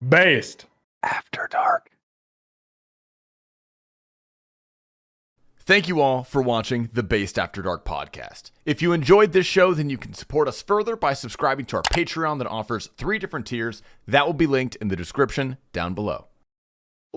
Based. After Dark. Thank you all for watching the Based After Dark podcast. If you enjoyed this show, then you can support us further by subscribing to our Patreon that offers 3 different tiers. That will be linked in the description down below.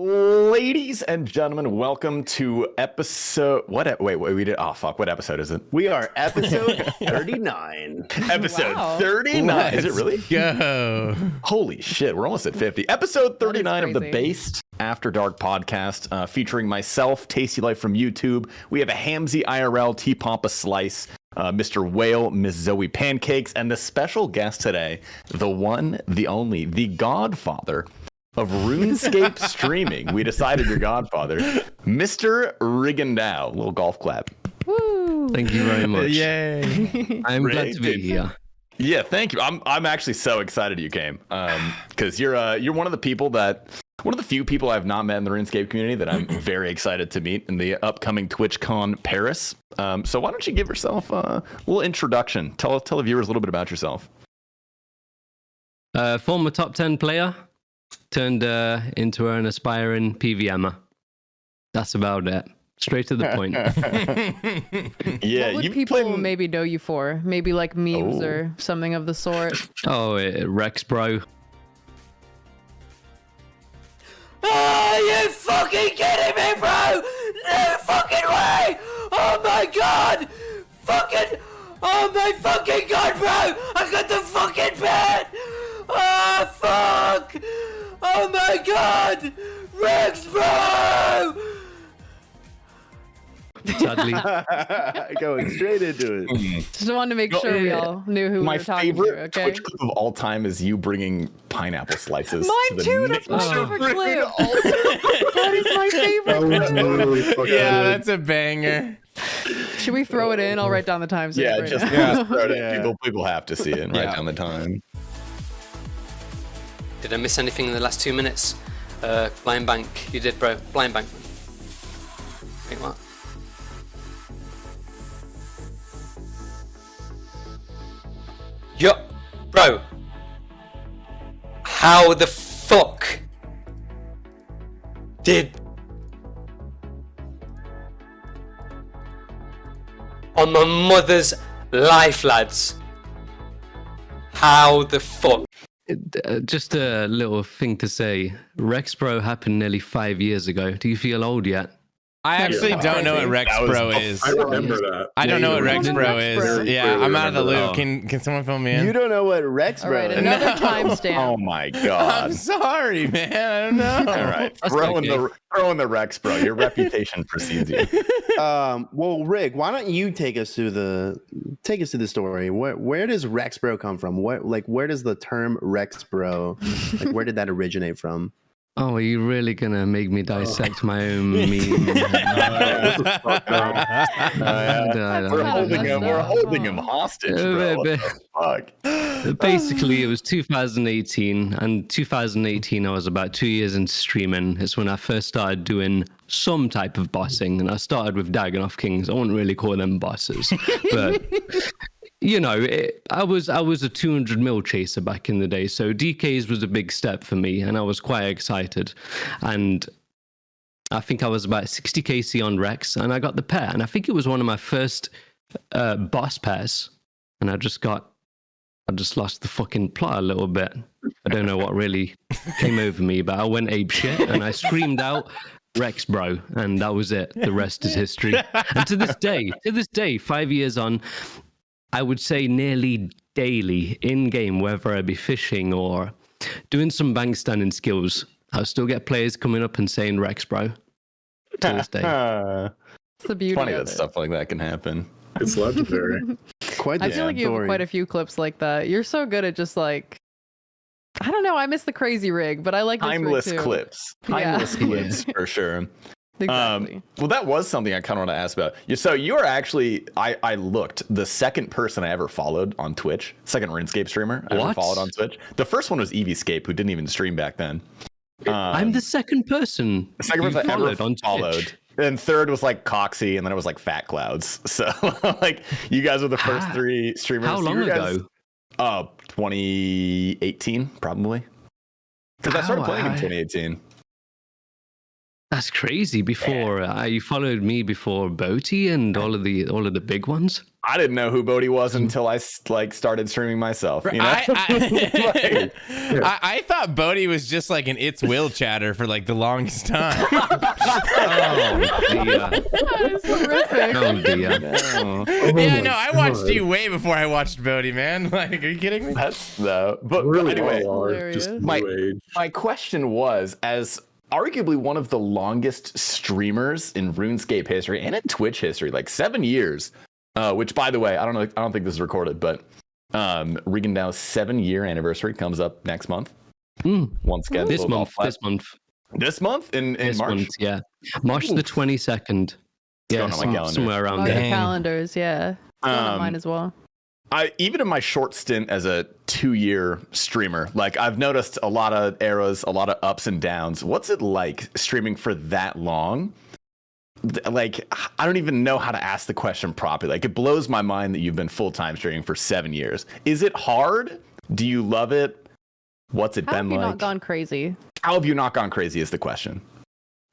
Ladies and gentlemen, welcome to episode... What episode is it? We are episode 39. Episode Wow. 39. Is it really? Go. Holy shit, we're almost at 50. Episode 39 of the crazy. Based After Dark podcast, featuring myself, Tasty Life from YouTube. We have a Hamzy IRL, T Pampa Slice, Mr. Whale, Miss Zoe Pancakes, and the special guest today, the one, the only, the godfather of RuneScape streaming. We decided your godfather, Mr. Rigondeaux. Little golf clap. Woo! Thank you very much. Yay. I'm glad to be Dude. here. Yeah, thank you. I'm actually so excited you came, because you're one of the few people I've not met in the RuneScape community that I'm very excited to meet in the upcoming TwitchCon Paris. So why don't you give yourself a little introduction? Tell the viewers a little bit about yourself. Former top 10 player, turned into an aspiring PVMer. That's about it. Straight to the point. Yeah, What would you people maybe know you for? Maybe like memes Oh. or something of the sort. Oh, Rex Bro. Are you fucking kidding me, bro? No fucking way! Oh my god! Fucking... Oh my fucking god, bro! I got the fucking pet! Oh, fuck! Oh my god! Rex, bro! Sadly. Going straight into it. Just wanted to make sure we all knew who My we were talking favorite to, okay? Twitch clip of all time is you bringing pineapple slices. Mine to the too, that's my Mr. favorite clip. Rigondeaux. That is my favorite clip. Yeah, that's a banger. Should we throw it in? I'll write down the time. Yeah, right just now. throw it in. Yeah. People have to see it and write down the time. Did I miss anything in the last 2 minutes? Blind bank. You did, bro. Blind bank. Wait, what? Yo, bro. How the fuck did on my mother's life, lads? How the fuck? Just a little thing to say. Rex Bro happened nearly 5 years ago. Do you feel old yet? I actually don't know what Rex That was Bro the is. I remember that. I don't know what Rex don't know Bro Rex Bro. is. Yeah, I'm out of the loop. Oh. Can someone fill me in? You don't know what Rex All Bro right, is. another No. timestamp. Oh my I'm god. sorry, man. I don't know. All right, That's throw okay. in the Rex, bro. Your reputation precedes you. Well, Rick, why don't you take us to the story? Where does Rex Bro come from? Where does the term Rex Bro, where did that originate from? Oh, are you really going to make me dissect my own meme? We're holding him hostage, bro. What the fuck? Basically, it was 2018, and 2018, I was about 2 years into streaming. It's when I first started doing some type of bossing, and I started with Dagon Kings. I wouldn't really call them bosses, but you know, I was a 200 mil chaser back in the day, so DKs was a big step for me, and I was quite excited. And I think I was about 60 KC on Rex, and I got the pair, and I think it was one of my first boss pairs, and I just lost the fucking plot a little bit. I don't know what really came over me, but I went ape shit, and I screamed out Rex Bro, and that was it. The rest is history. And to this day, 5 years on, I would say nearly daily in game, whether I be fishing or doing some bank standing skills, I'll still get players coming up and saying Rex Bro to this day. It's the beauty Funny of that it. stuff like that can happen. It's legendary. Quite the I feel like you have story. quite a few clips like that. You're so good at just like, I don't know. I miss the crazy rig, but I like this Timeless rig too. clips. Yeah. Timeless clips for sure. Exactly. Well, that was something I kind of want to ask about. So you are actually, I looked, the second person I ever followed on Twitch, second RuneScape streamer I ever What? followed on Twitch. The first one was Eevescape, who didn't even stream back then. I'm the second person. The second you person I ever followed on followed. Twitch. And third was like Coxie, and then it was like Fat Clouds. So like you guys are the first three streamers. How long You guys- ago? 2018, probably. Because I started playing in I- 2018. That's crazy. Before you followed me before Boaty and all of the big ones. I didn't know who Bodhi was until I started streaming myself. You know, I thought Bodhi was just like an It's Will chatter for like the longest time. Oh dear. That is horrific. Oh dear. Yeah, no, I watched you way before I watched Bodhi, man. Like, are you kidding me? that's no. But Really anyway, all are Hilarious. just My- new age. my question was, as arguably one of the longest streamers in RuneScape history and in Twitch history, like 7 years. Which, by the way, I don't think this is recorded, but Rigondeaux' 7-year anniversary comes up next month. Once again, This little month. golf This month. This month in This March. month. Yeah. March the 22nd. Yeah, going on my calendar. somewhere around Mark your there. calendars, yeah. It's going on mine as well. Even in my short stint as a 2-year streamer, like I've noticed a lot of eras, a lot of ups and downs. What's it like streaming for that long? Like, I don't even know how to ask the question properly. Like, it blows my mind that you've been full-time streaming for 7 years. Is it hard? Do you love it? What's it How been have you like? not gone crazy? How have you not gone crazy is the question.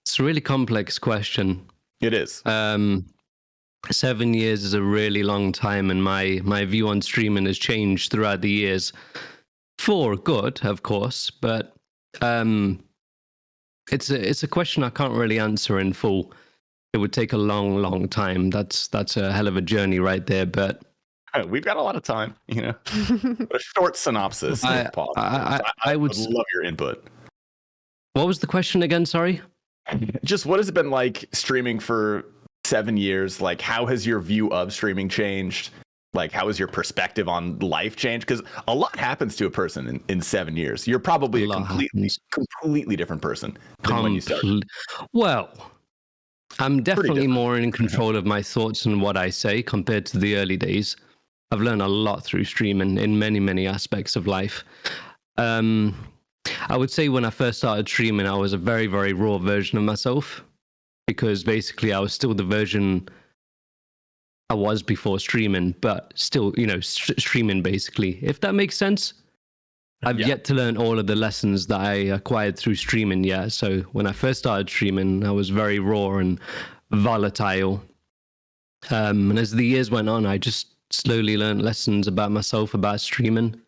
It's a really complex question. It is. 7 years is a really long time, and my view on streaming has changed throughout the years. For good, of course, but it's a question I can't really answer in full. It would take a long time. That's a hell of a journey right there. But We've got a lot of time, you know. A short synopsis. if possible. I would love your input. What was the question again? Sorry. Just what has it been like streaming for 7 years? Like, how has your view of streaming changed? Like, how has your perspective on life changed? Because a lot happens to a person in 7 years. You're probably a completely different person than when you started. Well, I'm definitely different. more in control of my thoughts and what I say compared to the early days. I've learned a lot through streaming in many aspects of life. I would say when I first started streaming, I was a very raw version of myself, because basically I was still the version I was before streaming, but still, streaming basically, if that makes sense. I've yet to learn all of the lessons that I acquired through streaming. Yeah. So when I first started streaming, I was very raw and volatile. And as the years went on, I just slowly learned lessons about myself, about streaming.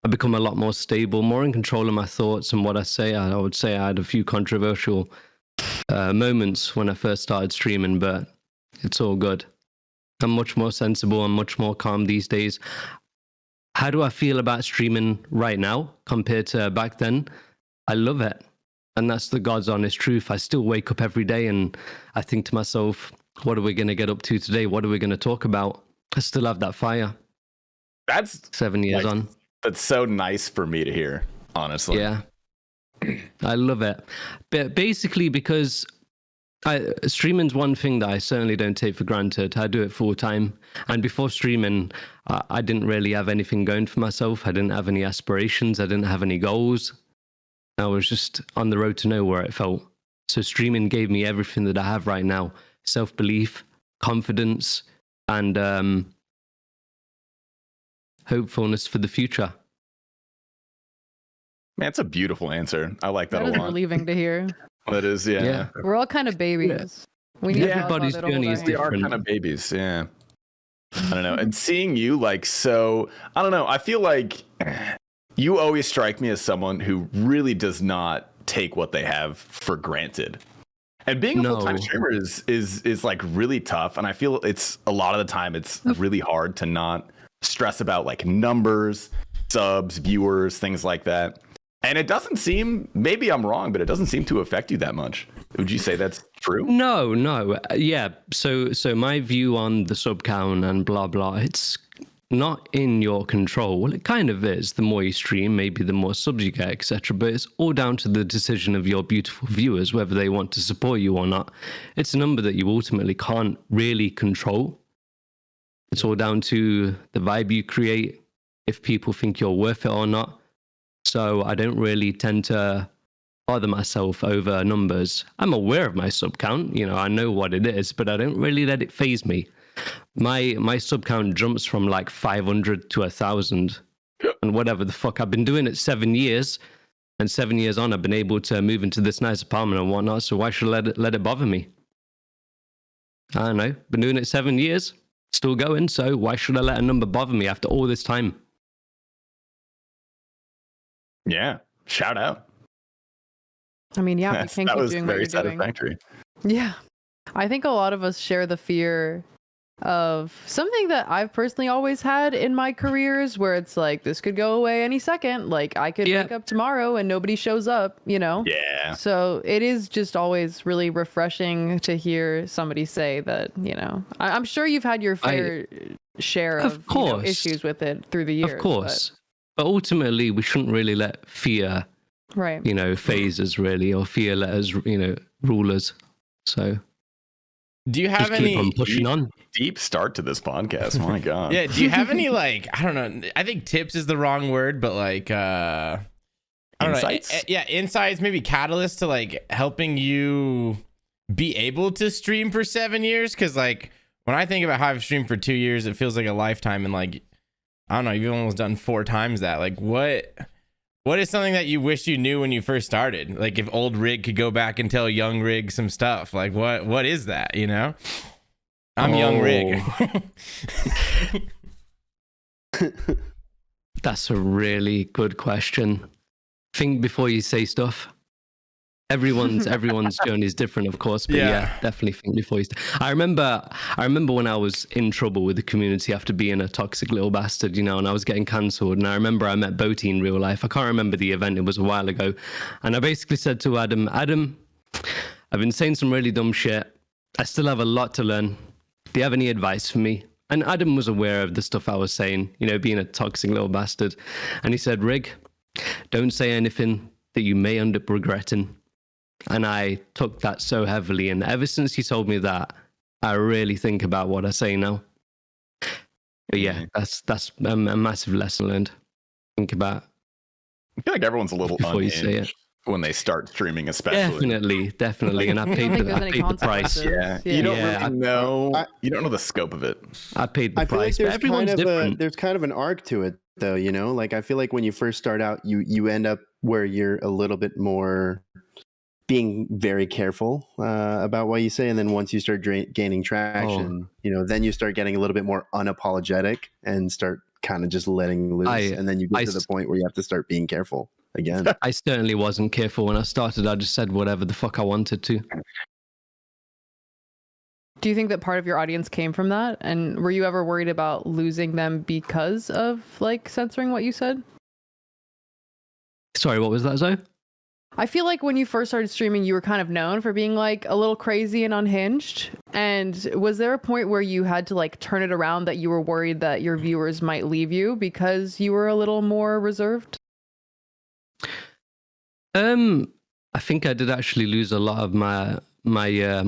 I become a lot more stable, more in control of my thoughts and what I say. I would say I had a few controversial moments when I first started streaming, but it's all good. I'm much more sensible and much more calm these days. How do I feel about streaming right now compared to back then? I love it. And that's the God's honest truth. I still wake up every day and I think to myself, what are we going to get up to today? What are we going to talk about? I still have that fire. That's 7 years on. That's so nice for me to hear, honestly. Yeah. I love it. But basically, because streaming's one thing that I certainly don't take for granted. I do it full time. And before streaming, I didn't really have anything going for myself. I didn't have any aspirations. I didn't have any goals. I was just on the road to nowhere, it felt. So streaming gave me everything that I have right now. Self-belief, confidence, and hopefulness for the future. Man, it's a beautiful answer. I like that That a is lot. relieving to hear. That is, yeah. Yeah. We're all kind of babies. We need Everybody's a godfather to hold journey our is hand. We are different. kind of babies, yeah. I don't know. And seeing you like so, I don't know. I feel like you always strike me as someone who really does not take what they have for granted. And being a full-time No. streamer is like really tough. And I feel it's a lot of the time it's really hard to not stress about like numbers, subs, viewers, things like that. And it doesn't seem, maybe I'm wrong, but it doesn't seem to affect you that much. Would you say that's true? No. Yeah. So my view on the sub count and blah blah, it's not in your control. Well, it kind of is. The more you stream, maybe the more subs you get, etc. But it's all down to the decision of your beautiful viewers, whether they want to support you or not. It's a number that you ultimately can't really control. It's all down to the vibe you create, if people think you're worth it or not. So I don't really tend to bother myself over numbers. I'm aware of my sub count, I know what it is, but I don't really let it faze me. My sub count jumps from like 500 to 1,000 and whatever the fuck. I've been doing it 7 years, And 7 years on, I've been able to move into this nice apartment and whatnot. So why should I let it bother me? I don't know. Been doing it 7 years, still going. So why should I let a number bother me after all this time? Yeah. Shout out. I mean, yeah, you can't That keep was doing what very you're doing. satisfactory. Yeah. I think a lot of us share the fear of something that I've personally always had in my careers where it's like, this could go away any second. Like, I could wake up tomorrow and nobody shows up, you know? Yeah. So it is just always really refreshing to hear somebody say that, you know, I'm sure you've had your fair share of you know, issues with it through the years. Of course. But ultimately, we shouldn't really let fear, right, you know, phase us really, or fear let us, you know, rule us. So do you have just keep on pushing on? Deep start to this podcast. My God. Yeah. Do you have any, like, I don't know. I think tips is the wrong word, but like, I don't insights? know. Yeah. Insights, maybe catalyst to like helping you be able to stream for 7 years. Cause like when I think about how I've streamed for 2 years, it feels like a lifetime. And like, I don't know, you've almost done 4 times that. Like what is something that you wish you knew when you first started? Like if old Rig could go back and tell young Rig some stuff, like what is that, you know? I'm young Rig. That's a really good question. Think before you say stuff. Everyone's journey is different, of course, but yeah, definitely think before you. I remember when I was in trouble with the community after being a toxic little bastard, you know, and I was getting cancelled. And I remember I met Boaty in real life. I can't remember the event; it was a while ago. And I basically said to Adam, I've been saying some really dumb shit. I still have a lot to learn. Do you have any advice for me? And Adam was aware of the stuff I was saying, you know, being a toxic little bastard. And he said, Rig, don't say anything that you may end up regretting. And I took that so heavily. And ever since he told me that, I really think about what I say now. But yeah, that's a massive lesson learned. Think about. I feel like everyone's a little before you say it. When they start streaming, especially. Definitely. And I paid the price. Yeah. You don't really know. You don't know the scope of it. I paid the price. Like but everyone's different. there's kind of an arc to it, though. You know, like I feel like when you first start out, you end up where you're a little bit more being very careful about what you say, and then once you start gaining traction, you know, then you start getting a little bit more unapologetic and start kind of just letting loose, and then you get to the point where you have to start being careful again. I certainly wasn't careful when I started. I just said whatever the fuck I wanted to. Do you think that part of your audience came from that? And were you ever worried about losing them because of like censoring what you said? Sorry, what was that, Zoe? I feel like when you first started streaming, you were kind of known for being like a little crazy and unhinged. And was there a point where you had to like turn it around, that you were worried that your viewers might leave you because you were a little more reserved? I think I did actually lose a lot of my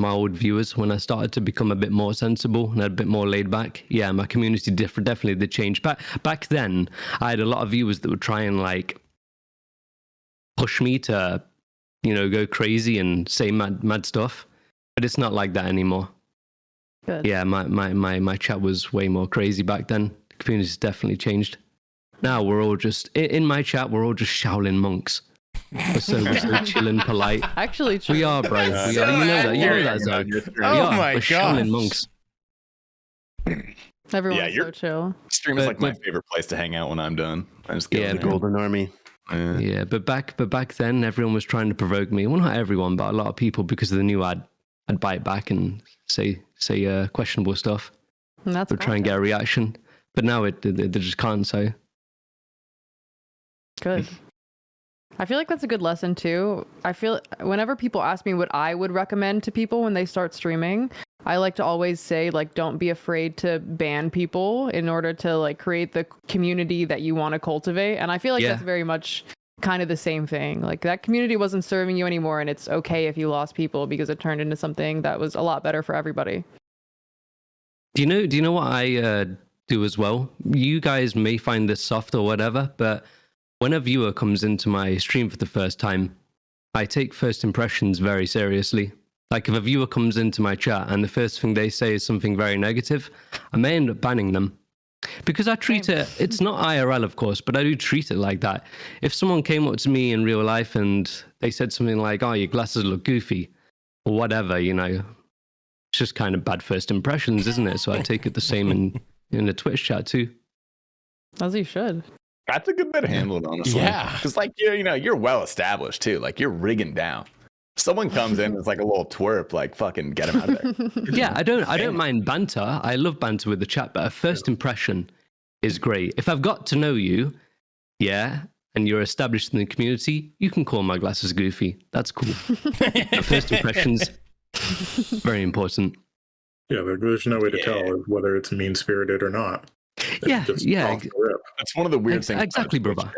old viewers when I started to become a bit more sensible and a bit more laid back. Yeah, my community definitely did change. Back then, I had a lot of viewers that would try and like push me to, you know, go crazy and say mad stuff. But it's not like that anymore. Good. Yeah, my chat was way more crazy back then. The community's definitely changed. Now we're all just in my chat. We're all just Shaolin monks. We're so chill and polite. Actually, true. We are, bro. We are. You know that. You know that, Zoe. Oh my We're god. Shaolin monks. Everyone's so chill. Stream is like my favorite place to hang out when I'm done. I just get the Golden Army. Yeah, but back then, everyone was trying to provoke me. Well, not everyone, but a lot of people, because they knew I'd bite back and say questionable stuff. And that's try and get a reaction. But now they just can't. So good. I feel like that's a good lesson too. I feel whenever people ask me what I would recommend to people when they start streaming, I like to always say, like, don't be afraid to ban people in order to like create the community that you want to cultivate. And I feel like that's very much kind of the same thing. Like that community wasn't serving you anymore, and it's okay if you lost people because it turned into something that was a lot better for everybody. Do you know what I do as well? You guys may find this soft or whatever, but when a viewer comes into my stream for the first time, I take first impressions very seriously. Like if a viewer comes into my chat and the first thing they say is something very negative, I may end up banning them. Because I treat it's not IRL, of course, but I do treat it like that. If someone came up to me in real life and they said something like, oh, your glasses look goofy, or whatever, it's just kind of bad first impressions, isn't it? So I take it the same in the Twitch chat too. As you should. That's a good way to handle it, honestly. Yeah. Because like you're well established too. Like you're rigging down. Someone comes in, it's like a little twerp, like fucking get him out of there. Yeah, I don't mind banter. I love banter with the chat, but a first impression is great. If I've got to know you, and you're established in the community, you can call my glasses goofy. That's cool. First impressions, very important. Yeah, there's no way to tell whether it's mean-spirited or not. Yeah. That's one of the weird things. Exactly, brother.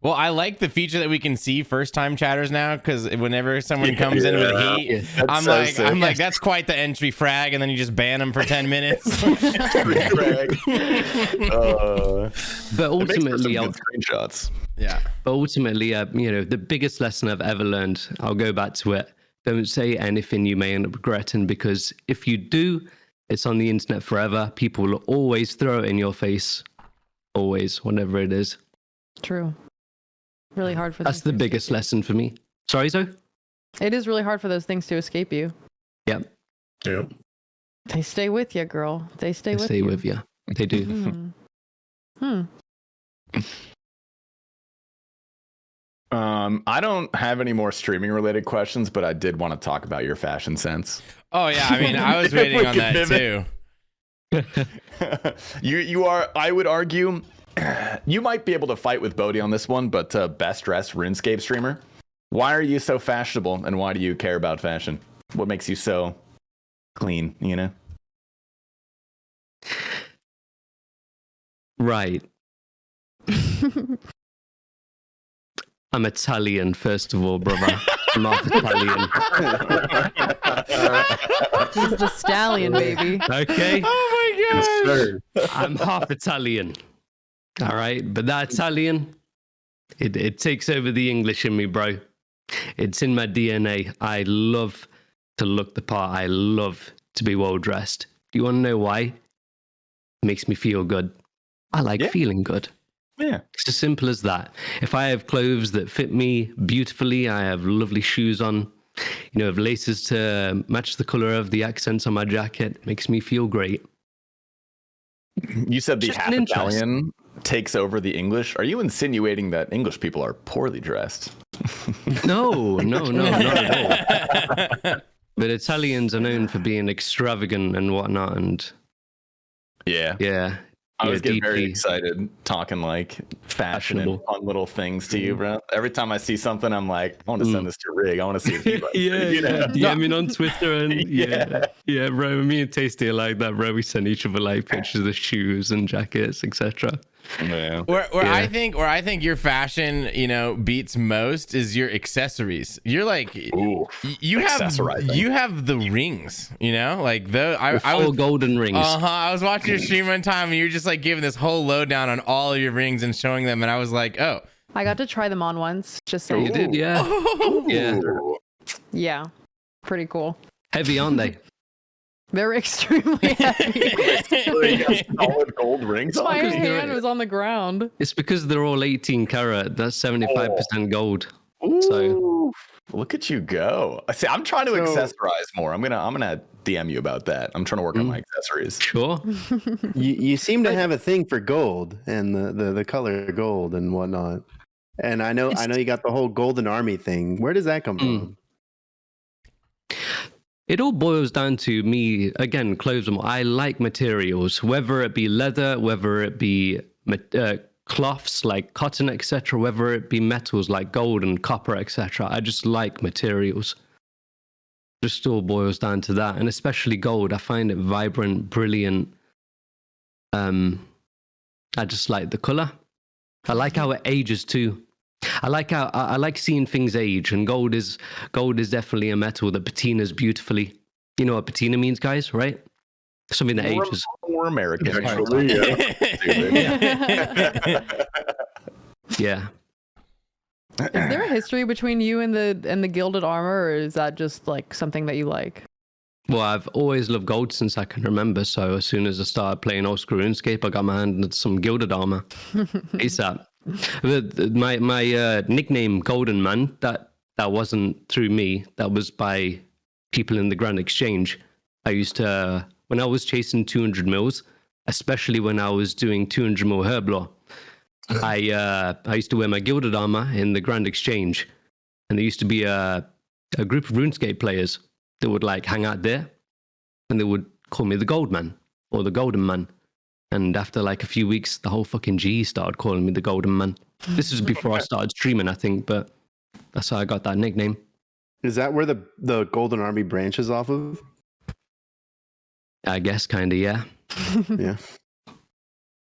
Well, I like the feature that we can see first-time chatters now, because whenever someone comes in with heat, I'm like, that's quite the entry frag, and then you just ban them for 10 minutes. But ultimately, screenshots. Yeah. But ultimately, the biggest lesson I've ever learned, I'll go back to it. Don't say anything you may end up regretting, because if you do, it's on the internet forever. People will always throw it in your face. Always, whatever it is. True. Really hard for That's the biggest lesson for me. Sorry, Zoe? It is really hard for those things to escape you. Yep. They stay with you, girl. They stay with you. They do. I don't have any more streaming related questions, but I did want to talk about your fashion sense. Oh yeah, I mean, I was waiting on that too. You are, I would argue, you might be able to fight with Bodhi on this one, but best dressed RuneScape streamer. Why are you so fashionable, and why do you care about fashion? What makes you so clean, Right. I'm Italian, first of all, brother. I'm half Italian. He's the stallion, baby. Okay? Oh my god. I'm half Italian. All right? But that Italian, it takes over the English in me, bro. It's in my DNA. I love to look the part. I love to be well dressed. Do you want to know why? It makes me feel good. I like feeling good. Yeah. It's as simple as that. If I have clothes that fit me beautifully, I have lovely shoes on, have laces to match the color of the accents on my jacket, it makes me feel great. You said the Just half an interest. Italian takes over the English. Are you insinuating that English people are poorly dressed? No, not at all. But Italians are known for being extravagant and whatnot, and yeah. I was getting very deeply excited talking like fashion and fashionable. fun little things to you, bro. Every time I see something, I'm like, I want to send this to Rig. I want to see if he likes it, DMing on Twitter and bro. Me and Tasty are like that, bro. We send each other like pictures of shoes and jackets, etc. Yeah. Where I think your fashion, beats most is your accessories. You're like, you have the rings, like I was golden rings. I was watching your stream one time and you're just like giving this whole lowdown on all of your rings and showing them, and I was like, oh. I got to try them on once. Just saying. You did, yeah. Yeah. Pretty cool. Heavy, aren't they? They're extremely heavy. Solid gold rings. My hand was on the ground. It's because they're all 18 karat. That's 75% gold. Ooh, So look at you go. See, I'm trying to accessorize more. I'm gonna DM you about that. I'm trying to work on my accessories. sure. You seem to have a thing for gold and the color gold and whatnot. And I know you got the whole golden army thing. Where does that come from? It all boils down to me, again, clothes. I like materials, whether it be leather, whether it be cloths like cotton, etc., whether it be metals like gold and copper, etc. I just like materials. Just all boils down to that. And especially gold, I find it vibrant, brilliant. I just like the color. I like how it ages too. I like seeing things age, and gold is definitely a metal that patinas beautifully. You know what patina means, guys, right? Something that ages. We're American, actually. Yeah. Is there a history between you and the gilded armor, or is that just like something that you like? Well, I've always loved gold since I can remember. So as soon as I started playing old school RuneScape, I got my hand on some gilded armor. ASAP. My nickname Golden Man, that wasn't through me. That was by people in the Grand Exchange. I used to, when I was chasing 200 mils, especially when I was doing 200 mil Herblore, I used to wear my gilded armor in the Grand Exchange, and there used to be a group of RuneScape players that would like hang out there, and they would call me the Gold Man or the Golden Man. And after like a few weeks, the whole fucking G started calling me the Golden Man. This was before I started streaming, I think, but that's how I got that nickname. Is that where the Golden Army branches off of? I guess, kind of, yeah. Yeah.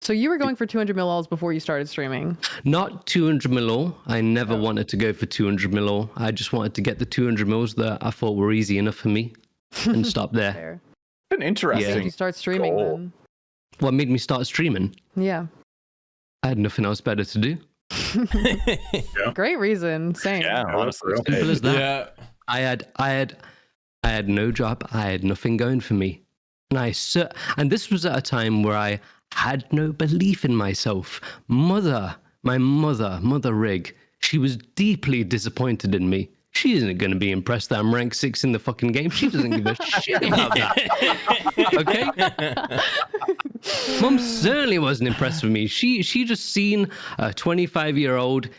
So you were going for 200 mil alls before you started streaming? Not 200 mil all. I never wanted to go for 200 mil all. I just wanted to get the 200 mils that I thought were easy enough for me and stop there. Fair. An interesting. Did you start streaming goal. then? What made me start streaming? Yeah. I had nothing else better to do. Great reason. Same. Yeah, honestly. Simple as that. Yeah. I had no job. I had nothing going for me. And this was at a time where I had no belief in myself. My mother Rig, she was deeply disappointed in me. She isn't going to be impressed that I'm rank 6 in the fucking game. She doesn't give a shit about that. Okay? Mom certainly wasn't impressed with me. She just seen a 25-year-old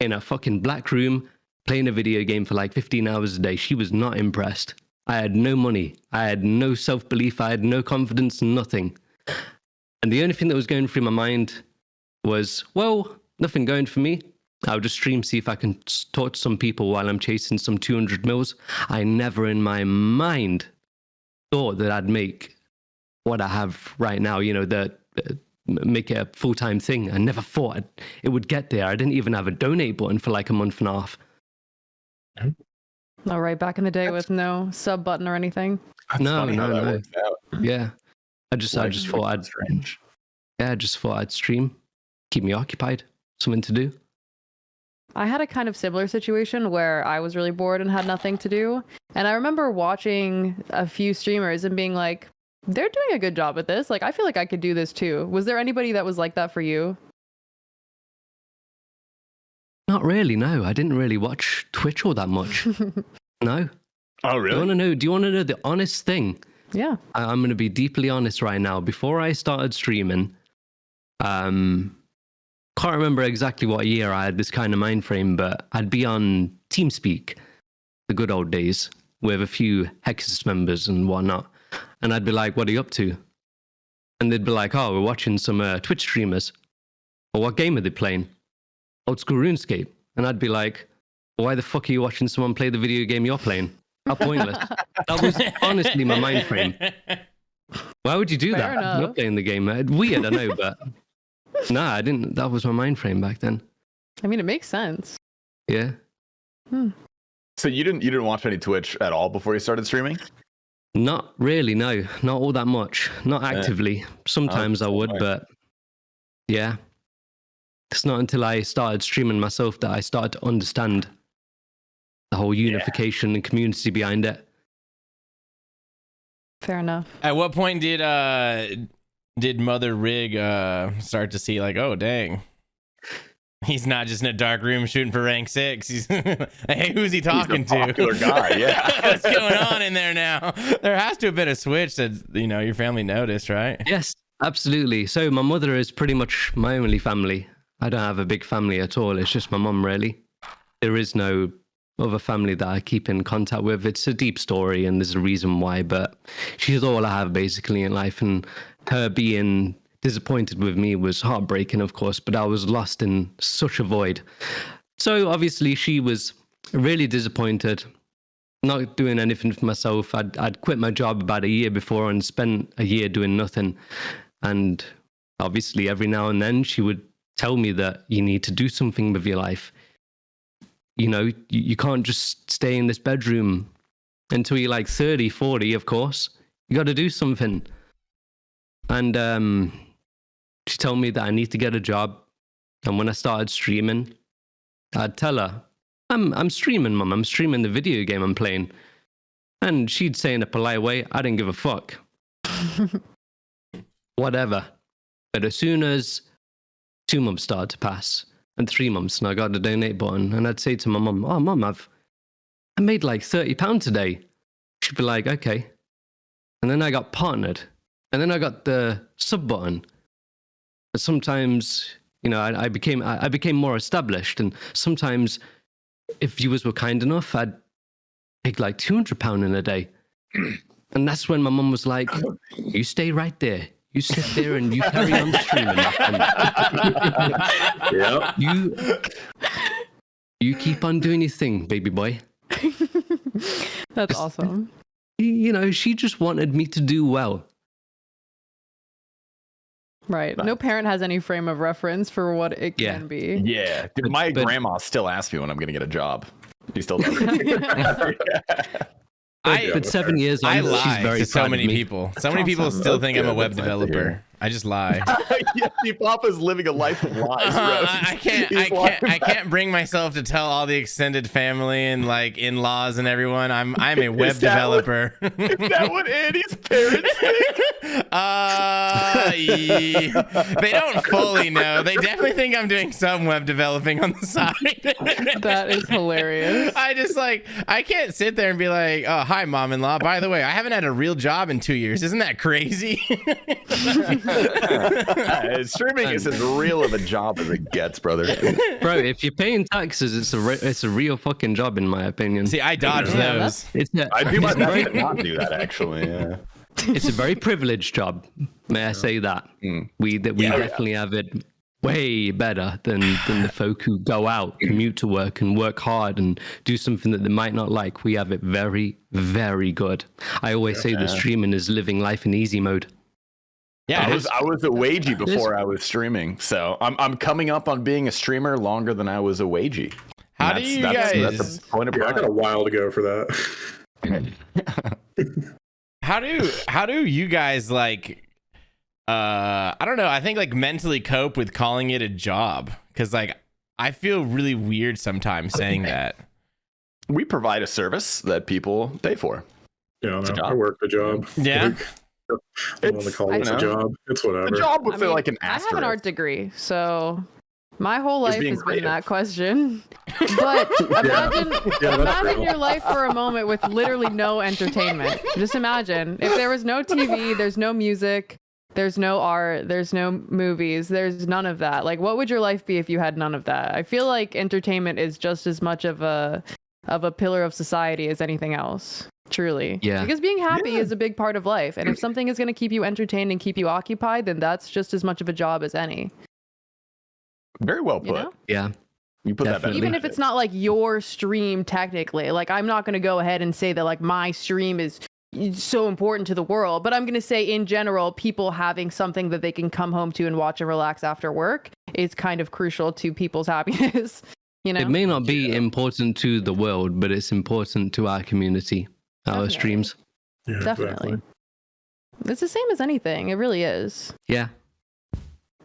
in a fucking black room playing a video game for like 15 hours a day. She was not impressed. I had no money. I had no self-belief. I had no confidence, nothing. And the only thing that was going through my mind was, well, nothing going for me. I'll just stream, see if I can talk to some people while I'm chasing some 200 mils. I never in my mind thought that I'd make what I have right now, you know, make it a full-time thing. I never thought it would get there. I didn't even have a donate button for like a month and a half. All right, back in the day with no sub button or anything. No. Works out. Yeah. I just thought I'd strange. Yeah, I just thought I'd stream, keep me occupied, something to do. I had a kind of similar situation where I was really bored and had nothing to do. And I remember watching a few streamers and being like, they're doing a good job at this. Like, I feel like I could do this too. Was there anybody that was like that for you? Not really, no. I didn't really watch Twitch all that much. No. Oh, Do you want to know the honest thing? Yeah. I'm going to be deeply honest right now. Before I started streaming, can't remember exactly what year I had this kind of mind frame, but I'd be on TeamSpeak, the good old days, with a few Hexus members and whatnot. And I'd be like, what are you up to? And they'd be like, oh, we're watching some Twitch streamers. Or what game are they playing? Old school RuneScape. And I'd be like, why the fuck are you watching someone play the video game you're playing? How pointless. That was honestly my mind frame. Why would you do Fair that? enough. You're playing the game. Weird, I know, but nah, I didn't. That was my mind frame back then. I mean, it makes sense. Yeah. So you didn't watch any Twitch at all before you started streaming? Not really, no. Not all that much. Not actively. Sometimes I would, but yeah. It's not until I started streaming myself that I started to understand the whole unification and community behind it. Fair enough. At what point did Mother Rig start to see like, oh dang, he's not just in a dark room shooting for rank 6. He's hey, who's he talking He's a popular to? guy, yeah. What's going on in there now? There has to have been a switch that your family noticed, right? Yes, absolutely. So my mother is pretty much my only family. I don't have a big family at all. It's just my mum, really. There is no other family that I keep in contact with. It's a deep story and there's a reason why, but she's all I have basically in life. And her being disappointed with me was heartbreaking, of course, but I was lost in such a void. So obviously she was really disappointed, not doing anything for myself. I'd quit my job about a year before and spent a year doing nothing. And obviously every now and then she would tell me that you need to do something with your life. You know, you can't just stay in this bedroom until you're like 30, 40, of course. You got to do something. And she told me that I need to get a job. And when I started streaming, I'd tell her, I'm streaming, Mum. I'm streaming the video game I'm playing. And she'd say in a polite way, I didn't give a fuck. Whatever. But as soon as 2 months started to pass and 3 months, and I got the donate button, and I'd say to my mum, oh, Mum, I made like £30 today. She'd be like, okay. And then I got partnered. And then I got the sub button. But sometimes, you know, I became more established. And sometimes, if viewers were kind enough, I'd make like £200 in a day. And that's when my mum was like, you stay right there. You sit there and you carry on streaming. And you keep on doing your thing, baby boy. That's awesome. You know, she just wanted me to do well. Right. No parent has any frame of reference for what it can be. Yeah. Dude, my grandma still asks me when I'm going to get a job. She still does it. But 7 years on, I she's lie very to so proud many of me. people. So many people still think I'm a web developer. I just lie. Yeah, Papa's living a life of lies, bro. I can't bring myself to tell all the extended family and like in-laws and everyone I'm a web developer. Is that what Andy's parents think? They don't fully know. They definitely think I'm doing some web developing on the side. That is hilarious. I can't sit there and be like, oh, hi, mom-in-law. By the way, I haven't had a real job in 2 years. Isn't that crazy? Streaming is as real of a job as it gets, brother. Bro, if you're paying taxes, it's a real fucking job, in my opinion. See, I dodge those. I do my best to not do that, actually. Yeah. It's a very privileged job. May I say that? We definitely have it way better than the folk who go out, commute to work, and work hard and do something that they might not like. We have it very, very good. I always say that streaming is living life in easy mode. Yeah, I was a wagey before I was streaming, so I'm coming up on being a streamer longer than I was a wagey. How do you guys? That's the point of I got a while to go for that. How do you guys like? I don't know. I think like mentally cope with calling it a job because like I feel really weird sometimes saying that. We provide a service that people pay for. Yeah, no, I work the job. Yeah. I want to call it a job. It's whatever. A job with like an I asterisk. have an art degree, so my whole life being has creative. been that question. But imagine your life for a moment with literally no entertainment. Just imagine if there was no TV, there's no music, there's no art, there's no movies, there's none of that. Like, what would your life be if you had none of that? I feel like entertainment is just as much of a pillar of society as anything else. Truly. Yeah. Because being happy is a big part of life. And if something is going to keep you entertained and keep you occupied, then that's just as much of a job as any. Very well put. You know? Yeah. You put that back. Even if it's not like your stream technically. Like, I'm not going to go ahead and say that like my stream is so important to the world, but I'm going to say in general, people having something that they can come home to and watch and relax after work is kind of crucial to people's happiness. You know? It may not be important to the world, but it's important to our community, our streams. Yeah, Definitely. exactly. It's the same as anything. It really is. Yeah.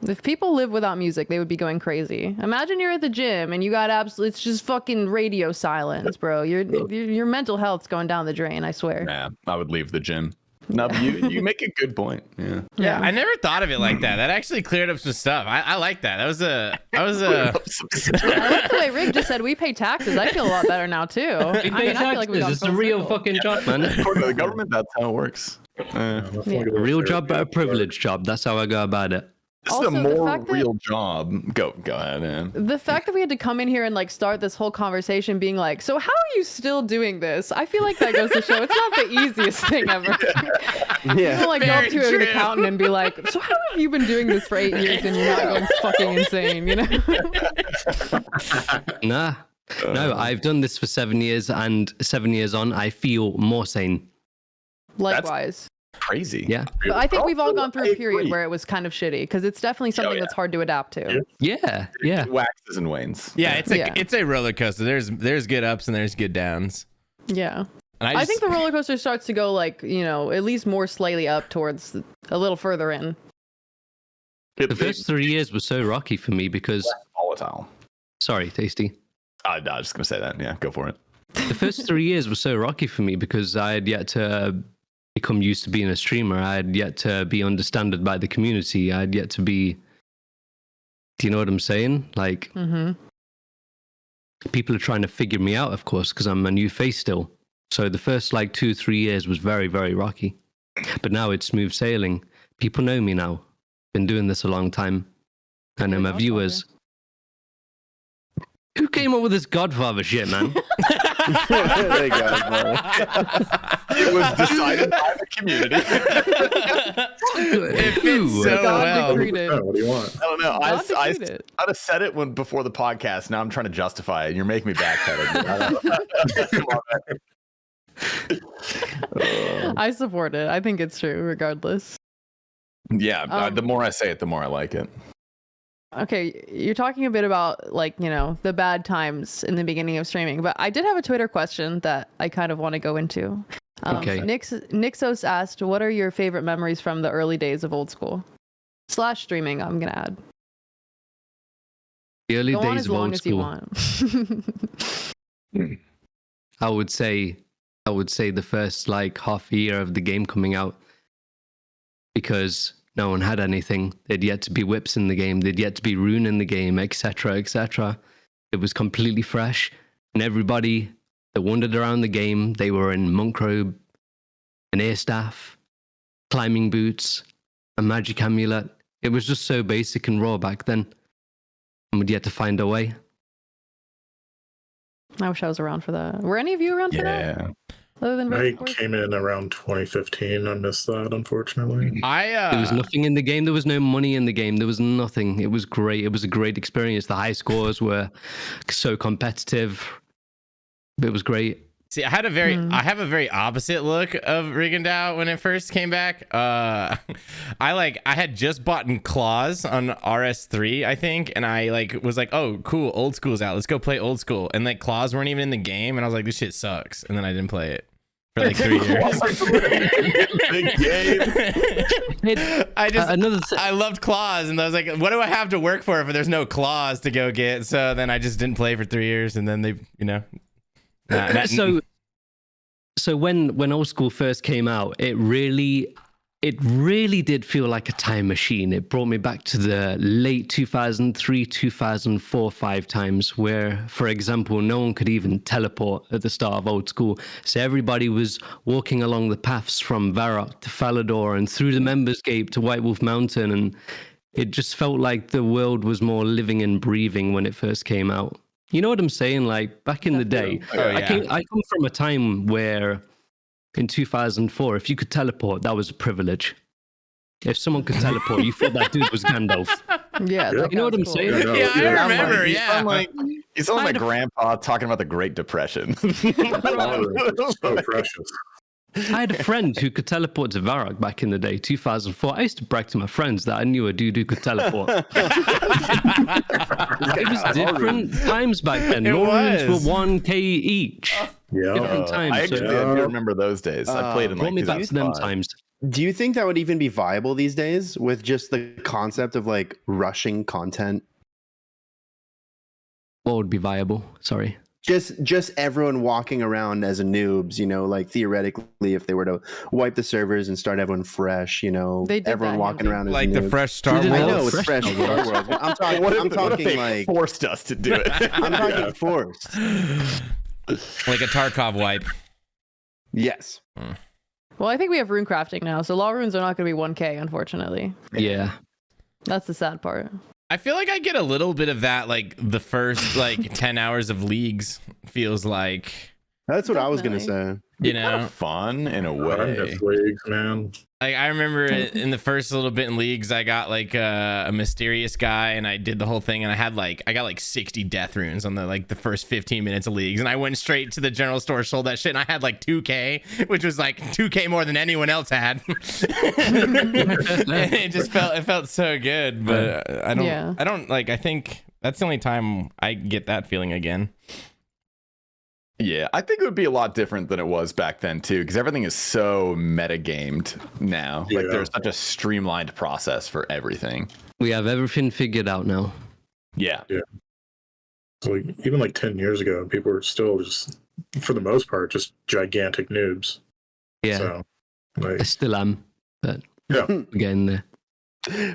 If people live without music, they would be going crazy. Imagine you're at the gym and you got it's just fucking radio silence, bro. Your mental health's going down the drain, I swear. Nah, I would leave the gym. No, but you make a good point. Yeah. I never thought of it like that. That actually cleared up some stuff. I like that. That was a I like the way Rick just said we pay taxes. I feel a lot better now too. I feel like we've gone It's a full real circle. fucking job, man. According to the government, that's how it works. A real job, but a privileged job. That's how I go about it. This Also, is a the more fact that- real job. Go ahead, man. The fact that we had to come in here and like start this whole conversation being like, so how are you still doing this? I feel like that goes to show it's not the easiest thing ever. Yeah. People like go up Very to an true. accountant and be like, so how have you been doing this for 8 years and you're not going fucking insane, you know? Nah. No, I've done this for 7 years, and 7 years on, I feel more sane. Likewise. Crazy. Yeah. But I think we've all gone through I a period agree. where it was kind of shitty because it's definitely something that's hard to adapt to. Yeah. Yeah. It waxes and wanes. yeah. It's a roller coaster. There's good ups and there's good downs. Yeah. And I think the roller coaster starts to go like, you know, at least more slightly up towards a little further in. The first 3 years was so rocky for me because, volatile. sorry, Tasty. I was just gonna say that. Yeah, go for it. The the first 3 years were so rocky for me because I had yet to become used to being a streamer. I had yet to be understood by the community. I had yet to be. Do you know what I'm saying? Like, people are trying to figure me out, of course, because I'm a new face still. So the first like 2-3 years was very, very rocky. But now it's smooth sailing. People know me now. Been doing this a long time. I know my viewers. Who came up with this Godfather shit, man? There you go, bro. It was decided by the community. It fits so God well. decreed it. What do you want? I don't know. God decreed it. I'd have said it before the podcast. Now I'm trying to justify it. And you're making me backpedal. I support it. I think it's true, regardless. Yeah, the more I say it, the more I like it. Okay, you're talking a bit about like, you know, the bad times in the beginning of streaming, but I did have a Twitter question that I kind of want to go into. Okay. Nixos asked, what are your favorite memories from the early days of old school? / streaming, I'm going to add. The early Go on days as of long old as you school. want. I would say the first like half a year of the game coming out, because no one had anything. There'd yet to be whips in the game. There'd yet to be rune in the game, etc., etc. It was completely fresh, and everybody that wandered around the game, they were in monk robe, an ear staff, climbing boots, a magic amulet. It was just so basic and raw back then, and we'd yet to find a way. I wish I was around for that. Were any of you around for that? Yeah. Other than I Red Force? came in around 2015. I missed that, unfortunately. There was nothing in the game. There was no money in the game. There was nothing. It was great. It was a great experience. The high scores were so competitive. It was great. See, I have a very opposite look of Rigondeaux when it first came back. I had just bought Claws on RS3, I think, and I was like, oh, cool, old school's out. Let's go play old school. And like Claws weren't even in the game, and I was like, this shit sucks. And then I didn't play it for like 3 years. Big game. I loved Claws, and I was like, what do I have to work for if there's no Claws to go get? So then I just didn't play for 3 years, and then they, you know. So when old school first came out, it really did feel like a time machine. It brought me back to the late 2003, 2004, 5 times where, for example, no one could even teleport at the start of old school. So everybody was walking along the paths from Varrock to Falador and through the Members Gate to White Wolf Mountain, and it just felt like the world was more living and breathing when it first came out. You know what I'm saying? Like back in the day, I come from a time where in 2004, if you could teleport, that was a privilege. If someone could teleport, you thought that dude was Gandalf. Yeah, Yeah. You know what I'm cool. saying? Yeah, I remember. You Yeah. sound like my grandpa talking about the Great Depression. So precious. I had a friend who could teleport to Varrock back in the day, 2004. I used to brag to my friends that I knew a dude who could teleport. It was different times back then. Lorens were 1K each. Yeah. Different times. I actually do remember those days. I played in brought like me back to them 2005. times. Do you think that would even be viable these days with just the concept of like rushing content? What would be viable? Sorry. Just everyone walking around as a noobs, you know, like theoretically, if they were to wipe the servers and start everyone fresh, you know, They did everyone that, walking around as Like the noobs. fresh Star Did it Wars. I know it's Fresh fresh Star Star Wars. Wars. But I'm talking. What if, I'm what if talking they like. forced us to do it? I'm talking forced. Like a Tarkov wipe. Yes. Well, I think we have rune crafting now, so law runes are not going to be 1K, unfortunately. Yeah. That's the sad part. I feel like I get a little bit of that, like the first like 10 hours of leagues feels like, That's what I was gonna Definitely. say. you Kind know, of fun in a I way. miss leagues, man. like I remember in the first little bit in leagues, I got like a mysterious guy and I did the whole thing and I got like 60 death runes on the first 15 minutes of leagues, and I went straight to the general store, sold that shit, and I had like 2K, which was like 2K more than anyone else had. And it felt so good, but I think that's the only time I get that feeling again. Yeah, I think it would be a lot different than it was back then too, because everything is so metagamed now. Like Yeah. there's such a streamlined process for everything. We have everything figured out now. Yeah. So like even like 10 years ago, people were still just for the most part, just gigantic noobs. Yeah, So, I like, still am, but yeah, we're getting there.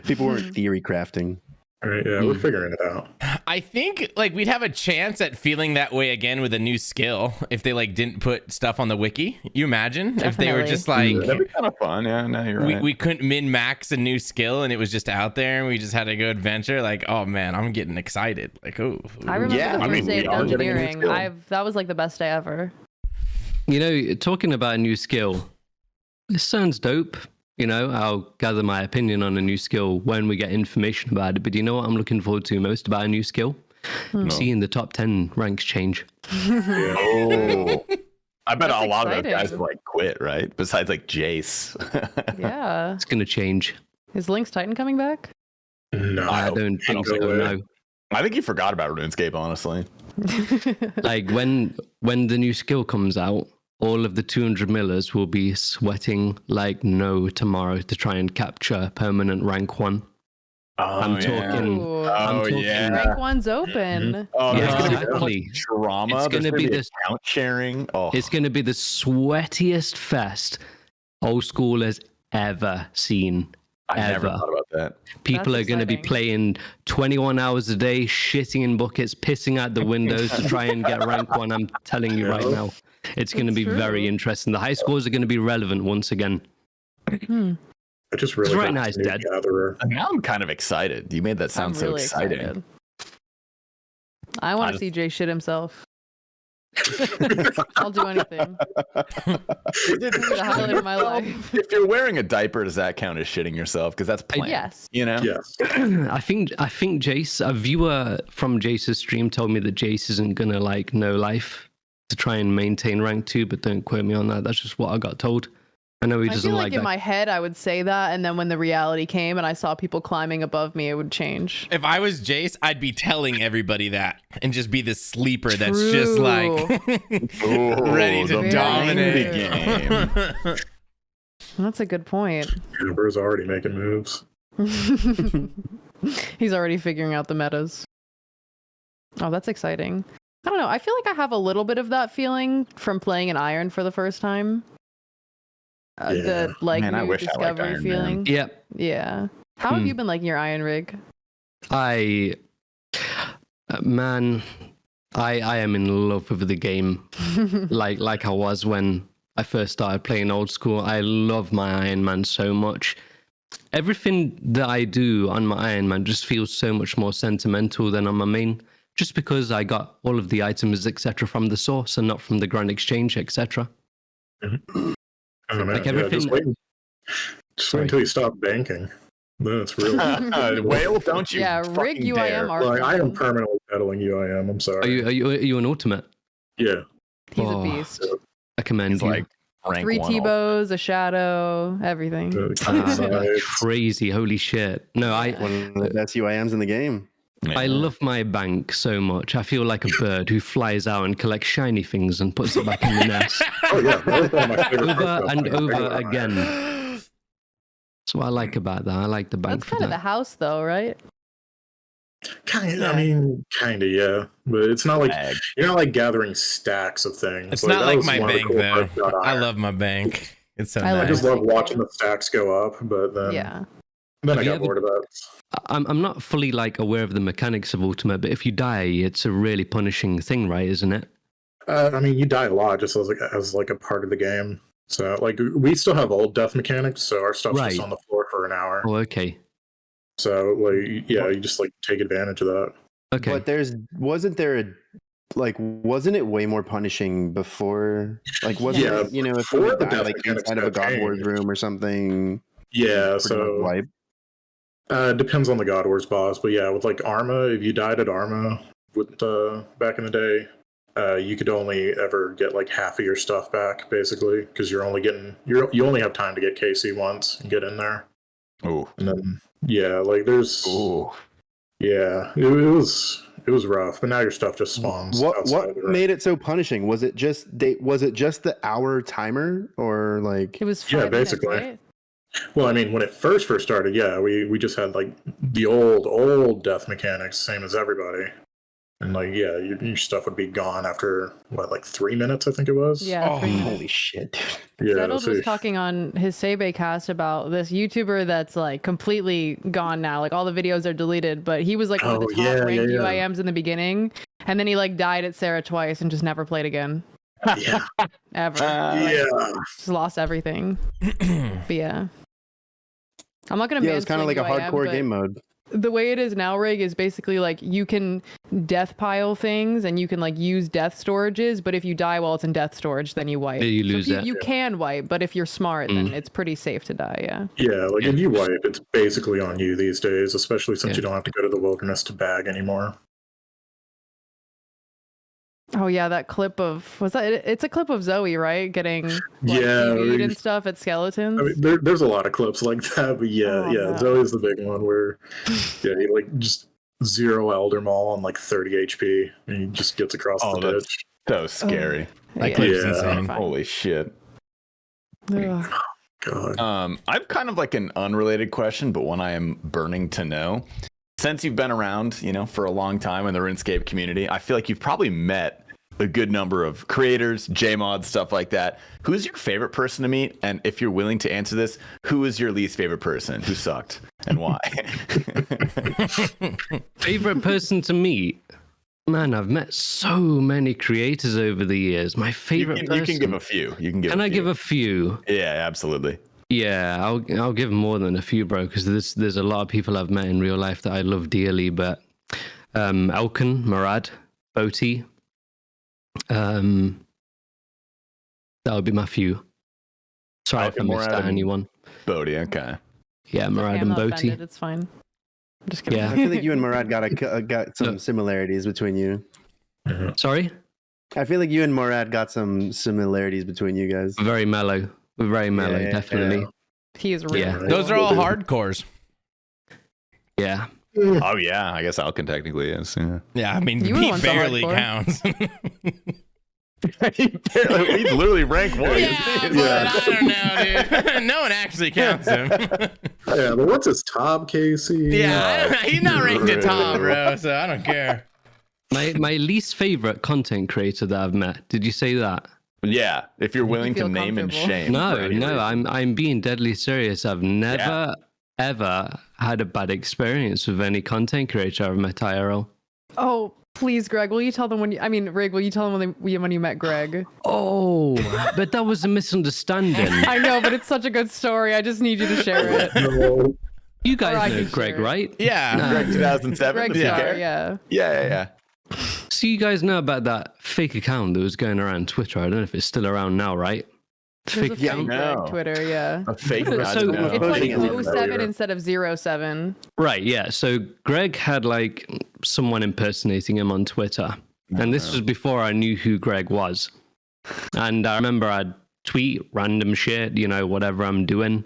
People weren't theory crafting. all right, yeah, we're figuring it out. I think like we'd have a chance at feeling that way again with a new skill if they like didn't put stuff on the wiki. You imagine if they were Definitely. just like That'd be kind of fun. Yeah, no, you're right. we couldn't min max a new skill and it was just out there and we just had to go adventure. Like, oh man, I'm getting excited. Like, oh, I remember Yeah, the I first mean, day we of are getting a new engineering. skill. That was like the best day ever. You know, talking about a new skill, this sounds dope. You know, I'll gather my opinion on a new skill when we get information about it. But you know what I'm looking forward to most about a new skill? Seeing the top 10 ranks change. Oh, I bet That's a lot of those guys exciting. would like quit, right? Besides like Jace. Yeah. It's going to change. Is Link's Titan coming back? No, I don't think no so, way. no. I think you forgot about RuneScape, honestly. Like when the new skill comes out, all of the 200 millers will be sweating like no tomorrow to try and capture permanent rank 1. I'm talking. Ooh. I'm talking. Rank 1's open. Oh, Yeah, there's gonna be so exactly. much drama. It's There's gonna be this- account sharing. Oh, It's going to be the sweatiest fest old school has ever seen. I never ever. thought about that. People That's are going to be exciting. playing 21 hours a day, shitting in buckets, pissing out the windows to try and get rank 1. I'm telling you right now. It's going to be That's very true. interesting. The high scores are going to be relevant once again. Hmm. I just really Right got now this it's new dead. gatherer. Now I'm kind of excited. You made that sound I'm so really exciting. excited. I want to just- see Jay shit himself. I'll do anything. It's the highlight of my life. If you're wearing a diaper, does that count as shitting yourself? Because that's planned. Yes. You know? Yes. I think Jace, a viewer from Jace's stream told me that Jace isn't going to like no life to try and maintain rank 2, but don't quote me on that. That's just what I got told. I know he I doesn't feel like like in that. my head I would say that, and then when the reality came and I saw people climbing above me, it would change. If I was Jace, I'd be telling everybody that and just be the sleeper that's just like ready to the dominate. mind game. That's a good point. Juniper's already making moves. He's already figuring out the metas. Oh, that's exciting. I don't know. I feel like I have a little bit of that feeling from playing an Iron for the first time. Yeah. The like Man, I new wish I liked discovery Iron Man. feeling. Yep. Yeah. How have you been liking your Iron rig? Man, I am in love with the game. like I was when I first started playing old school. I love my Iron Man so much. Everything that I do on my Iron Man just feels so much more sentimental than on my main, just because I got all of the items, etc., from the source and not from the Grand Exchange, etc. I don't know. Like Yeah, everything- just wait until you stop banking. Then it's real. Whale, don't you? Yeah, rig fucking UIM dare. art. Like, I am permanently peddling UIM. I'm sorry. Are you an ultimate? Yeah. He's Oh, a beast. I commend He's you. like rank 3 1. T-bows, a shadow, everything. Sides. Crazy, holy shit. No, One of the best UIMs in the game. I love my bank so much. I feel like a bird who flies out and collects shiny things and puts it back in the nest. Oh yeah, that's one of my favorite Over parts and about over playing. again. That's what I like about that. I like the bank That's for kind of the that. house, though, right? Kind of, I mean, kind of, yeah, but it's not like Bag. you're not like gathering stacks of things. It's not that like was my one of the bank cool though. parts about I Iron. love my bank. It's so I I like nice. just love watching the stacks go up, but then Yeah. then I Have you got ever- bored of that. I'm not fully like aware of the mechanics of Ultimate, but if you die, it's a really punishing thing, right? Isn't it? I mean, you die a lot just as like a part of the game. So like we still have old death mechanics, so our stuff's Right. just on the floor for an hour. Oh, okay. So like yeah, you just like take advantage of that. Okay. But wasn't it way more punishing before? Like, wasn't Yeah, it, if before you the died death like mechanics inside of a got God Wars changed. room or something? Yeah, pretty much so wipe? depends on the God Wars boss, but yeah, with like Arma, if you died at Arma with back in the day, you could only ever get like half of your stuff back, basically, because you only have time to get KC once and get in there, Ooh. and then yeah, like there's Ooh. yeah, it was rough, but now your stuff just spawns. outside What of the ring. made it so punishing? Was it just the hour timer, or like It was 5 Yeah, minutes, basically. right? Well, I mean, when it first started, yeah, we just had like the old death mechanics, same as everybody. And like, yeah, your stuff would be gone after what, like 3 minutes, I think it was. Yeah. Oh, Holy shit. Yeah. Settled So was talking on his Sebe cast about this YouTuber that's like completely gone now. Like all the videos are deleted, but he was like one of the Oh, top yeah, ranked yeah. UIMs in the beginning, and then he like died at Sarah twice and just never played again. yeah. Ever. Yeah. Just lost everything. But yeah. I'm not gonna. Yeah, it's kind of like a hardcore game mode. The way it is now, Rig, is basically like you can death pile things and you can like use death storages, but if you die while it's in death storage, then you wipe. Yeah, you lose it. You can wipe, but if you're smart, then it's pretty safe to die. Yeah. Yeah, like if you wipe, it's basically on you these days, especially since Yeah. you don't have to go to the wilderness to bag anymore. Oh yeah, that clip of it's a clip of Zoe, right? Getting like, Yeah, TV'd and stuff at skeletons. I mean, there's a lot of clips like that, but yeah, Oh, yeah, no. Zoe's the big one where, yeah, he like just 0 Elder Maul on like 30 HP, and he just gets across Oh, the that's ditch. so scary. that Yeah. clip's Yeah. insane. Fine. Holy shit. Ugh. God. I've kind of like an unrelated question, but one I am burning to know. Since you've been around, you know, for a long time in the RuneScape community, I feel like you've probably met a good number of creators, JMods, stuff like that. Who's your favorite person to meet? And if you're willing to answer this, who is your least favorite person? Who sucked and why? Favorite person to meet? Man, I've met so many creators over the years. My you, favorite can, person. you can give a few. You can give. Can a I few. give a few? Yeah, absolutely. Yeah, I'll give more than a few, bro, because there's a lot of people I've met in real life that I love dearly. But Elkin, Murad, Boti, that would be my few. Sorry if I Elkin, missed Murad, out and- anyone. Bodhi, okay. Yeah, Okay, Murad I'm and not Boti. offended, it's fine. I'm just kidding. Yeah. I feel like you and Murad got some similarities between you. Sorry? I feel like you and Murad got some similarities between you guys. Very mellow. Very mellow, Yeah, definitely. He is really. Yeah. Those are all hardcores. Yeah. Oh yeah, I guess Elkin technically is. Yeah. Yeah, I mean, You were he once a barely hardcore. counts. He's literally rank 1. Yeah, but I don't know, dude. No one actually counts him. Yeah, but what's his top, Casey? Yeah, I don't know. He's not ranked at top, bro. So I don't care. My least favorite content creator that I've met. Did you say that? Yeah, if you're willing to feel name and comfortable. shame. for No, any no, reason. I'm being deadly serious. I've never ever had a bad experience with any content creator I've met IRL. Oh, please, Greg, will you tell them Rig, will you tell them when you met Greg? Oh, but that was a misunderstanding. I know, but it's such a good story. I just need you to share it. No. You Or guys I know can Greg, share it. right? Yeah. No. Greg 2007. Greg does he Star, care? yeah. Yeah. So you guys know about that fake account that was going around Twitter. I don't know if it's still around now, right? There's a Fake fake account. Greg No. Twitter, yeah. A fake. So- I don't know. It's Posting like it 07 instead of 07. Right, yeah. So Greg had like someone impersonating him on Twitter. And this was before I knew who Greg was. And I remember I'd tweet random shit, you know, whatever I'm doing.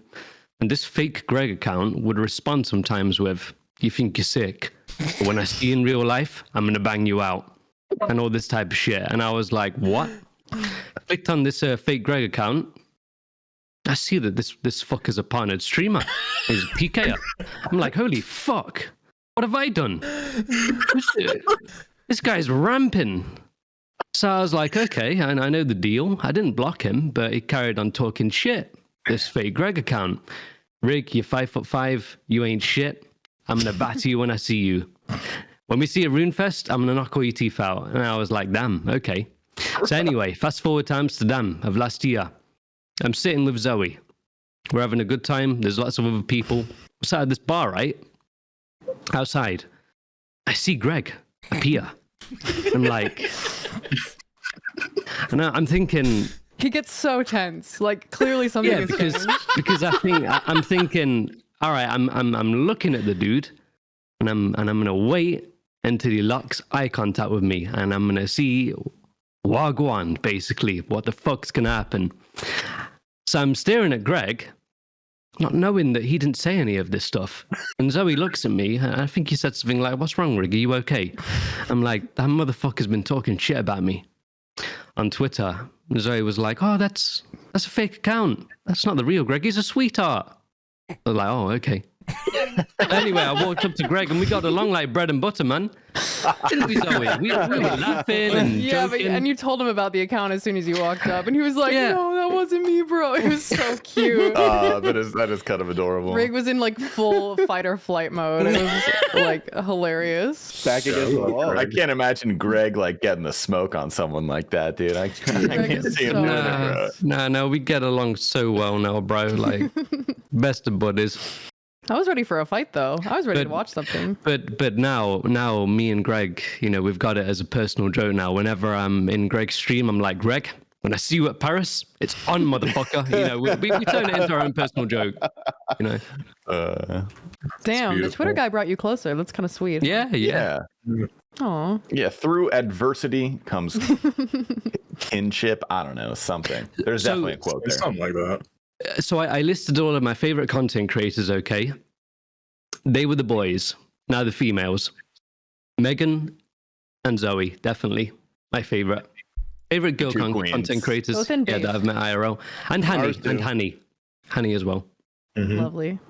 And this fake Greg account would respond sometimes with, "You think you're sick? But when I see you in real life, I'm going to bang you out." And all this type of shit. And I was like, what? I clicked on this fake Greg account. I see that this fucker's a partnered streamer. He's a PKer. I'm like, holy fuck. What have I done? This guy's ramping. So I was like, okay, and I know the deal. I didn't block him, but he carried on talking shit. This fake Greg account. Rig, you're 5'5", you ain't shit. I'm gonna batter you when I see you. When we see a RuneFest, I'm gonna knock all your teeth out. And I was like, damn, okay. So anyway, fast forward to Amsterdam of last year. I'm sitting with Zoe. We're having a good time. There's lots of other people. We're sat at this bar, right? Outside. I see Greg appear. I'm like, and I'm thinking, He gets so tense. Like clearly something yeah, is because changed. I'm thinking, all right, I'm looking at the dude, and I'm gonna wait until he locks eye contact with me, and I'm gonna see Wagwan, basically, what the fuck's gonna happen. So I'm staring at Greg, not knowing that he didn't say any of this stuff. And Zoe looks at me, and I think he said something like, "What's wrong, Rig? Are you okay?" I'm like, that motherfucker's been talking shit about me on Twitter. And Zoe was like, "Oh, that's a fake account. That's not the real Greg. He's a sweetheart." I was like, "Oh, okay." Anyway, I walked up to Greg and we got along like bread and butter, man. Didn't we, Zoe? We were laughing and Yeah, but, joking. and you told him about the account as soon as you walked up, and he was like, Yeah. "No, that wasn't me, bro." It was so cute. That is kind of adorable. Rig was in like full fight or flight mode. It was like hilarious. Back against the wall. I can't imagine Greg like getting the smoke on someone like that, dude. I can't is see him so doing it, bro. No, we get along so well now, bro. Like, best of buddies. I was ready for a fight though. I was ready to But- watch something. But now me and Greg, you know, we've got it as a personal joke now. Whenever I'm in Greg's stream, I'm like, Greg, when I see you at Paris, it's on, motherfucker. You know, we turn it into our own personal joke. You know. Damn, the beautiful. Twitter guy brought you closer. That's kind of sweet. Yeah. Yeah. Aw. Yeah, through adversity comes kinship. I don't know, something. There's So- definitely a quote there. Something like that. So I listed all of my favorite content creators. Okay, they were the boys. Now the females, Megan and Zoe, definitely my favorite girl Two queens. content creators. Both in that base. I've met IRL, and Hanny Ours too. Hanny as well. Mhm. Lovely.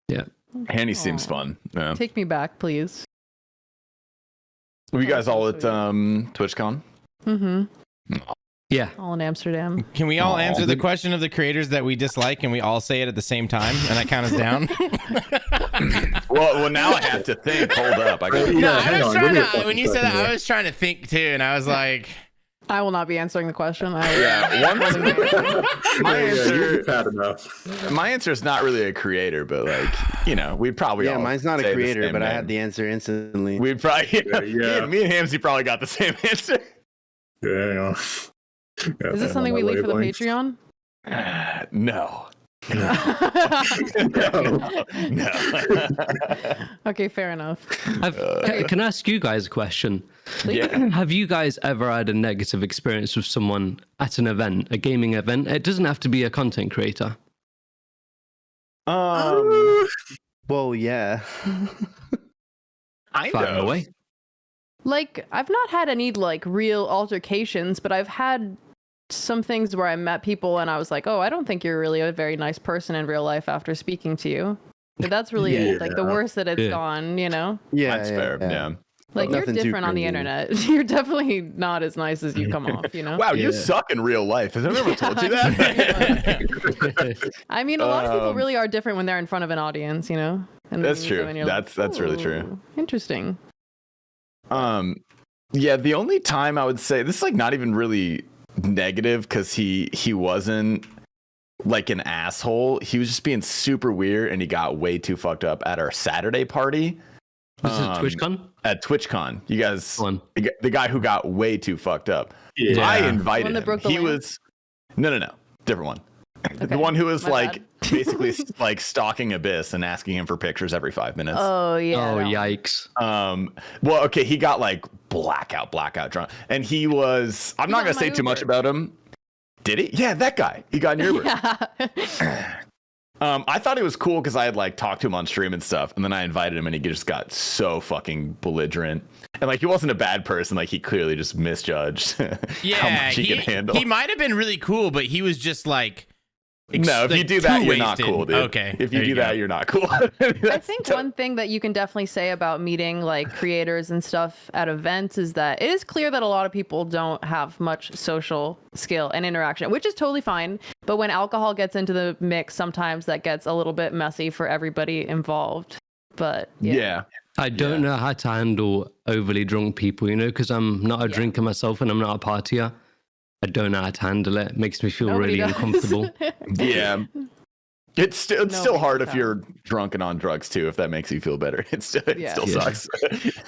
Yeah. Hanny seems Aw. fun. Yeah. Take me back, please. Were you guys so all at sweet. TwitchCon? Mm-hmm. Yeah. All in Amsterdam. Can we all Aw. answer the question of the creators that we dislike and we all say it at the same time and I count us down? Well, now I have to think. Hold up. I got. Yeah, No, I hang was on, trying give me a to, fucking when you said that, second I was trying to think too, and I was like, I will not be answering the question. Yeah, one. My Yeah, answer. you've had enough. My answer is not really a creator, but like we'd probably. Yeah, all mine's not say a the creator, same but I name. had the answer instantly. We'd probably. Yeah. Me and Hamsey probably got the same answer. Yeah. Is this something we leave for the Patreon? No. No. Okay, fair enough. Can I ask you guys a question? Yeah. Have you guys ever had a negative experience with someone at an event, a gaming event? It doesn't have to be a content creator. Well, yeah. Fire away. Like, I've not had any like real altercations, but I've had some things where I met people and I was like, oh, I don't think you're really a very nice person in real life after speaking to you. But that's really like the worst that it's Yeah. gone, you know? Yeah, That's fair. Yeah. Like, you're Nothing too different on the cringy. internet. You're definitely not as nice as you come off, you know? Wow, you Yeah. suck in real life. Has anyone ever told you that? I mean, a lot of people Um, really are different when they're in front of an audience, you know? And That's then- true. and you're That's really true. "Ooh, interesting. Yeah, the only time I would say this is like not even really negative because he wasn't like an asshole. He was just being super weird and he got way too fucked up at our Saturday party. Was it TwitchCon? At TwitchCon. You guys, One. the guy who got way too fucked up. Yeah. I The invited one that him. broke the He lamp? was no, different one. Okay, The one who was my like bad. basically like stalking Abyss and asking him for pictures every 5 minutes. Oh, yeah. Oh, that one. yikes. Well, okay, he got like blackout drunk. And he was I'm He not got gonna in say my too much Uber. about him. Did he? Yeah, that guy. He got in your Uber. Yeah. I thought it was cool because I had like talked to him on stream and stuff, and then I invited him and he just got so fucking belligerent. And like he wasn't a bad person, like he clearly just misjudged yeah, how much he could handle. he might have been really cool, but he was just like, No, if you like, do that, too you're not wasted. cool, dude. Okay, If you there do go. that, you're not cool. I think one thing that you can definitely say about meeting like creators and stuff at events is that it is clear that a lot of people don't have much social skill and interaction, which is totally fine. But when alcohol gets into the mix, sometimes that gets a little bit messy for everybody involved. But yeah. I don't know how to handle overly drunk people, you know, because I'm not a drinker myself and I'm not a partier. I don't know how to handle it. It makes me feel Nobody really does. uncomfortable. Yeah. It's still Nobody hard if can. you're drunk and on drugs too, if that makes you feel better. It still Yeah. sucks.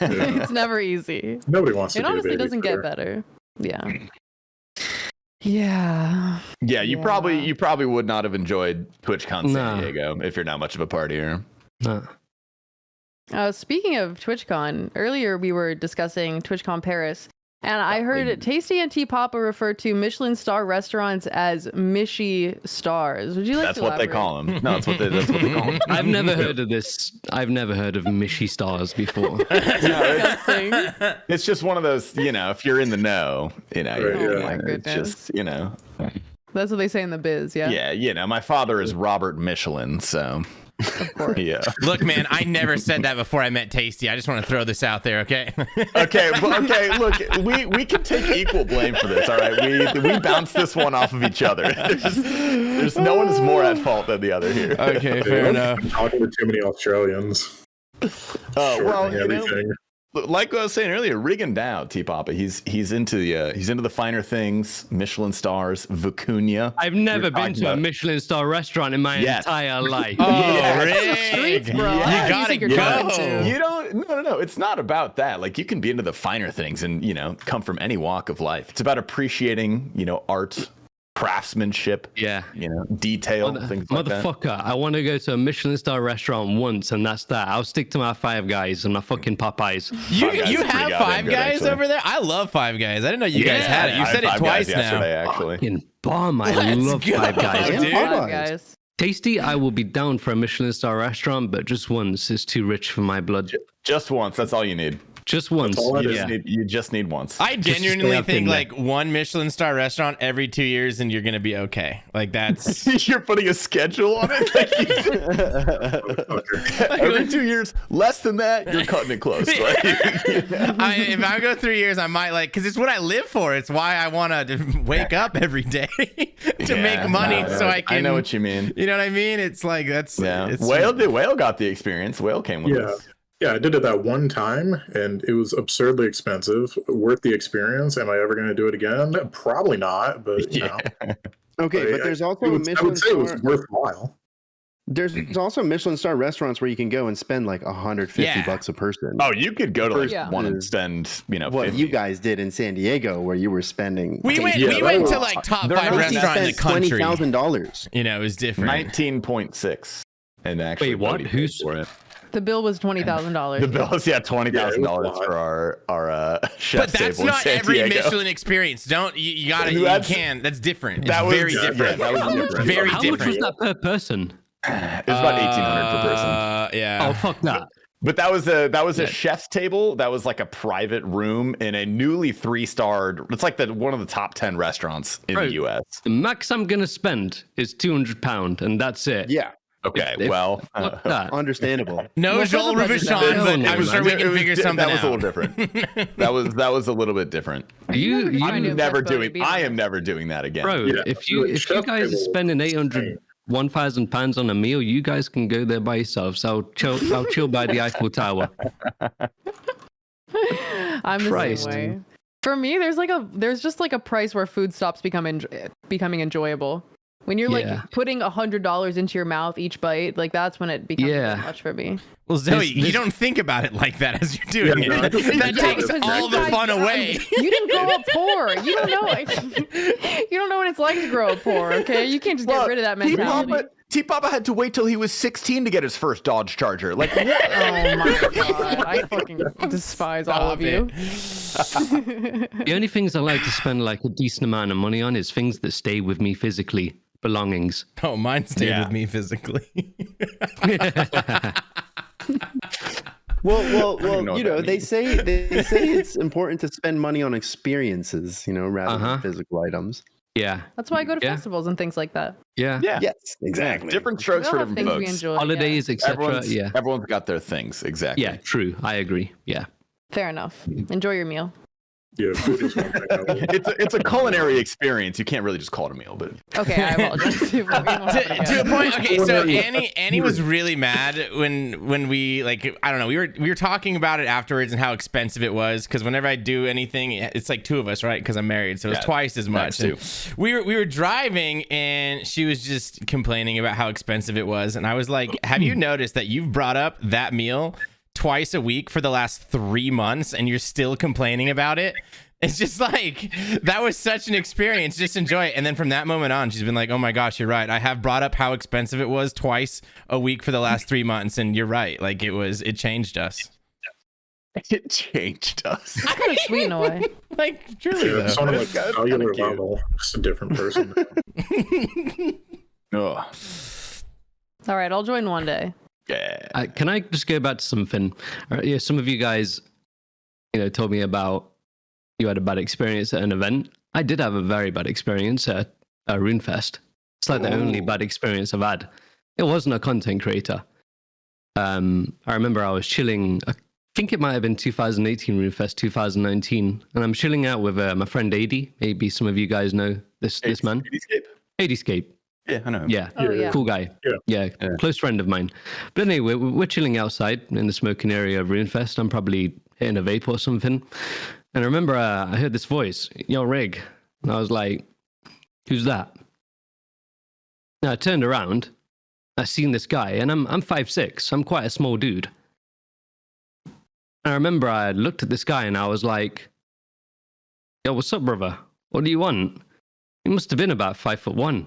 It's never easy. Nobody wants to It be a honestly doesn't get babysitter. better. Yeah. Yeah. Yeah, you Yeah. probably would not have enjoyed TwitchCon San No. Diego if you're not much of a partier. Speaking of TwitchCon, earlier we were discussing TwitchCon Paris, and I heard Tasty and T Papa refer to Michelin star restaurants as Mishy stars. Would you like That's to what they elaborate? call them. No, that's what they call them. I've never heard of this. I've never heard of Mishy stars before. Disgusting. It's just one of those, if you're in the know, Right, Oh my it's goodness. just, That's what they say in the biz, yeah? yeah, my father is Robert Michelin, so Of course. Yeah. Look, man, I never said that before I met Tasty. I just want to throw this out there, okay? Okay, look, we can take equal blame for this, all right? We bounce this one off of each other. There's no one is more at fault than the other here. Okay, fair enough. I'm talking to too many Australians. Well, you know, Everything. like I was saying earlier, Rigondeaux, T-Papa, he's into the finer things, Michelin stars, Vicuña. I've never We're been talking to a about- Michelin star restaurant in my Yes. entire life. Oh, Yes. Rig. Streets, bro. You I gotta think you're go. going to. You don't. No. It's not about that. Like you can be into the finer things and come from any walk of life. It's about appreciating art, craftsmanship, Yeah. detail, things like that. Motherfucker, I want to go to a Michelin star restaurant once, and that's that. I'll stick to my Five Guys and my fucking Popeyes. You Five Guys you is pretty have goddamn Five good, Guys actually. over there? I love Five Guys. I didn't know you guys Yeah, had it. You I said had it Five twice Guys now. yesterday, actually. Fucking bomb. I Let's love go, Five Guys. dude. Five Guys. Tasty, I will be down for a Michelin star restaurant, but just once is too rich for my blood. Just once. That's all you need. Just once. all it is. Yeah. You just need once. I Just stay genuinely up think in there. like one Michelin star restaurant every 2 years and you're gonna be okay. Like that's You're putting a schedule on it. Every 2 years, less than that, you're cutting it close. Like, if I go 3 years, I might because it's what I live for. It's why I want to wake up every day to make money so I can. I know what you mean. You know what I mean? It's like that's Yeah. It's, Whale got the experience. Whale came with us. Yeah, I did it that one time, and it was absurdly expensive. Worth the experience. Am I ever going to do it again? Probably not, but you know. Okay, but there's also I a would Michelin say it was star. worthwhile. There's also Michelin star restaurants where you can go and spend like $150 Yeah. a person. Oh, you could go to like Yeah. one and spend, What 50. you guys did in San Diego, where you were spending. we went Yeah, we that went was- to like top they're 5 not- restaurant in the country. $20,000. You know, it was different. 19.6. And actually, Wait, what? Bodhi paid Who's- for it? The bill was $20,000. The bill is $20,000 Yeah, it for our chef's But that's table in not San every Diego. Michelin experience. Don't you got to you That's- can. That's different. It's That was very different. That was different. Very How much different. was that per person? It was about 1,800 per person. Yeah. Oh, fuck that. But that was a chef's table. That was like a private room in a newly 3-starred. It's like one of the top 10 restaurants in Right. the U.S. The max I'm going to spend is £200, and that's it. Yeah, Okay, If- well, Fuck that. understandable. No What's Joel the budget Robuchon, now? but No, I'm man. sure we it can was figure di- something that was out. a little different. that was a little bit different. You, trying to I'm impress never Bodhi, doing. be I am honest. never doing that again. bro, Yeah, if you chef guys are table. spending 800, 1,000 pounds on a meal, you guys can go there by yourselves. I'll chill by the Eiffel Tower. I'm the Christ. same way. For me, there's just like a price where food stops becoming enjoyable. When you're Yeah. like putting $100 into your mouth each bite, like that's when it becomes Yeah. too much for me. Well, Zoe, This- you don't think about it like that as you're doing Yeah, no, it. That Yeah, takes because all you the guys- fun away. You didn't grow up poor. You don't know. You don't know what it's like to grow up poor. Okay, you can't just get rid of that mentality. T-Papa had to wait till he was 16 to get his first Dodge Charger. Like, what? Oh my god, I fucking despise all of Stop you. The only things I like to spend like a decent amount of money on is things that stay with me physically, belongings. Oh, mine stayed Yeah. with me physically. Well, even know what that they say it's important to spend money on experiences, rather than physical items. Yeah, That's why I go to Yeah. festivals and things like that. yeah. Yeah, Yes, exactly. different We strokes all for have different things we folks. enjoy. Holidays, etc. Yeah, Everyone's got their things. Exactly. yeah. True. I agree. Yeah. Fair enough. Enjoy your meal. Yeah, food is one thing. It's a culinary experience. You can't really just call it a meal, but Okay, I apologize. We won't happen to a again. point. Okay, so Annie was really mad when we I don't know, we were talking about it afterwards and how expensive it was, because whenever I do anything, it's like 2 of us, right? Because I'm married, so it's Yeah, twice as much. too. And we were driving and she was just complaining about how expensive it was, and I was like, have you noticed that you've brought up that meal twice a week for the last 3 months and you're still complaining about it? It's just like, that was such an experience. Just enjoy it. And then from that moment on, she's been like, oh my gosh, you're right. I have brought up how expensive it was twice a week for the last 3 months. And you're right. Like it changed us. it changed us. Kind of sweet in a way. Like truly Yeah, though. it's on like That's cellular kinda cute. level. Just a different person. Oh, All right, I'll join one day. yeah. Can I just go back to something? Yeah, some of you guys, told me about you had a bad experience at an event. I did have a very bad experience at RuneFest. It's like the only bad experience I've had. It wasn't a content creator. I remember I was chilling. I think it might have been 2018 RuneFest, 2019, and I'm chilling out with my friend AD. Maybe some of you guys know this man. ADscape. Yeah, I know him. Yeah, Oh, yeah. cool guy. Yeah, close friend of mine. But anyway, we're chilling outside in the smoking area of RuneFest. I'm probably hitting a vape or something. And I remember I heard this voice, "Yo, Rig." And I was like, "Who's that?" And I turned around. I seen this guy, and I'm 5'6". I'm quite a small dude. I remember I looked at this guy, and I was like, "Yo, what's up, brother? What do you want?" He must have been about 5'1".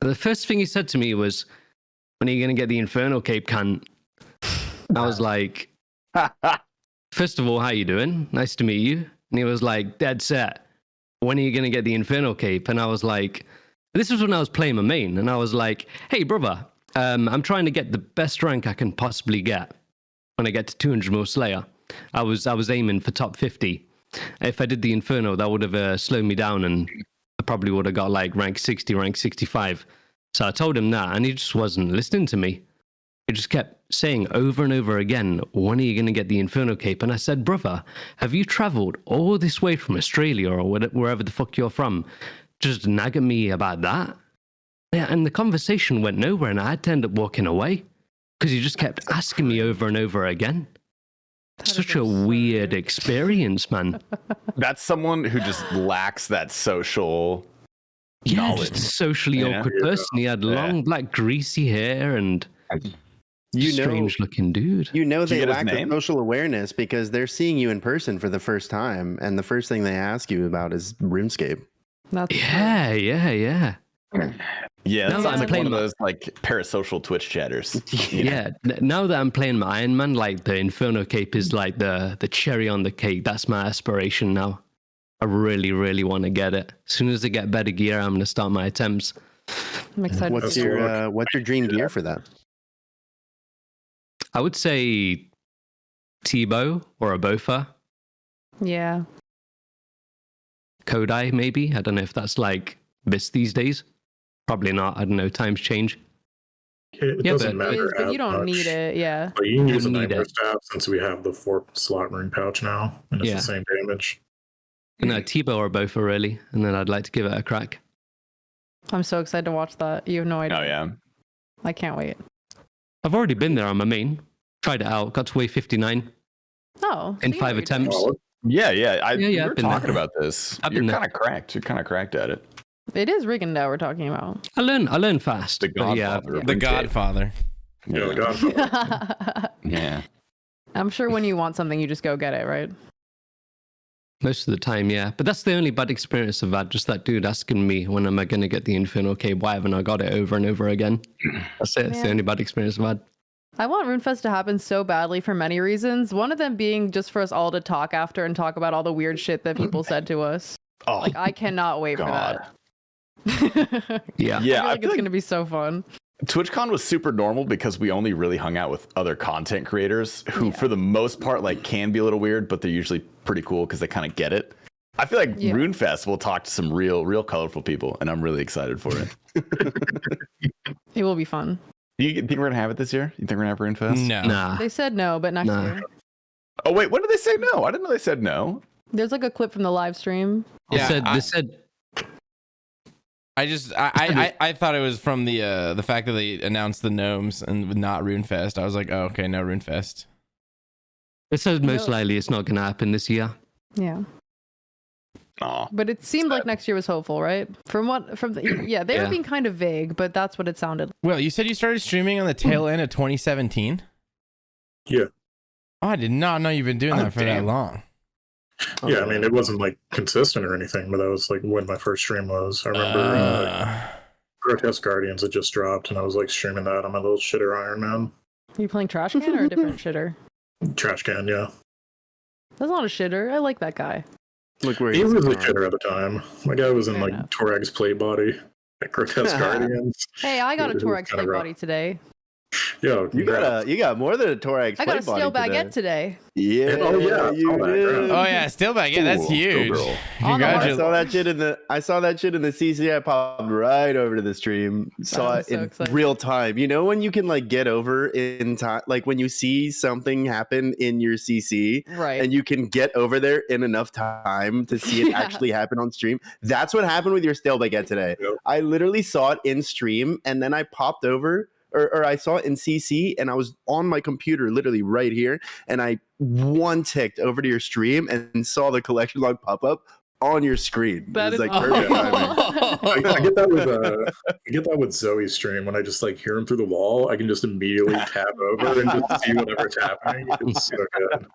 And the first thing he said to me was, "When are you gonna get the Inferno Cape, cunt?" I was like, "First of all, how you doing? Nice to meet you." And he was like, "Dead set. When are you gonna get the Inferno Cape?" And I was like, this was when I was playing my main, and I was like, "Hey, brother, I'm trying to get the best rank I can possibly get when I get to 200 mil Slayer. I was aiming for top 50. If I did the Inferno, that would have slowed me down, and I probably would have got like rank 60, rank 65. So I told him that, and he just wasn't listening to me. He just kept saying over and over again, "When are you going to get the Inferno Cape?" And I said, "Brother, have you traveled all this way from Australia or wherever the fuck you're from just to nag at me about that?" Yeah, and the conversation went nowhere, and I had to end up walking away because he just kept asking me over and over again. Such a weird experience, man. That's someone who just lacks that social knowledge. Just socially awkward person. He had long, black, greasy hair and strange-looking dude. You know they get his lack the name? social awareness because they're seeing you in person for the first time, and the first thing they ask you about is RuneScape. Yeah. Yeah, Now that that sounds I'm like playing one of my- those like parasocial Twitch chatters. you know? Yeah, now that I'm playing my Iron Man, like the Inferno Cape is like the cherry on the cake. That's my aspiration now. I really, really want to get it. As soon as I get better gear, I'm going to start my attempts. I'm excited. What's to see it. your dream gear for that? I would say Tebow or a Bofa. Yeah. Kodai, maybe. I don't know if that's like this these days. Probably not. I don't know. Times change. It Yeah, doesn't but- It matter. is, but as you don't much. need it. Yeah. But you can You use a need nightmare it. staff since we have the 4-slot ring pouch now, and it's Yeah. the same damage. No, Tebow or Bofa, really. And then I'd like to give it a crack. I'm so excited to watch that. You have no idea. Oh yeah. I can't wait. I've already been there on my main. Tried it out. Got to wave 59 Oh. in so you know 5 what you're attempts. Oh, Yeah. Yeah, We I've were been talking there. about this. I've You're been there. kind of cracked. You're kind of cracked at it. doing. It is Rigondeaux we're talking about. I learn fast. The but yeah, Godfather. of The RuneScape. Godfather. Yeah, the Yeah. Godfather. Yeah. I'm sure when you want something, you just go get it, right? most of the time, yeah. But that's the only bad experience I've had. Just that dude asking me, when am I going to get the Inferno Cape? Why haven't I got it over and over again? That's it. It's the Man. only bad experience I've had. I want RuneFest to happen so badly for many reasons. One of them being just for us all to talk after and talk about all the weird shit that people said to us. Oh, Like, I cannot wait God. for that. Yeah. Yeah, I feel like it's going to be so fun. TwitchCon was super normal because we only really hung out with other content creators who, for the most part, like can be a little weird, but they're usually pretty cool because they kind of get it. I feel like Yeah. RuneFest will talk to some real colorful people, and I'm really excited for it. It will be fun. Do you think we're gonna have it this year? You think we're gonna have RuneFest? No. Nah. They said no, but next Nah. year. Oh wait, when did they say no? I didn't know they said no. There's like a clip from the live stream. They Yeah, said, I thought it was from the fact that they announced the gnomes and not RuneFest. I was like, oh, okay, no RuneFest. it said most likely it's not going to happen this year. Yeah. Aw. But it seemed like next year was hopeful, right? They were Yeah. being kind of vague, but that's what it sounded like. Well, you said you started streaming on the tail end of 2017? Yeah. Oh, I did not know you've been doing Oh, that for that damn. long. Yeah, I mean, it wasn't like consistent or anything, but that was like when my first stream was. I remember Grotesque Guardians had just dropped, and I was like streaming that on my little shitter Iron Man Are you playing Trash Can or a different shitter? trash can. Yeah, That's not a shitter. I like that guy. Look where he he's was a gone. shitter at the time. My guy was in Fair like enough. Torag's play body at Grotesque Guardians. Hey, I got a It was Torex kinda play rough. body today. Yo, You got more than a Torax. I got a plate steel body baguette today. Yeah. Oh, yeah, I you saw that, did. Oh yeah, still back. Yeah, that's Ooh, huge. go girl. On the I Congratulations. saw that shit in the CC. I popped right over to the stream. Saw I'm it so in excited. real time. You know when you can like get over in time, like when you see something happen in your CC, Right. and you can get over there in enough time to see it Yeah. actually happen on stream. That's what happened with your stale baguette today. Yep. I literally saw it in stream, and then I popped over. Or I saw it in CC, and I was on my computer, literally right here, and I one ticked over to your stream and saw the collection log pop up on your screen. That it is was like perfect timing. I get that with Zoe's stream when I just like hear him through the wall. I can just immediately tab over and just see whatever's happening. It's so good.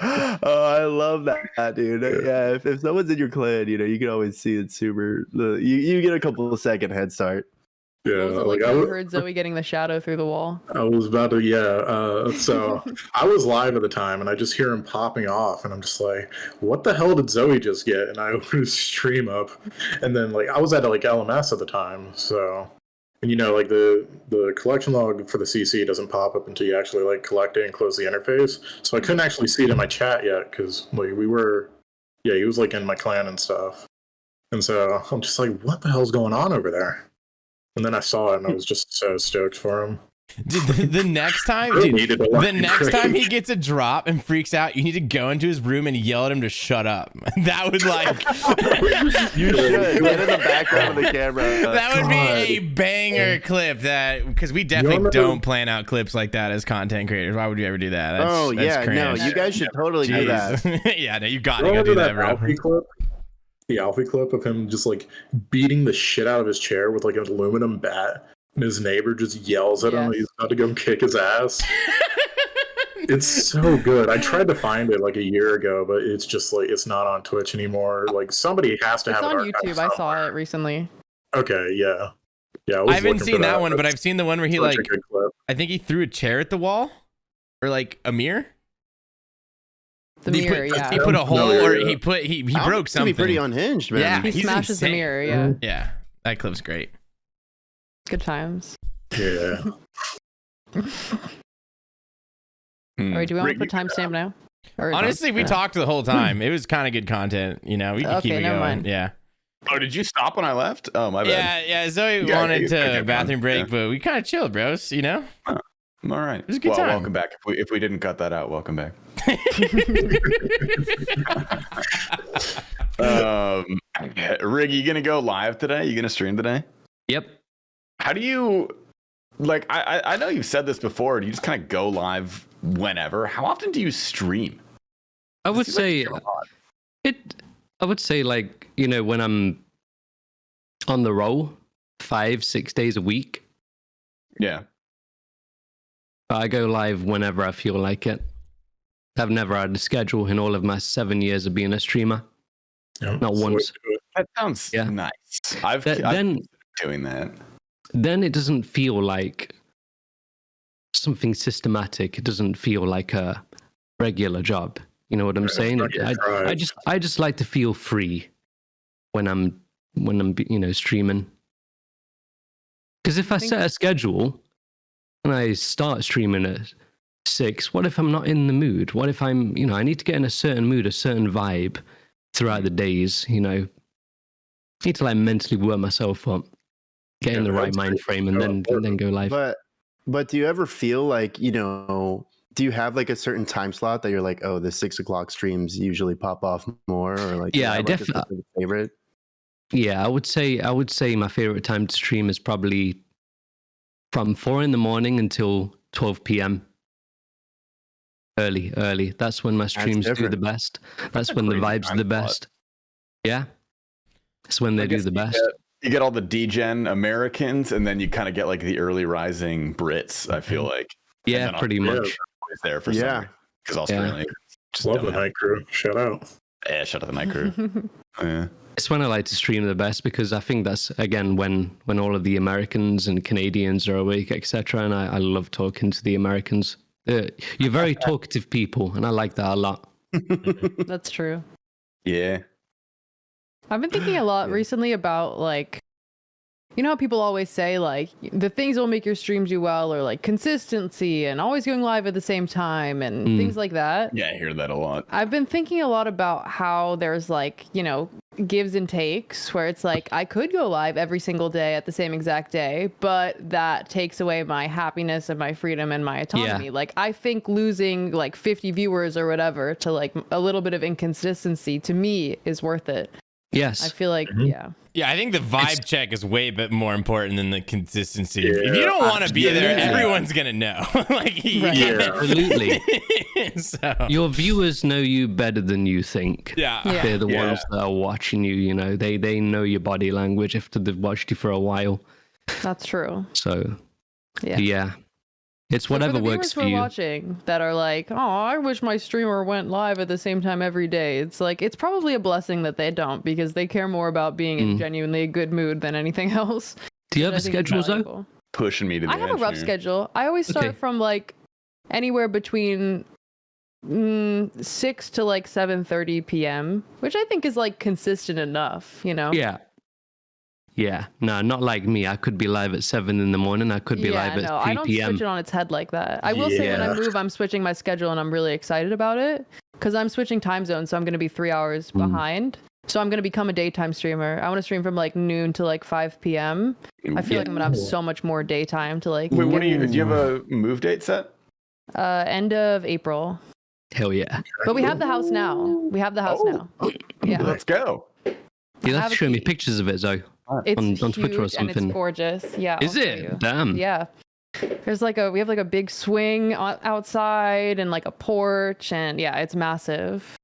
Oh, I love that, dude. Yeah, if someone's in your clan, you know, you can always see it super. You get a couple of second head start. Yeah, What was it like when you heard Zoe getting the shadow through the wall? I was about to, so I was live at the time and I just hear him popping off and I'm just like, what the hell did Zoe just get? And I open his stream up and then like I was at like LMS at the time, so and you know like the collection log for the CC doesn't pop up until you actually like collect it and close the interface. So I couldn't actually see it in my chat yet because like he was like in my clan and stuff. And so I'm just like, what the hell's going on over there? And then I saw it, and I was just so stoked for him. Dude, the next time, he gets a drop and freaks out, you need to go into his room and yell at him to shut up. That would like You should get in the background of the camera. that would be a banger clip. That because we definitely don't plan out clips like that as content creators. Why would you ever do that? That's cringe. no, you guys should totally do that. Yeah, no, you gotta go do that, bro. The Alfie clip of him just like beating the shit out of his chair with like an aluminum bat, and his neighbor just yells at him and he's about to go kick his ass. It's so good. I tried to find it like a year ago, but it's just like it's not on Twitch anymore. Like somebody has to have it on archived YouTube. somewhere. I saw it recently. Okay, yeah. I haven't seen that one, but I've seen the one where he Such a like good clip. I think he threw a chair at the wall or like a mirror. The mirror, yeah. He put a hole, No, or yeah. he broke something. Pretty unhinged, man. Yeah, He he's smashes insane. the mirror, yeah. Yeah, that clip's great. Good times. Yeah. All right, do we want to put timestamp now? Or Honestly, we talked the whole time. It was kind of good content. You know, we can keep it never going. mind. Yeah. Oh, did you stop when I left? Oh, my bad. Yeah. Zoe Yeah, wanted you- to okay, bathroom fine. break, Yeah. but we kind of chilled, bros. You know. All right. It was a good well, time. welcome back. If we didn't cut that out, welcome back. Rig, you gonna go live today? You gonna stream today? Yep. How do you like? I know you've said this before. Do you just kind of go live whenever? How often do you stream? I would Seems like say you do a lot. I would say like, you know, when I'm on the roll 5-6 days a week, Yeah. I go live whenever I feel like it. I've never had a schedule in all of my 7 years of being a streamer. Not So once. That sounds Yeah. nice. I've Then considered doing that. then it doesn't feel like something systematic. It doesn't feel like a regular job. You know what I'm saying? not your drive. I just like to feel free when I'm streaming. Because if I set a schedule and I start streaming at 6, what if I'm not in the mood? What if I'm, I need to get in a certain mood, a certain vibe throughout the days, I need to like mentally work myself up, get in the right mind frame, and then go live. But do you ever feel like, do you have like a certain time slot that you're like, oh, the 6 o'clock streams usually pop off more, or like, Yeah, you I have, like, a definitely. specific favorite? Yeah, I would say my favorite time to stream is probably from 4 a.m. until 12 p.m. Early. That's when my streams do the different. best. That's when the crazy vibes are time the slot. best. Yeah. That's when they do the best. You get all the degen Americans, and then you kind of get like the early rising Brits. I feel like. And Yeah, then pretty Australia's much. always there for Yeah. some because Australia. Just Love don't the have- night crew. Shout out. Yeah, shut up the night crew. Yeah. It's when I like to stream the best because I think that's again when all of the Americans and Canadians are awake, etc. And I love talking to the Americans. You're very talkative people, and I like that a lot. That's true. Yeah. I've been thinking a lot recently about like, you know how people always say like the things that will make your stream do well are like consistency and always going live at the same time and things like that. Yeah, I hear that a lot. I've been thinking a lot about how there's like, gives and takes where it's like I could go live every single day at the same exact day, but that takes away my happiness and my freedom and my autonomy. Yeah. Like I think losing like 50 viewers or whatever to like a little bit of inconsistency to me is worth it. Yes. I feel like Yeah, I think the vibe check is way bit more important than the consistency. If you don't want to be there, everyone's gonna know. Absolutely. So, Your viewers know you better than you think. yeah. They're the ones that are watching you. They know your body language after they've watched you for a while. that's true. So Yeah. it's So whatever for the works viewers for who are you. watching that are like, oh, I wish my streamer went live at the same time every day. It's like it's probably a blessing that they don't because they care more about being in genuinely a good mood than anything else. Do you have I a think it's schedule, though? valuable. Pushing me to the I have a rough edge here. schedule. I always start Okay. from like anywhere between 6 to like 7:30 p.m., which I think is like consistent enough, Yeah. No, not like me. I could be live at 7 in the morning. I could be live at 3 I don't p.m. switch it on its head like that. I will say when I move, I'm switching my schedule and I'm really excited about it because I'm switching time zones, so I'm going to be 3 hours behind. So I'm going to become a daytime streamer. I want to stream from like noon to like 5 p.m. I feel like I'm going to have so much more daytime to like Wait, what do you have a move date set? end of April. Hell yeah. But we have the house now. We have the house now. Yeah. Let's go. You'll have have to a show me key. pictures of it, Zoe. It's on Twitter or huge and something. it's gorgeous. Yeah. Is I'll show it? you. Damn. Yeah. There's like we have like a big swing outside and like a porch and yeah, it's massive.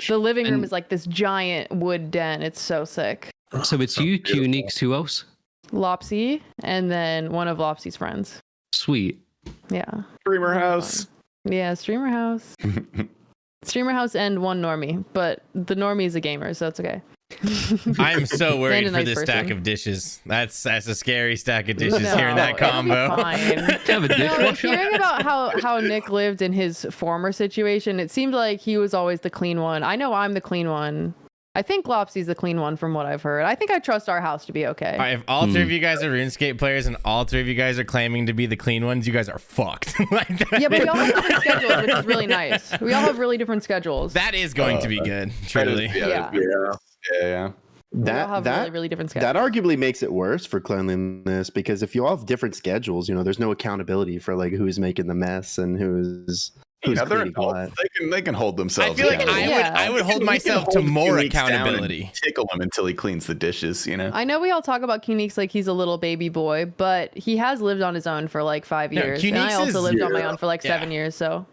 The living room And- is like this giant wood den. It's so sick. So it's you, Qnix, who else? Lopsy and then one of Lopsy's friends. Sweet. Yeah. Streamer house. Yeah, streamer house. Streamer house and one normie, but the normie is a gamer, so it's okay. I'm so worried And a for nice this person. stack of dishes. That's a scary stack of dishes No, hearing that it'll be combo. fine. Do you have a No, like dishwasher? hearing about how Nick lived in his former situation, it seemed like he was always the clean one. I know I'm the clean one. I think Lopsy's the clean one from what I've heard. I think I trust our house to be okay. All right, if all three of you guys are RuneScape players and all three of you guys are claiming to be the clean ones, you guys are fucked. Like that, Yeah, but we all have different schedules, which is really nice. We all have really different schedules. that is going to be good, truly. Yeah. Yeah. We all That have that really, really different schedules. that arguably makes it worse for cleanliness because if you all have different schedules, there's no accountability for like who's making the mess and who's Yeah, they're cleaning what. adults. They can hold I themselves. feel like accountable. Yeah. I would hold We can myself hold to more Qnix down and accountability. Tickle him until he cleans the dishes. I know we all talk about Qnix like he's a little baby boy, but he has lived on his own for like 5 No, years. And I Qnix also is- lived on my own for like Yeah. 7 years, so.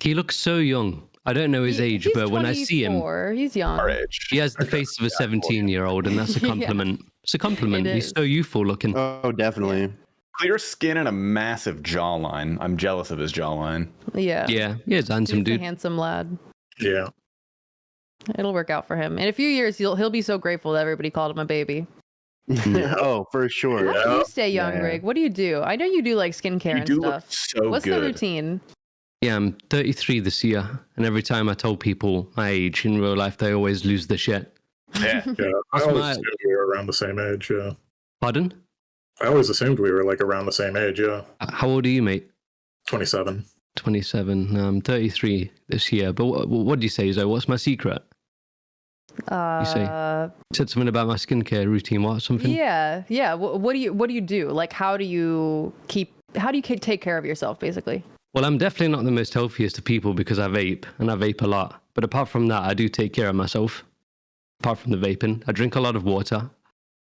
He looks so young. I don't know his age, He's but when I see him, 24. He's young. Our age. he has the face of a 17-year-old, and that's a Yeah. compliment. It's a compliment. It He's is. so youthful looking. Oh, definitely. Clear skin and a massive jawline. I'm jealous of his jawline. Yeah. Yeah, he's a handsome He's a dude. handsome lad. Yeah. It'll work out for him. In a few years, he'll be so grateful that everybody called him a baby. Oh, for sure. How do you stay young, Yeah. Rig? What do you do? I know you do like skincare You and do look stuff. so What's good. the routine? Yeah, I'm 33 this year, and every time I told people my age in real life, they always lose their shit. Yeah. Yeah. I That's always my- assumed we were around the same age. Yeah. Pardon? I always assumed we were like around the same age. Yeah. How old are you, mate? 27. 27. No, I'm 33 this year. But what do you say, Zoe? What's my secret? say? You said something about my skincare routine. What? Something? Yeah, yeah. What do you do? Like, how do you take care of yourself, basically? Well, I'm definitely not the most healthiest of people because I vape, and I vape a lot. But apart from that, I do take care of myself. Apart from the vaping, I drink a lot of water.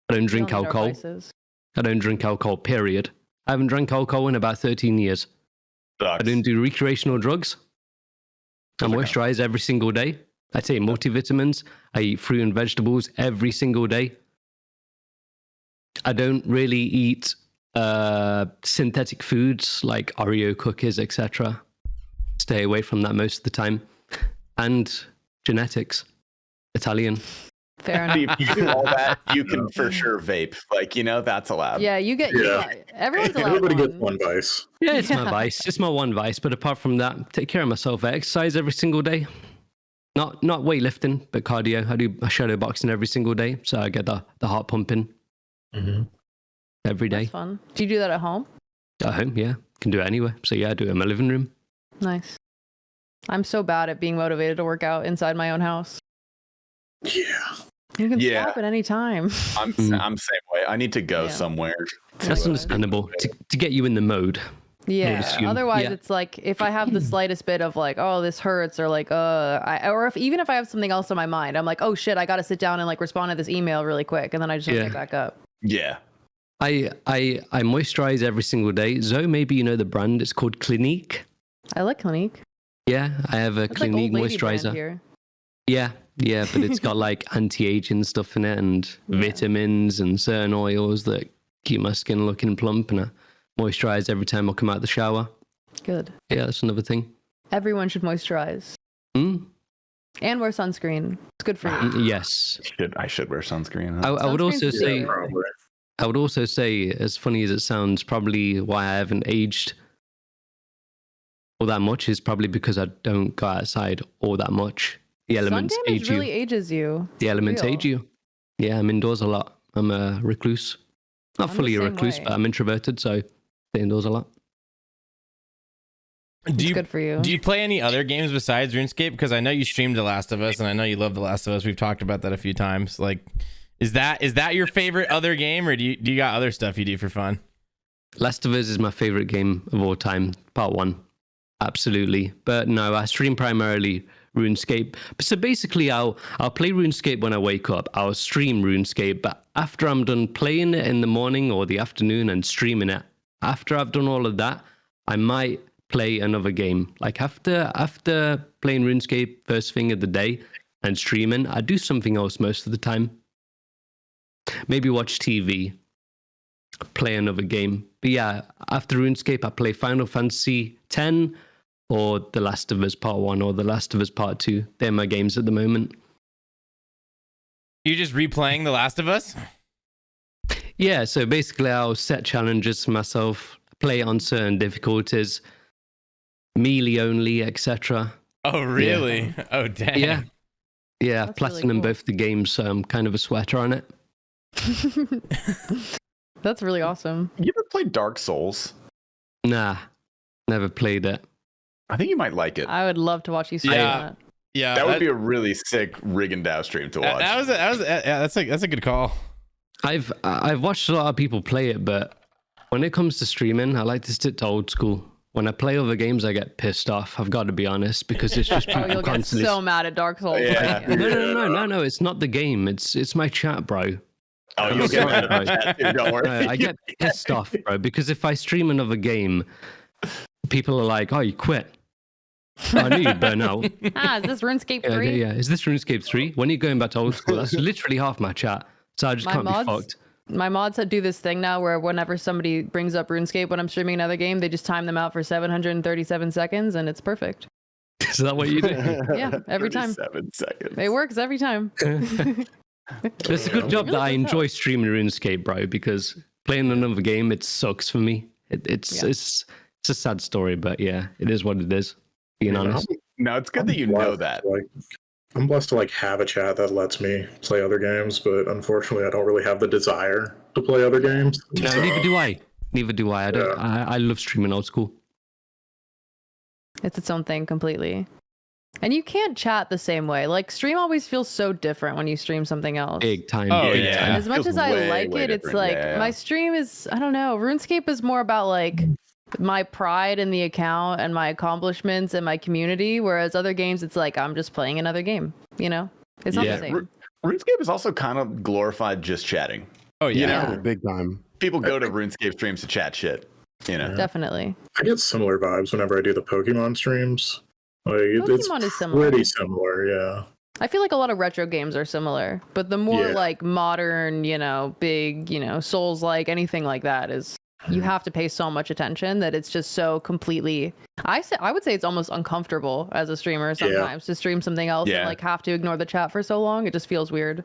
I don't drink We don't need our alcohol. vices. I don't drink alcohol, period. I haven't drank alcohol in about 13 years. I Sucks. don't do recreational drugs. I moisturize every single day. I take multivitamins. I eat fruit and vegetables every single day. I don't really eat synthetic foods like Oreo cookies, etc. Stay away from that most of the time. And genetics, Italian. Fair If enough. you do all that, you can for sure vape. Like, that's allowed. Yeah, you get. Yeah. Everyone's allowed Everybody one. gets one vice. Yeah, it's Yeah. my vice. It's my one vice. But apart from that, take care of myself. I exercise every single day. Not weightlifting, but cardio. I do shadow boxing every single day, so I get the heart pumping. Mm-hmm. every day. That's fun. Do you do that at home? At home, yeah. Can do it anywhere. So yeah, I do it in my living room. Nice. I'm so bad at being motivated to work out inside my own house. Yeah. You can Yeah. stop at any time. I'm same way. I need to go Yeah. somewhere. That's understandable to get you in the mode. Yeah. assume. Otherwise, Yeah. it's like if I have the slightest bit of like, oh, this hurts, or like, even if I have something else on my mind, I'm like, oh shit, I got to sit down and like respond to this email really quick, and then I just don't Yeah. get back up. Yeah. I moisturize every single day. Zoe, maybe you know the brand. It's called Clinique. I like Clinique. Yeah, I have a It's like Clinique old lady brand moisturizer. here. Yeah, but it's got like anti-aging stuff in it and vitamins and certain oils that keep my skin looking plump, and I moisturize every time I come out of the shower. Good. Yeah, that's another thing. Everyone should moisturize Mm, and wear sunscreen. It's good for you. yes. I should wear sunscreen. I would also Sunscreen's say, good. Probably. I would also say, as funny as it sounds, probably why I haven't aged all that much is probably because I don't go outside all that much. The elements Sun damage age really you. ages you. The elements Real. age you. Yeah, I'm indoors a lot. I'm a recluse. Not I'm the fully a same recluse, way. but I'm introverted, so I stay indoors a lot. It's good for you. Do you play any other games besides RuneScape? Because I know you streamed The Last of Us, and I know you love The Last of Us. We've talked about that a few times. Like, is that your favorite other game, or do you got other stuff you do for fun? Last of Us is my favorite game of all time, part 1. Absolutely. But no, I stream primarily RuneScape. So basically, I'll play RuneScape when I wake up. I'll stream RuneScape, but after I'm done playing it in the morning or the afternoon and streaming it, after I've done all of that, I might play another game. Like after playing RuneScape first thing of the day and streaming, I do something else most of the time. Maybe watch TV, play another game. But yeah, after RuneScape, I play Final Fantasy X or The Last of Us Part 1 or The Last of Us Part 2. They're my games at the moment. You just replaying The Last of Us? Yeah, so basically I'll set challenges for myself, play on certain difficulties, melee only, etc. Oh, really? Oh, dang. Yeah. Yeah, That's platinum really cool. both the games, so I'm kind of a sweater on it. That's really awesome. You ever played Dark Souls? Nah, never played it. I think you might like it. I would love to watch you stream Yeah. that. Yeah, That would be a really sick Rigondeaux stream to watch. That's a good call. I've watched a lot of people play it, but when it comes to streaming, I like to stick to old school. When I play other games, I get pissed off. I've got to be honest, because it's just Oh, people you'll get constantly. so mad at Dark Souls. Yeah. No. It's not the game. It's my chat, bro. Oh, you'll get mad at the chat too, don't worry. I get pissed off, bro, because if I stream another game, people are like, "Oh, you quit." I knew you'd burn out. Is this RuneScape Yeah, 3? yeah. Is this RuneScape 3? When are you going back to old school? That's literally half my chat. So I just My can't be mods- fucked. My mods do this thing now where whenever somebody brings up RuneScape when I'm streaming another game, they just time them out for 737 seconds, and it's perfect. Is that what you do? Yeah, every time. 7 seconds. It works every time. It's a good job that I enjoy streaming RuneScape, bro, because playing another game, it sucks for me. It's a sad story, but yeah, it is what it is, being honest. No, it's good that you know that. Like, I'm blessed to like have a chat that lets me play other games, but unfortunately, I don't really have the desire to play other games. No, So, neither do I. Neither do I. I love streaming old school. It's its own thing completely. And you can't chat the same way. Like, stream always feels so different when you stream something else. Big time. Oh, big yeah. time. As much Feels as I way, like way it, it's different. like Yeah. my stream is, I don't know, RuneScape is more about like my pride in the account and my accomplishments and my community, whereas other games, it's like I'm just playing another game, you know? It's not Yeah. the same. RuneScape is also kind of glorified just chatting. Oh, yeah. You know, Yeah. Big time. people go to RuneScape streams to chat shit. You know, Definitely. I get similar vibes whenever I do the Pokemon streams. Like, it's Pokemon is similar. pretty similar, yeah. I feel like a lot of retro games are similar, but the more Yeah. like modern, you know, big, you know, Souls like anything like that is you have to pay so much attention that it's just so completely I would say it's almost uncomfortable as a streamer sometimes to stream something else Yeah. and like have to ignore the chat for so long. It just feels weird.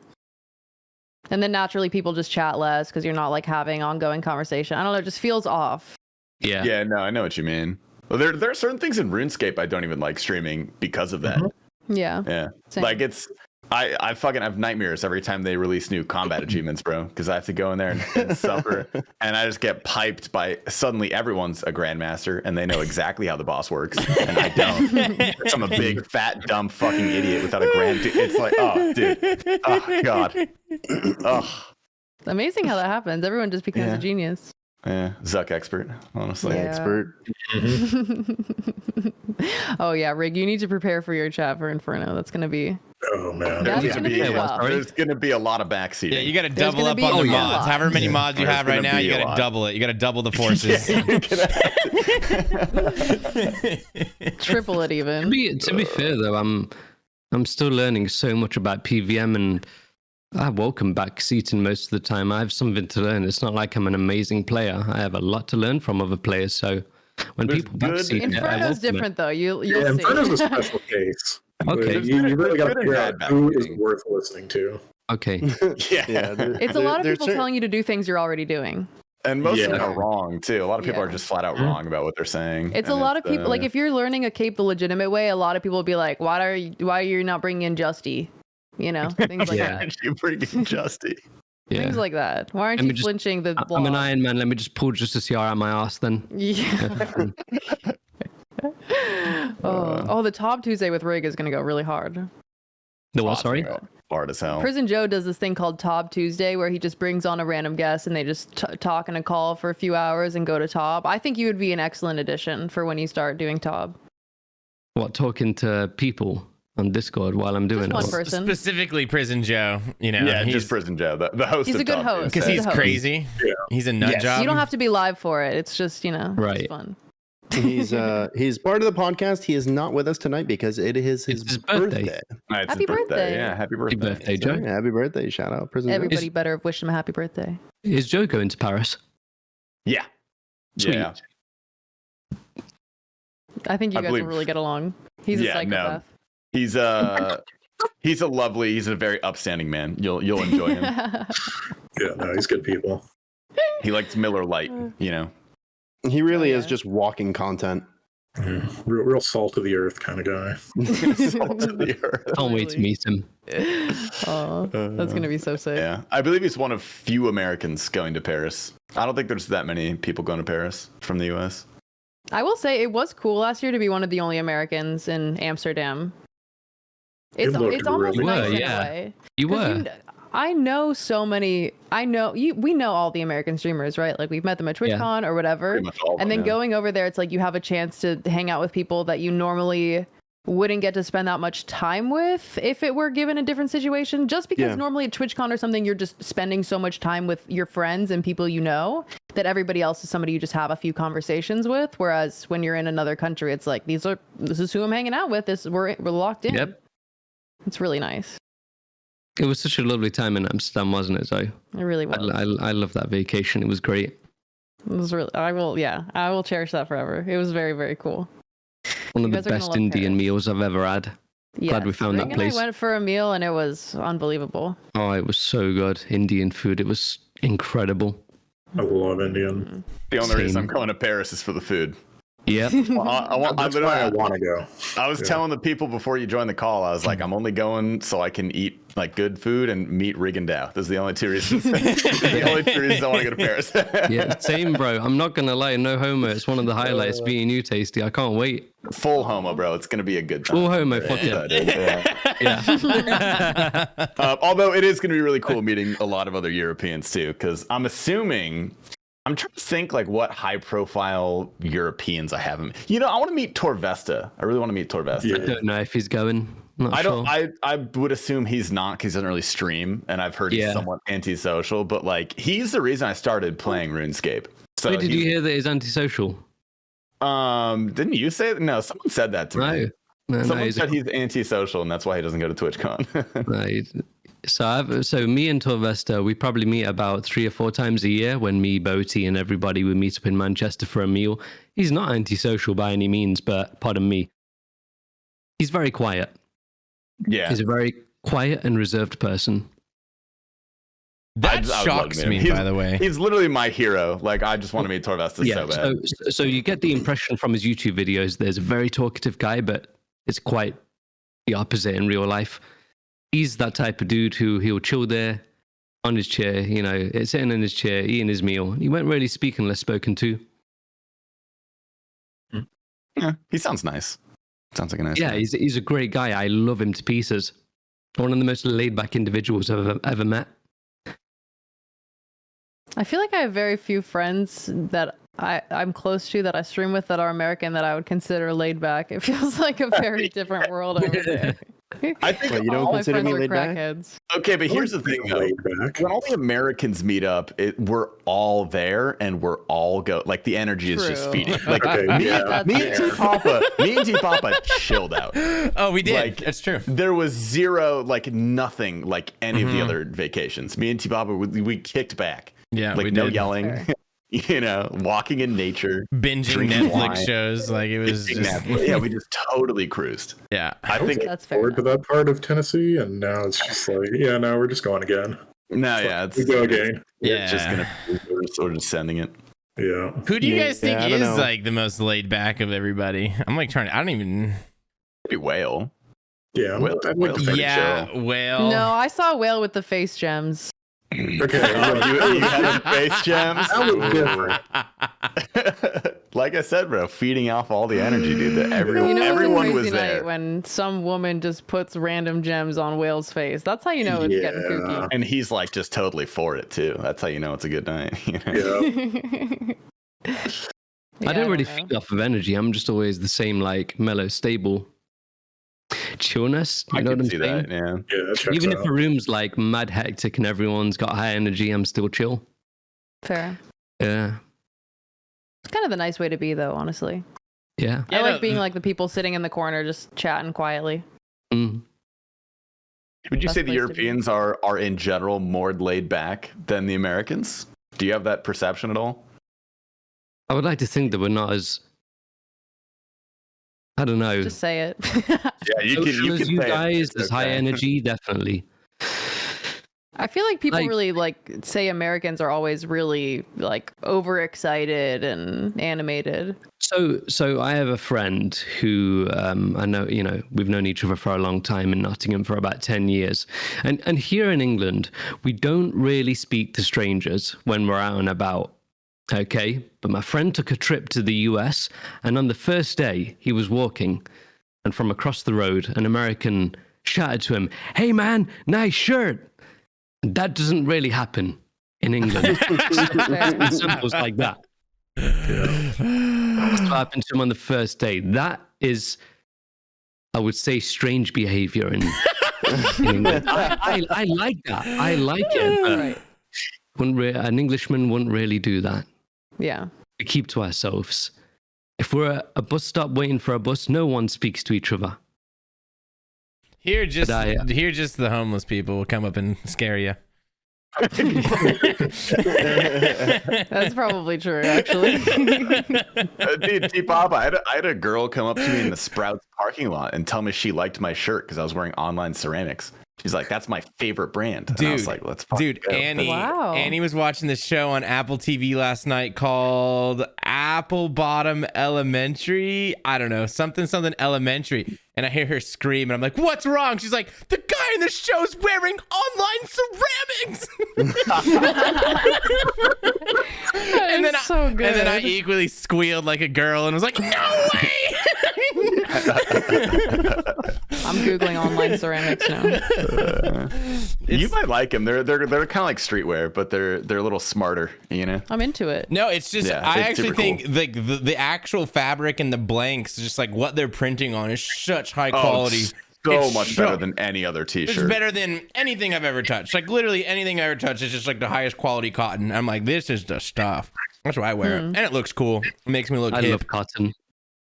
And then naturally people just chat less because you're not like having ongoing conversation. I don't know, it just feels off. Yeah. yeah, no, I know what you mean. Well, there are certain things in RuneScape I don't even like streaming because of that. Yeah. Yeah, Same. like it's I fucking have nightmares every time they release new combat achievements, bro, because I have to go in there and suffer, and I just get piped by suddenly everyone's a grandmaster and they know exactly how the boss works, and I don't. I'm a big fat dumb fucking idiot without a grand. It's like, oh, dude, oh god, oh It's amazing how that happens. Everyone just becomes Yeah. a genius. yeah, Zuck expert, honestly. Yeah. Expert. Oh yeah, Rig, you need to prepare for your chat for Inferno. That's gonna be. Oh man. That's There's gonna be rough. there's gonna be a lot of backseating. Yeah, you got to There's double gonna up be on the a mods. lot. However many mods you There's have right gonna now, be you a got to lot. double it. You got to double the forces. Triple it even. To be fair though, I'm still learning so much about PVM, and I welcome backseating most of the time. I have something to learn. It's not like I'm an amazing player. I have a lot to learn from other players. So when There's people good- backseat, I Inferno's welcome it. different though. You'll Yeah, see. Inferno's a special case. Okay. You really got to Good and figure out bad who is backseating. worth listening to. Okay. Yeah. It's a lot of people telling you to do things you're already doing. And most of them Yeah. are wrong too. A lot of people Yeah. are just flat out wrong about what they're saying. It's a and lot of people. Like if you're learning a cape the legitimate way, a lot of people will be like, "Why are you not bringing in Justy?" You know, things like Yeah. that. you bringing Justy. Yeah. Things like that. Why aren't Let me you just- flinching the I'm an law? Iron Man. Let me just pull just a CR out my ass then. Yeah. oh, the Top Tuesday with Rig is gonna go really hard. The what? Sorry. Hard as hell. Prison Joe does this thing called Top Tuesday where he just brings on a random guest and they just talk in a call for a few hours and go to Top. I think you would be an excellent addition for when you start doing Top. What, talking to people on Discord while I'm doing Just one it? person. Specifically, Prison Joe. You know, Yeah, he's just Prison Joe, the host. He's of a good Top host. because Tuesday. he's the host. crazy. Yeah. He's a nut Yes. job. You don't have to be live for it. It's just, Right. it's fun. He's part of the podcast. He is not with us tonight because it is his It's his birthday. It's Happy his birthday. Yeah, happy Happy birthday. birthday, Joe. Happy birthday! Shout out, Prison. Joe. Everybody better have wished him a happy birthday. Is Joe going to Paris? Yeah. Sweet. Yeah. I think you I guys believe- will really get along. He's a Yeah, no. psychopath. He's he's a very upstanding man. You'll enjoy him. Yeah, no, he's good people. He likes Miller Lite, you know. He really Oh, is yeah. just walking content. Yeah, real salt of the earth kind of guy. Salt of the earth. Can't wait to meet him. Oh, that's gonna be so sick. Yeah, I believe he's one of few Americans going to Paris. I don't think there's that many people going to Paris from the U.S. I will say it was cool last year to be one of the only Americans in Amsterdam. It looked It's almost really nice cool. in Yeah. a way. You 'Cause were. I know so many. We know all the American streamers, right? Like we've met them at Yeah. TwitchCon or whatever. Pretty much all of And them, then yeah. going over there, it's like you have a chance to hang out with people that you normally wouldn't get to spend that much time with if it were given a different situation. Just because Yeah. normally at TwitchCon or something, you're just spending so much time with your friends and people you know that everybody else is somebody you just have a few conversations with. Whereas when you're in another country, it's like this is who I'm hanging out with. We're locked in. Yep. It's really nice. It was such a lovely time in Amsterdam, wasn't it, Zoe? It really was. I love that vacation. It was great. It was really. I will cherish that forever. It was very, very cool. One of You the guys are gonna best love Indian Paris. meals I've ever had. Glad we found that Ring place. And I went for a meal and it was unbelievable. Oh, it was so good. Indian food. It was incredible. I love Indian. The only reason I'm Same. going to Paris is for the food. Yep. That's why I want to go. I was Yeah. telling the people before you joined the call, I was like, I'm only going so I can eat like good food and meet Rigondeaux. Those are the only two reasons. The only two reasons I want to go to Paris. Yeah, same, bro. I'm not gonna lie, no homo. It's one of the highlights. Meeting you, Tasty. I can't wait. Full homo, bro. It's gonna be a good time. Full homo. Fuck Yeah, it. dude, yeah. Yeah. Although it is going to be really cool meeting a lot of other Europeans too, because I'm trying to think like what high profile Europeans I haven't. You know, I want to meet Torvesta. I really want to meet Torvesta. Yeah. Don't know if he's going. Not I don't. Sure. I would assume he's not because he doesn't really stream, and I've heard he's Yeah. somewhat antisocial. But like, he's the reason I started playing RuneScape. So Wait, did you hear that he's antisocial? Didn't you say that? No, someone said that to me. No, Someone he's said he's antisocial, and that's why he doesn't go to TwitchCon. Right. So me and Torvesta, we probably meet about 3 or 4 times a year when me, Boaty, and everybody would meet up in Manchester for a meal. He's not antisocial by any means, but pardon me. He's very quiet. Yeah, He's a very quiet and reserved person. That I would love shocks him. me, He's- by the way. he's literally my hero. Like, I just want to meet Torvesta Yeah. so bad. So you get the impression from his YouTube videos. There's a very talkative guy, but it's quite the opposite in real life. he's that type of dude who he'll chill there on his chair, sitting in his chair, eating his meal. He won't really speak unless spoken to. Yeah, he sounds nice. Sounds like a nice Yeah, guy. he's a great guy. I love him to pieces. One of the most laid back individuals I've ever met. I feel like I have very few friends that I'm close to that I stream with that are American that I would consider laid back. It feels like a very different world over there. I think Well, you don't all my consider friends me are laid back? crackheads. Okay, but here's the thing, though. Laid back. When all the Americans meet up, we're all there and we're all like the energy is just True. feeding. Like Okay, yeah. me and T Papa chilled out. Oh, we did. Like, That's true. There was zero, like nothing, like any of the Mhm. other vacations. Me and T Papa, we kicked back. Yeah, Like we no did. yelling. Fair. Walking in nature. Binging Drinking Netflix wine. shows. Like it was just, Yeah, we just totally cruised. yeah. I think That's fair. Forward to enough. that part of Tennessee, and now it's just like, yeah, no, we're just going again. no, yeah, it's We go again. It's just Yeah. gonna we're sort of sending it. Yeah. Who do you Yeah, guys think I don't is know. like the most laid back of everybody? I'm like trying to. I don't even. Maybe Whale. Yeah. Will- I'd Will- like to think Yeah. so. Well. No, I saw a whale with the face gems. Okay. Oh, you had them face gems. That was different. Like I said, bro, feeding off all the energy, dude. That You know, everyone it's a was crazy night there, when some woman just puts random gems on whale's face. That's how you know it's getting Yeah. kooky. and he's like just totally for it too. That's how you know it's a good night. Yeah. Yeah, I don't really know. feed off of energy. I'm just always the same, like mellow, stable chillness. You I know what can I'm see saying? that. Yeah. Yeah, that checks Even if out. a room's like mad hectic and everyone's got high energy, I'm still chill. Fair. Yeah. It's kind of the nice way to be, though, honestly. Yeah. Yeah, I no, like being like the people sitting in the corner just chatting quietly. Mm. Would you Best say the place to be. Europeans are in general more laid back than the Americans? Do you have that perception at all? I would like to think that we're not as, I don't know, Just say it. Yeah, social as you say it. guys. It's There's high okay. energy, definitely. I feel like people Like- really like say Americans are always really like overexcited and animated. So I have a friend who I know, we've known each other for a long time in Nottingham for about 10 years. And here in England, we don't really speak to strangers when we're out and about. Okay, but my friend took a trip to the US, and on the first day he was walking, and from across the road, an American shouted to him, "Hey man, nice shirt." That doesn't really happen in England. Symbols like that. That's what happened to him on the first day. That is, I would say, strange behavior in England. I like that. I like it. But Right. an Englishman wouldn't really do that. Yeah. We keep to ourselves. If we're at a bus stop waiting for a bus, no one speaks to each other. Here, just But here, just the homeless people will come up and scare you. That's probably true, actually. Dude, T-Pop, I had a girl come up to me in the Sprouts parking lot and tell me she liked my shirt because I was wearing online ceramics. She's like, "That's my favorite brand." And I was Dude, like, "Let's fucking go." Annie. Wow. Annie was watching this show on Apple TV last night called Apple Bottom Elementary. I don't know, something elementary. And I hear her scream, and I'm like, "What's wrong?" She's like, "The guy in the show's wearing online ceramics." and then so good. And then I equally squealed like a girl and was like, "No way!" I'm googling online ceramics now. You might like them. They're kind of like streetwear, but they're a little smarter. I'm into it. No, it's just Yeah, I it's actually super think like the actual fabric and the blanks, just like what they're printing on, is such high Oh, quality. it's so It's much better than any other It's T-shirt. better than anything I've ever touched. Like literally anything I ever touched is just like the highest quality cotton. I'm like, this is the stuff. That's why I wear it, and it looks cool. It makes me look I hip. love cotton.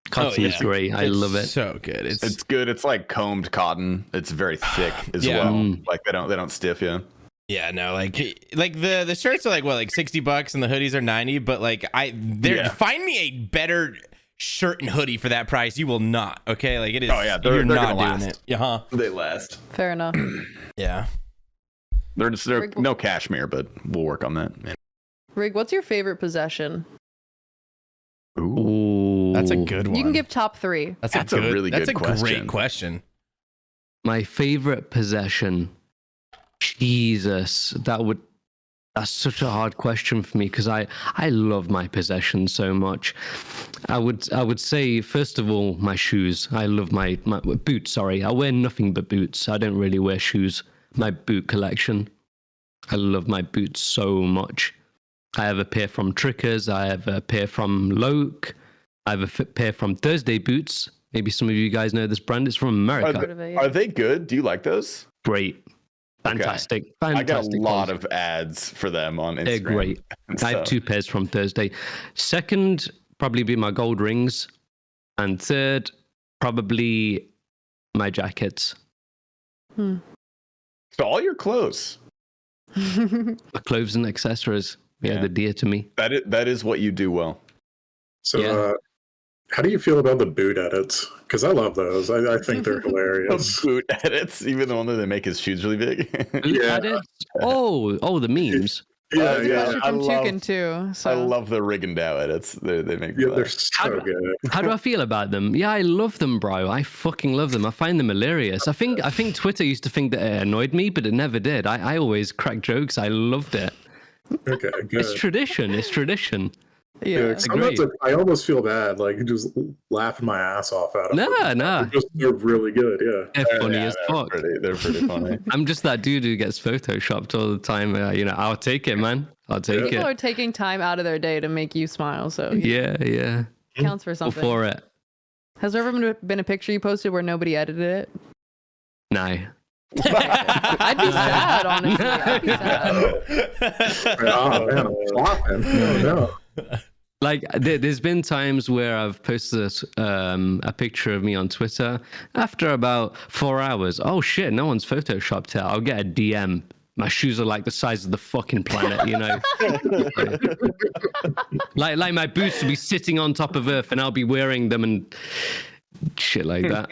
Cotton is yeah. great. I It's love it. So good. It's good. It's like combed cotton. It's very thick as Yeah. well. Mm. Like they don't stiff you. Yeah, no, like the shirts are like what, like $60 and the hoodies are 90, but like find me a better shirt and hoodie for that price. You will not. Okay, like it is. Oh, yeah, they're you're not gonna doing last. it. Yeah, huh? They last. Fair enough. Yeah. They're no cashmere, but we'll work on that. Rig, what's your favorite possession? Ooh. Ooh. That's a good one. You can give top 3. That's a really That's good a question. great question. My favorite possession. Jesus, that's such a hard question for me because I love my possessions so much. I would say first of all my shoes. I love my boots. Sorry, I wear nothing but boots. I don't really wear shoes. My boot collection. I love my boots so much. I have a pair from Trickers. I have a pair from Loke. I have a pair from Thursday Boots. Maybe some of you guys know this brand. It's from America. Are they good? Do you like those? Great. Fantastic. Okay. Fantastic. I got a lot quality. of ads for them on Instagram. They're great. I have 2 pairs from Thursday. Second, probably be my gold rings. And third, probably my jackets. So all your clothes. My clothes and accessories. Yeah, they're dear to me. That is what you do well. So, how do you feel about the boot edits? Because I love those. I think they're hilarious. Boot edits, even the one that they make his shoes really big. Edits? Oh, the memes. Yeah, Especially from Toucan too. So. I love the Rigondeaux edits. They make me Yeah, laugh. they're so good. How do I feel about them? Yeah, I love them, bro. I fucking love them. I find them hilarious. I think Twitter used to think that it annoyed me, but it never did. I always crack jokes. I loved it. Okay, good. It's tradition. Yeah. Sometimes I almost feel bad, like just laughing my ass off at them. Nah. They're really good, yeah. They're funny as fuck. They're pretty funny. I'm just that dude who gets photoshopped all the time. I'll take it, man. I'll take People it. are taking time out of their day to make you smile, so Yeah. counts for All something. for it. Has there ever been a picture you posted where nobody edited it? No. I'd be sad, honestly. I'd be sad. Oh man, I'm flopping. No. Like there's been times where I've posted a picture of me on Twitter after about 4 hours. Oh shit, no one's photoshopped it. I'll get a DM. My shoes are like the size of the fucking planet, you know. like my boots will be sitting on top of Earth, and I'll be wearing them and shit like that.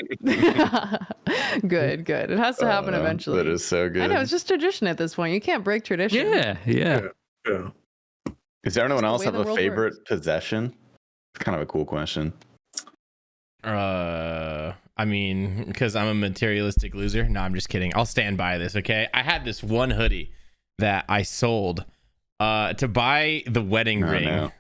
Good. It has to happen eventually. That is so good. I know, it's just tradition at this point. You can't break tradition. Yeah. Does anyone else way have the a world favorite works. possession? It's kind of a cool question. I mean, because I'm a materialistic loser. No, I'm just kidding. I'll stand by this, okay? I had this one hoodie that I sold to buy the wedding ring. No.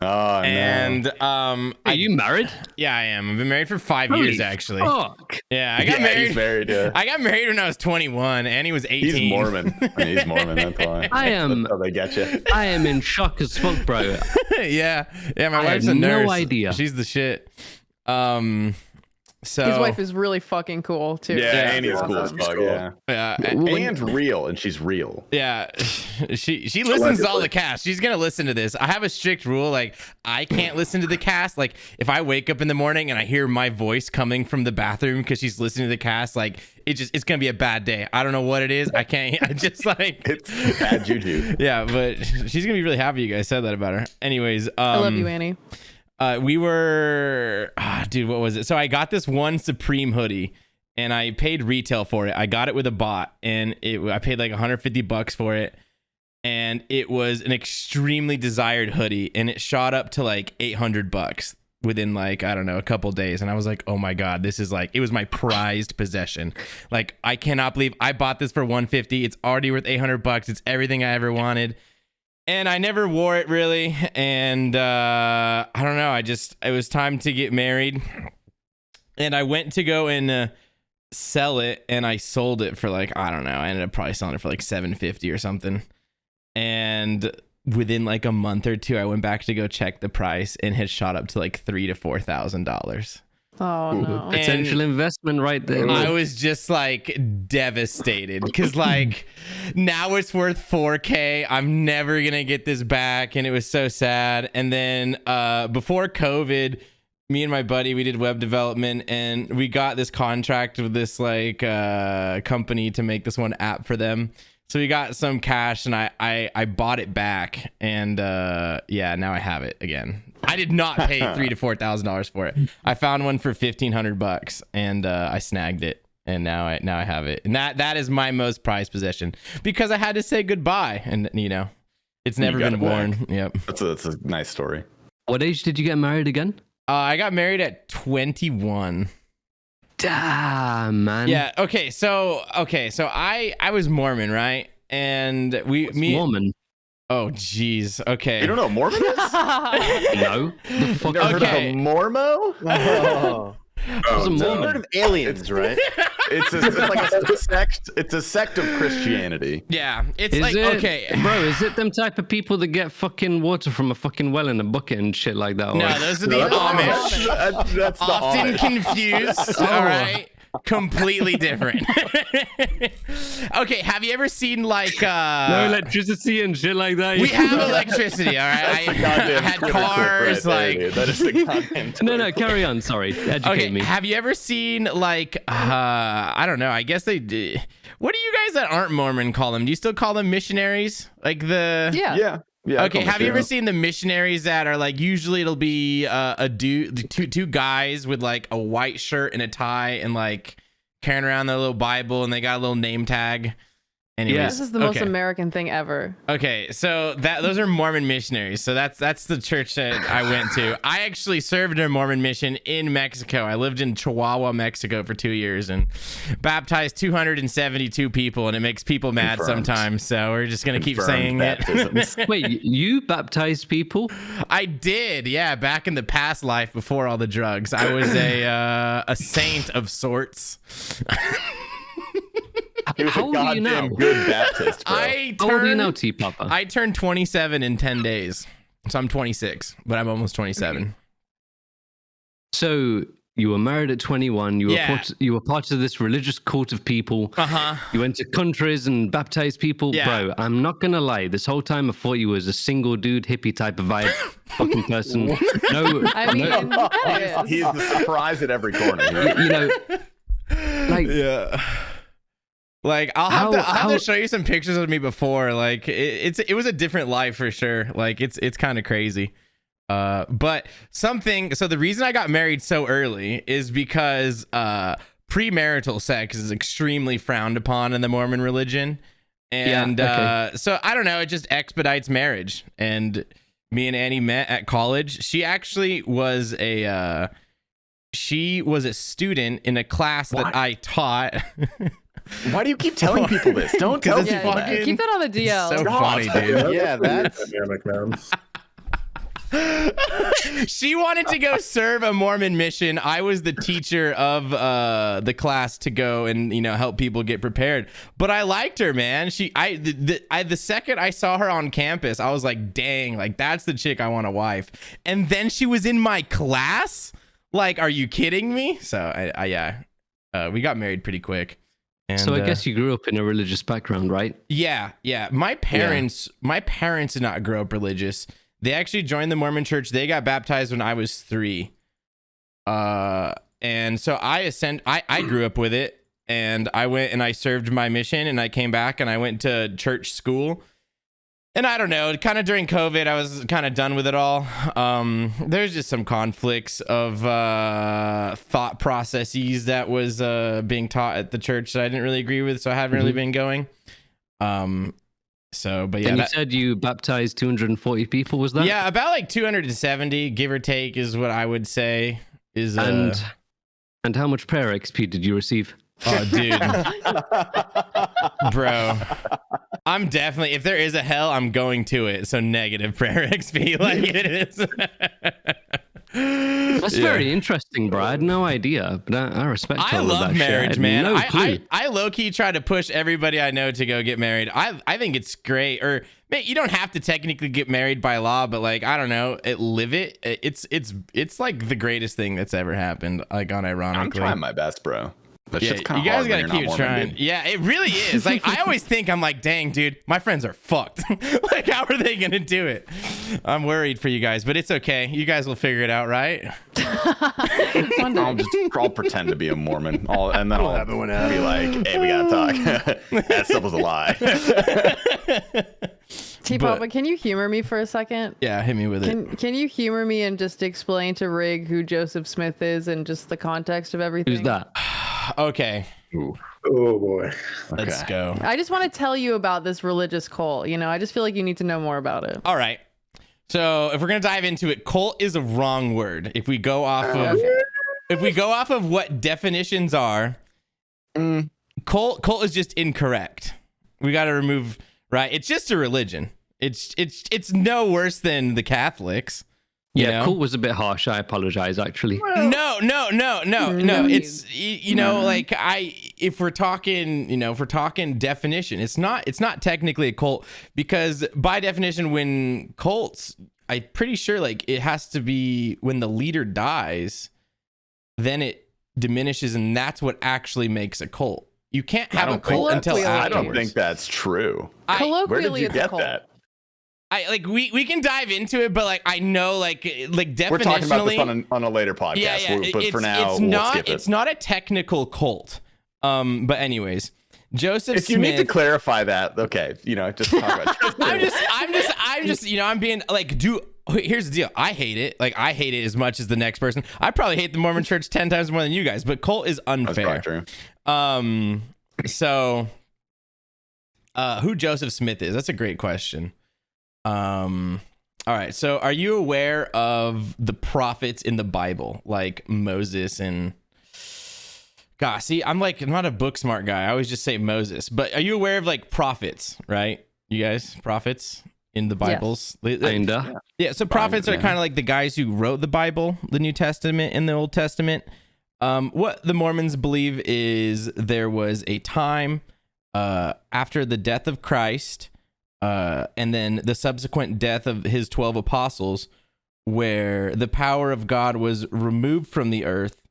Oh, and Are you married? Yeah, I am. I've been married for 5 Holy years, actually. Fuck. Yeah, I got married. He's married, yeah. I got married when I was 21, and he was 18. He's Mormon. He's Mormon, that's why. I am. That's how they get you. I am in shock as fuck, bro. yeah. My I wife's had a nurse. no idea. She's the shit. So His wife is really fucking cool too. Yeah, Annie's cool as awesome. fuck, Cool. yeah. And real, and she's real. Yeah, she listens to all the cast. She's gonna listen to this. I have a strict rule, like I can't listen to the cast. Like if I wake up in the morning and I hear my voice coming from the bathroom because she's listening to the cast, like it's gonna be a bad day. I don't know what it is. I can't. I just like It's bad juju. yeah, but she's gonna be really happy you guys said that about her. Anyways, I love you, Annie. we were dude, what was it? So I got this one Supreme hoodie and I paid retail for it. I got it with a bot and I paid like $150 for it, and it was an extremely desired hoodie and it shot up to like $800 within like, I don't know, a couple days. And I was like, oh my God, this is like, it was my prized possession. Like I cannot believe I bought this for $150. It's already worth $800. It's everything I ever wanted. And I never wore it really. And I don't know. It was time to get married. And I went to go and sell it. And I sold it for like, I don't know. I ended up probably selling it for like $750 or something. And within like a month or two, I went back to go check the price and had shot up to like $3,000 to $4,000. Oh no. Potential investment right there. I was just like devastated because like now it's worth 4K. I'm never gonna get this back, and it was so sad. And then before COVID, me and my buddy, we did web development, and we got this contract with this like company to make this one app for them. So we got some cash, and I bought it back, and yeah, now I have it again. I did not pay $3,000 to $4,000 for it. I found one for $1,500, and I snagged it, and now I have it. And that is my most prized possession because I had to say goodbye, and you know, it's never been worn. Yep. That's a nice story. What age did you get married again? I got married at 21. Damn, man. Yeah. Okay. So I was Mormon, right? And Mormon. Oh, geez. Okay. You don't know what Mormon is? No. The fuck You never Okay. heard of a Mormo? Oh. is a no. Mormon? Heard of aliens, right? It's like a sect. It's a sect of Christianity. Yeah. It's Is like it, okay. bro? Is it them type of people that get fucking water from a fucking well in a bucket and shit like that? Or- No, those are the Amish. That's the Often Amish. confused. All right. Completely different. Okay. Have you ever seen like no electricity and shit like that. we have electricity, all right. I Goddamn had Twitter clip cars, right there, like dude. That is the goddamn No, carry on. Sorry, educate okay. me. Have you ever seen like I don't know. I guess they do. What do you guys that aren't Mormon call them? Do you still call them missionaries? Like the Yeah. Yeah. Okay, have you ever seen the missionaries that are like usually it'll be a dude, two guys with like a white shirt and a tie and like carrying around their little Bible and they got a little name tag. Anyways, This is the most okay. American thing ever. Okay, so those are Mormon missionaries. So that's the church that I went to. I actually served a Mormon mission in Mexico. I lived in Chihuahua, Mexico for 2 years and baptized 272 people, and it makes people mad Confirmed. sometimes. So we're just gonna keep Confirmed saying baptisms. it. Wait, you baptized people? I did, yeah, back in the past life before all the drugs. I was a saint of sorts. He was How a old are you now? goddamn good Baptist, bro. How old are you now, T Papa? I turned 27 in 10 days. So I'm 26, but I'm almost 27. So you were married at 21. Yeah. You were part of this religious cult of people. Uh-huh. You went to countries and baptized people. Yeah. Bro, I'm not gonna lie. This whole time I thought you was a single dude, hippie type of vibe, fucking person. No, I mean, that is. He is the surprise at every corner. you know, like Yeah. Like I'll have to show you some pictures of me before. Like it was a different life for sure. Like it's kind of crazy. But so the reason I got married so early is because premarital sex is extremely frowned upon in the Mormon religion. And so I don't know, it just expedites marriage. And me and Annie met at college. She actually was a student in a class that I taught. Why do you keep telling people this? Don't tell It's people fucking- that. Keep that on the DL. So funny, dude. Yeah, that's Dynamic, man. She wanted to go serve a Mormon mission. I was the teacher of the class to go and help people get prepared. But I liked her, man. The second I saw her on campus, I was like, dang, like that's the chick I want a wife. And then she was in my class. Like, are you kidding me? So we got married pretty quick. And, so I guess you grew up in a religious background, right? Yeah. My parents did not grow up religious. They actually joined the Mormon church. They got baptized when I was 3. And so I grew up with it, and I went and I served my mission, and I came back and I went to church school. And I don't know, kind of during COVID, I was kind of done with it all. There's just some conflicts of thought processes that was being taught at the church that I didn't really agree with, so I haven't really been going. But yeah, And you said you baptized 240 people, was that? yeah, about like 270, give or take, is what I would say. Is And how much prayer XP did you receive? oh, dude, bro, I'm definitely, if there is a hell, I'm going to it. So negative prayer XP, like it is. That's very interesting, bro. I had no idea, but I respect all I of love that shit. I marriage, had man. no clue. I low-key try to push everybody I know to go get married. I think it's great. Or man, you don't have to technically get married by law, but like I don't know, live it. It's like the greatest thing that's ever happened. Like unironically. I'm trying my best, bro. That Yeah, shit's kind you of guys hard gotta keep trying. Yeah, it really is. Like I always think, I'm like, dang, dude, my friends are fucked. Like, how are they gonna do it? I'm worried for you guys, but it's okay. You guys will figure it out, right? I'll pretend to be a Mormon, and then I'll be like, "Hey, we gotta talk." That stuff was a lie. T-Papa, can you humor me for a second? Yeah, hit me with it. Can you humor me and just explain to Rig who Joseph Smith is and just the context of everything? Who's that? Okay, Oh boy. let's go. I just want to tell you about this religious cult. I just feel like you need to know more about it. All right. So if we're gonna dive into it, cult is a wrong word. If we go off of Okay. if we go off of what definitions are, cult is just incorrect. We got to remove, right? It's just a religion. It's no worse than the Catholics. You know? Cult was a bit harsh. I apologize, actually. No. It's like if we're talking definition, it's not technically a cult, because by definition, when cults, I'm pretty sure like it has to be when the leader dies, then it diminishes, and that's what actually makes a cult. You can't have a cult until afterwards. I don't think that's true. Colloquially, Where did you it's a get cult. that? We can dive into it, but like I know like definitionally, We're talking about this on a later podcast. Yeah. But for now, we'll skip it. It's not a technical cult. But anyways, Joseph If you Smith, need to clarify that, okay, just talk about it. I'm just I'm being like, here's the deal. I hate it. Like I hate it as much as the next person. I probably hate the Mormon Church 10 times more than you guys, but cult is unfair. That's probably true. So who Joseph Smith is? That's a great question. All right. So are you aware of the prophets in the Bible, like Moses and gosh, see, I'm not a book smart guy. I always just say Moses, but are you aware of like prophets, right? You guys, prophets in the Bibles? Yes. Kinda. Yeah. So prophets are kind of like the guys who wrote the Bible, the New Testament and the Old Testament. What the Mormons believe is there was a time, after the death of Christ, and then the subsequent death of his 12 apostles, where the power of God was removed from the earth,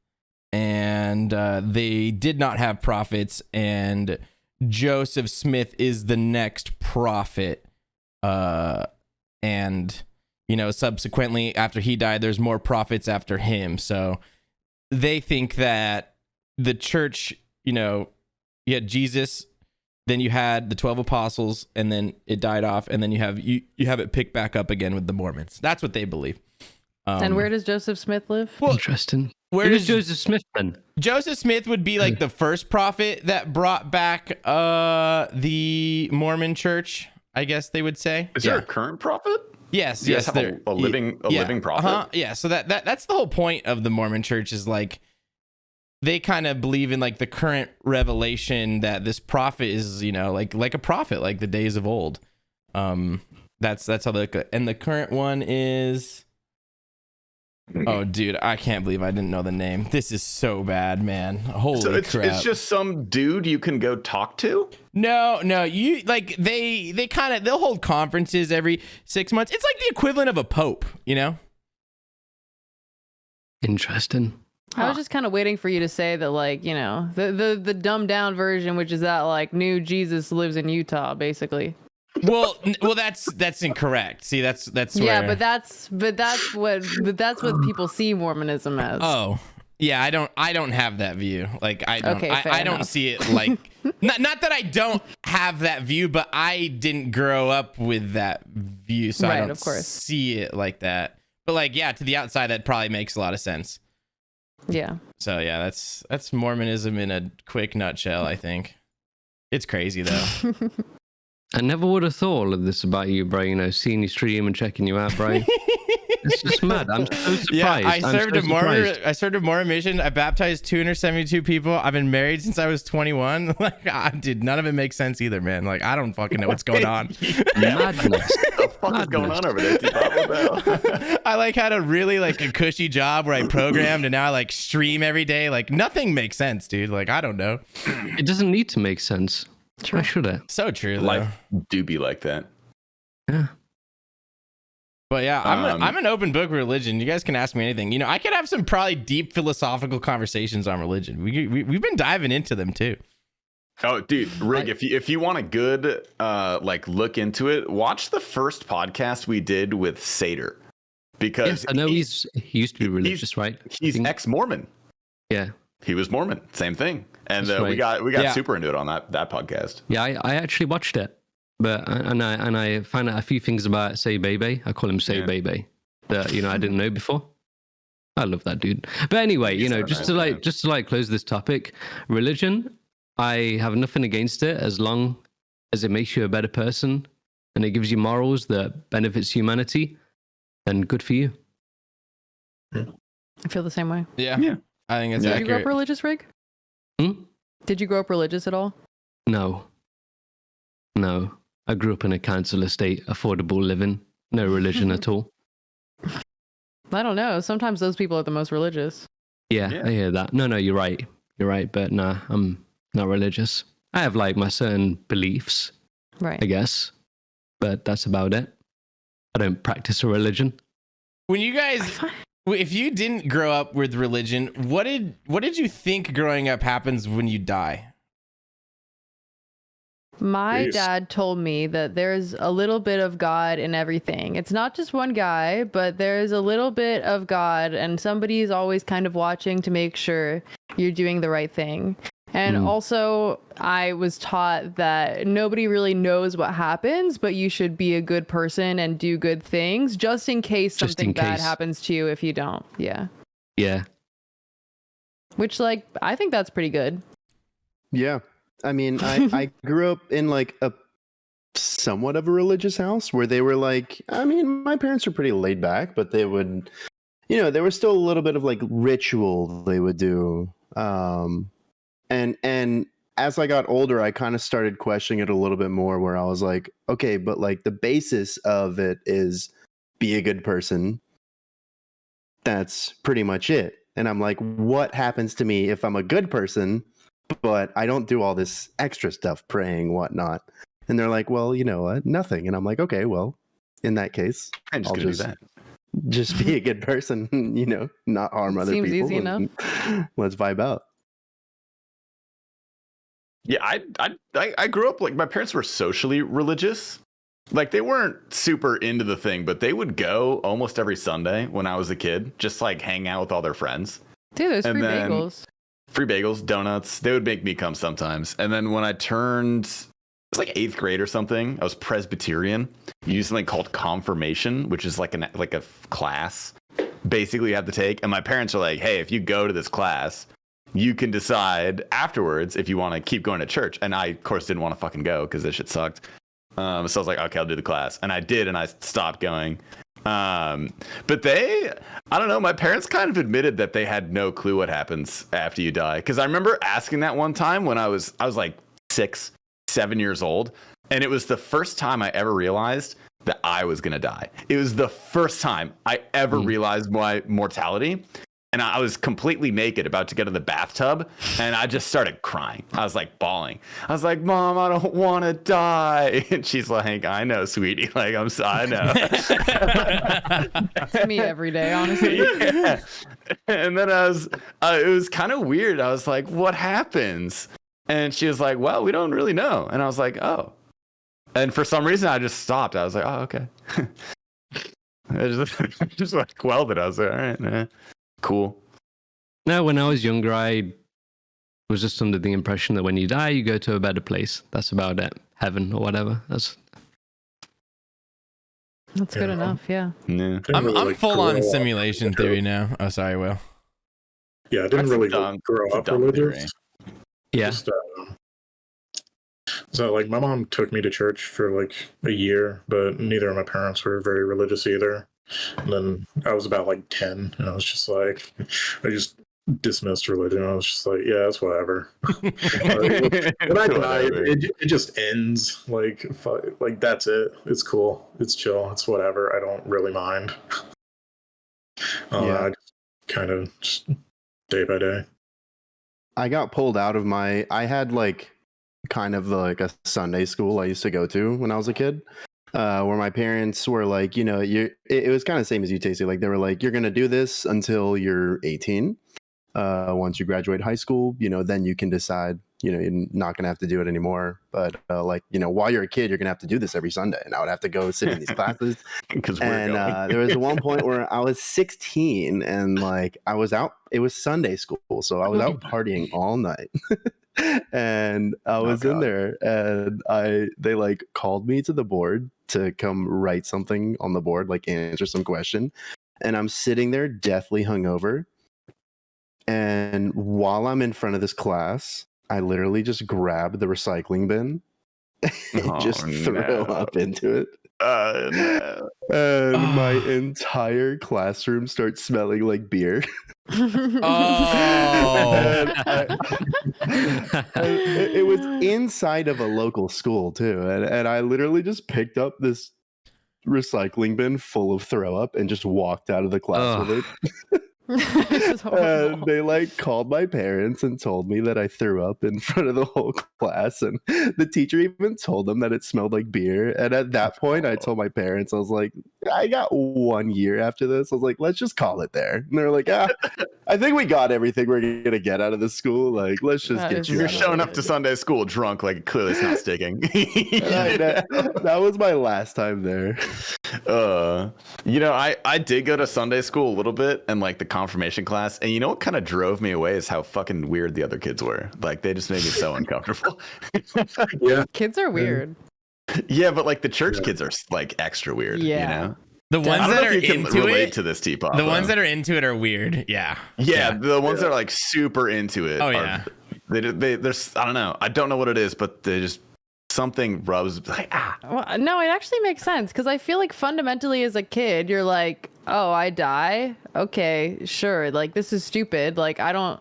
and they did not have prophets, and Joseph Smith is the next prophet. And subsequently after he died, there's more prophets after him. So they think that the church, you had Jesus, then you had the 12 apostles, and then it died off, and then you have it picked back up again with the Mormons. That's what they believe. And where does Joseph Smith live? Interesting. Where Who's does Joseph Smith then? Joseph Smith would be like the first prophet that brought back the Mormon church, I guess they would say. Is there a current prophet? Yes, Do you guys have a living prophet? Yeah, so that's the whole point of the Mormon church, is like they kind of believe in like the current revelation that this prophet is, like a prophet, like the days of old. That's how they look at it. And the current one is, oh dude, I can't believe I didn't know the name. This is so bad, man. Holy crap. It's just some dude you can go talk to? No, you like they'll hold conferences every 6 months. It's like the equivalent of a pope, Interesting. I was just kind of waiting for you to say that, like, the dumbed down version, which is that like new Jesus lives in Utah, basically. Well, that's incorrect. See, that's yeah, where... but that's what people see Mormonism as. Oh, yeah, I don't have that view. Like I don't Okay, I don't see it like not that I don't have that view, but I didn't grow up with that view, so I don't of course. see it like that. But like, yeah, to the outside, that probably makes a lot of sense. Yeah. So yeah, that's Mormonism in a quick nutshell, I think. It's crazy though. I never would have thought all of this about you, bro. Seeing you stream and checking you out, bro. It's just mad. I'm so surprised. Yeah, I served a Mormon mission. I baptized 272 people. I've been married since I was 21. Like, dude, none of it makes sense either, man. Like, I don't fucking know what's going on. Madness. What the fuck is going on over there? I had a really a cushy job where I programmed, and now I stream every day. Like, nothing makes sense, dude. Like, I don't know. It doesn't need to make sense. Why should it? So true, though. Life do be like that. Yeah. But yeah, I'm an open book religion. You guys can ask me anything. I could have some probably deep philosophical conversations on religion. We've been diving into them too. Oh, dude, Rig, if you want a good look into it, watch the first podcast we did with Seder, because I know he used to be religious, right? He's ex-Mormon. Yeah, he was Mormon. Same thing, and right. we got super into it on that podcast. Yeah, I actually watched it. But I found out a few things about Say Bebe. I call him Say Bebe that I didn't know before. I love that dude. But anyway, just to close this topic, religion, I have nothing against it as long as it makes you a better person and it gives you morals that benefits humanity. Then good for you. I feel the same way. Yeah. I think that's Did you grow up accurate. religious, Rig? Did you grow up religious at all? No. I grew up in a council estate, affordable living, no religion at all. I don't know. Sometimes those people are the most religious. Yeah, I hear that. No, you're right. You're right, but nah, I'm not religious. I have like my certain beliefs, Right. I guess, but that's about it. I don't practice a religion. When you guys, if you didn't grow up with religion, what did you think growing up happens when you die? My Jeez. dad told me that there's a little bit of God in everything. It's not just one guy, but there's a little bit of God, and somebody is always kind of watching to make sure you're doing the right thing. And also, I was taught that nobody really knows what happens, but you should be a good person and do good things just in case Just something in bad case. happens to you if you don't. Yeah. Yeah. Which, like, I think that's pretty good. Yeah. I mean, I grew up in like a somewhat of a religious house where they were like, I mean, my parents were pretty laid back, but they would, there was still a little bit of like ritual they would do. And as I got older, I kind of started questioning it a little bit more where I was like, okay, but like the basis of it is be a good person. That's pretty much it. And I'm like, what happens to me if I'm a good person, but I don't do all this extra stuff, praying, whatnot? And they're like, well, you know what? Nothing. And I'm like, okay, well, in that case, I'm just I'll gonna do that. just be a good person, not harm other Seems people. easy enough. Let's vibe out. Yeah, I grew up like my parents were socially religious. Like they weren't super into the thing, but they would go almost every Sunday when I was a kid, just like hang out with all their friends. Dude, there's And free then- bagels. Free bagels, donuts. They would make me come sometimes. And then when I turned, it was like 8th grade or something. I was Presbyterian. You used something called confirmation, which is like a class. Basically, you have to take. And my parents are like, "Hey, if you go to this class, you can decide afterwards if you want to keep going to church." And I, of course, didn't want to fucking go because this shit sucked. So I was like, "Okay, I'll do the class," and I did, and I stopped going. But I don't know, my parents kind of admitted that they had no clue what happens after you die. Cause I remember asking that one time when I was like 6, 7 years old. And it was the first time I ever realized that I was going to die. It was the first time I ever realized my mortality. And I was completely naked, about to get in the bathtub, and I just started crying. I was like bawling. I was like, "Mom, I don't want to die." And she's like, "I know, sweetie. Like, I know." That's me every day, honestly. Yeah. And then it was kind of weird. I was like, "What happens?" And she was like, "Well, we don't really know." And I was like, "Oh." And for some reason, I just stopped. I was like, "Oh, okay." I just like quelled it. I was like, "All right, man. Cool." No, when I was younger, I was just under the impression that when you die, you go to a better place. That's about it. Heaven or whatever. That's Good enough, yeah. Yeah. I'm full on simulation theory now. Oh, sorry, Will. Yeah, I didn't That's really dumb. grow It's a up dumb religious. yeah. Just, so like my mom took me to church for like a year, but neither of my parents were very religious either. And then I was about like 10, and I was just like, I just dismissed religion. I was just like, yeah, it's whatever. When I die, it just ends. Like that's it. It's cool. It's chill. It's whatever. I don't really mind. I just kind of just day by day. I got pulled out of I had like kind of like a Sunday school I used to go to when I was a kid, where my parents were like, it was kind of the same as you, Tasty. Like they were like, you're going to do this until you're 18. Once you graduate high school, then you can decide, you're not going to have to do it anymore. But while you're a kid, you're going to have to do this every Sunday. And I would have to go sit in these classes. And there was one point where I was 16 and like I was out, it was Sunday school. So I was out partying all night. And I was in there, and they like called me to the board to come write something on the board, like answer some question. And I'm sitting there deathly hungover. And while I'm in front of this class, I literally just grab the recycling bin and just throw up into it. No. And my entire classroom starts smelling like beer. Oh. It was inside of a local school too, and I literally just picked up this recycling bin full of throw up and just walked out of the class with it. This is horrible. And they like called my parents and told me that I threw up in front of the whole class, and the teacher even told them that it smelled like beer. And at that point I told my parents, I was like, I got 1 year after this. I was like, let's just call it there. And they're like, I think we got everything we're gonna get out of the school. Like, let's just That get is you You're out of showing it. up to Sunday school drunk, like clearly it's not sticking. That was my last time there. I did go to Sunday school a little bit and like the confirmation class, and you know what kind of drove me away is how fucking weird the other kids were. Like they just made me so uncomfortable. Yeah. Kids are weird. Yeah, but like the church kids are like extra weird. Yeah. You know? The I ones don't that know are if you can into relate it, to this T-pop. the ones that are into it are weird. Yeah. yeah, the ones that are like super into it. Oh, are- yeah. there's I don't know what it is, but they just something rubs like Well, no, it actually makes sense because I feel like fundamentally as a kid, you're like, oh, I die. Okay, sure. Like this is stupid. Like I don't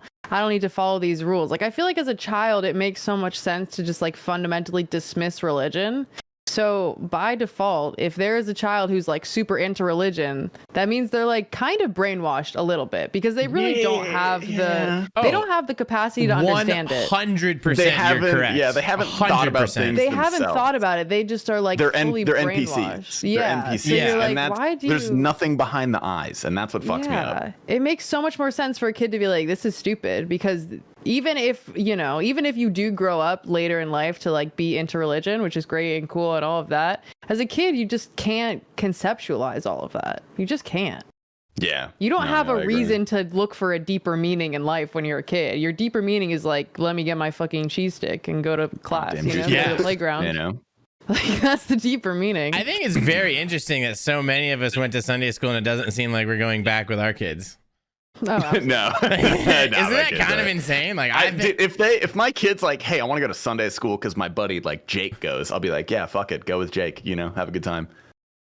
need to follow these rules. Like I feel like as a child, it makes so much sense to just like fundamentally dismiss religion. So by default, if there is a child who's like super into religion, that means they're like kind of brainwashed a little bit because they really don't have they don't have the capacity to understand it. 100%. they You're haven't. correct. Yeah, they haven't thought about 100%. things. They haven't themselves. thought about it. They just are like They're fully they're brainwashed. NPCs. Yeah. They're NPCs. So you're like, and that's, why do there's you... nothing behind the eyes, and that's what fucks me up. It makes so much more sense for a kid to be like, this is stupid, because even if you do grow up later in life to like be into religion, which is great and cool and all of that, as a kid, you just can't conceptualize all of that. You just can't. Yeah. You don't have I a agree. reason to look for a deeper meaning in life when you're a kid. Your deeper meaning is like, let me get my fucking cheese stick and go to class, Damn go cheese to stick. the playground. You know. Like that's the deeper meaning. I think it's very interesting that so many of us went to Sunday school and it doesn't seem like we're going back with our kids. Oh, absolutely. No. Isn't that kind of insane? Like I think if my kid's like, hey, I want to go to Sunday school because my buddy like Jake goes, I'll be like, yeah, fuck it, go with Jake. You know, have a good time,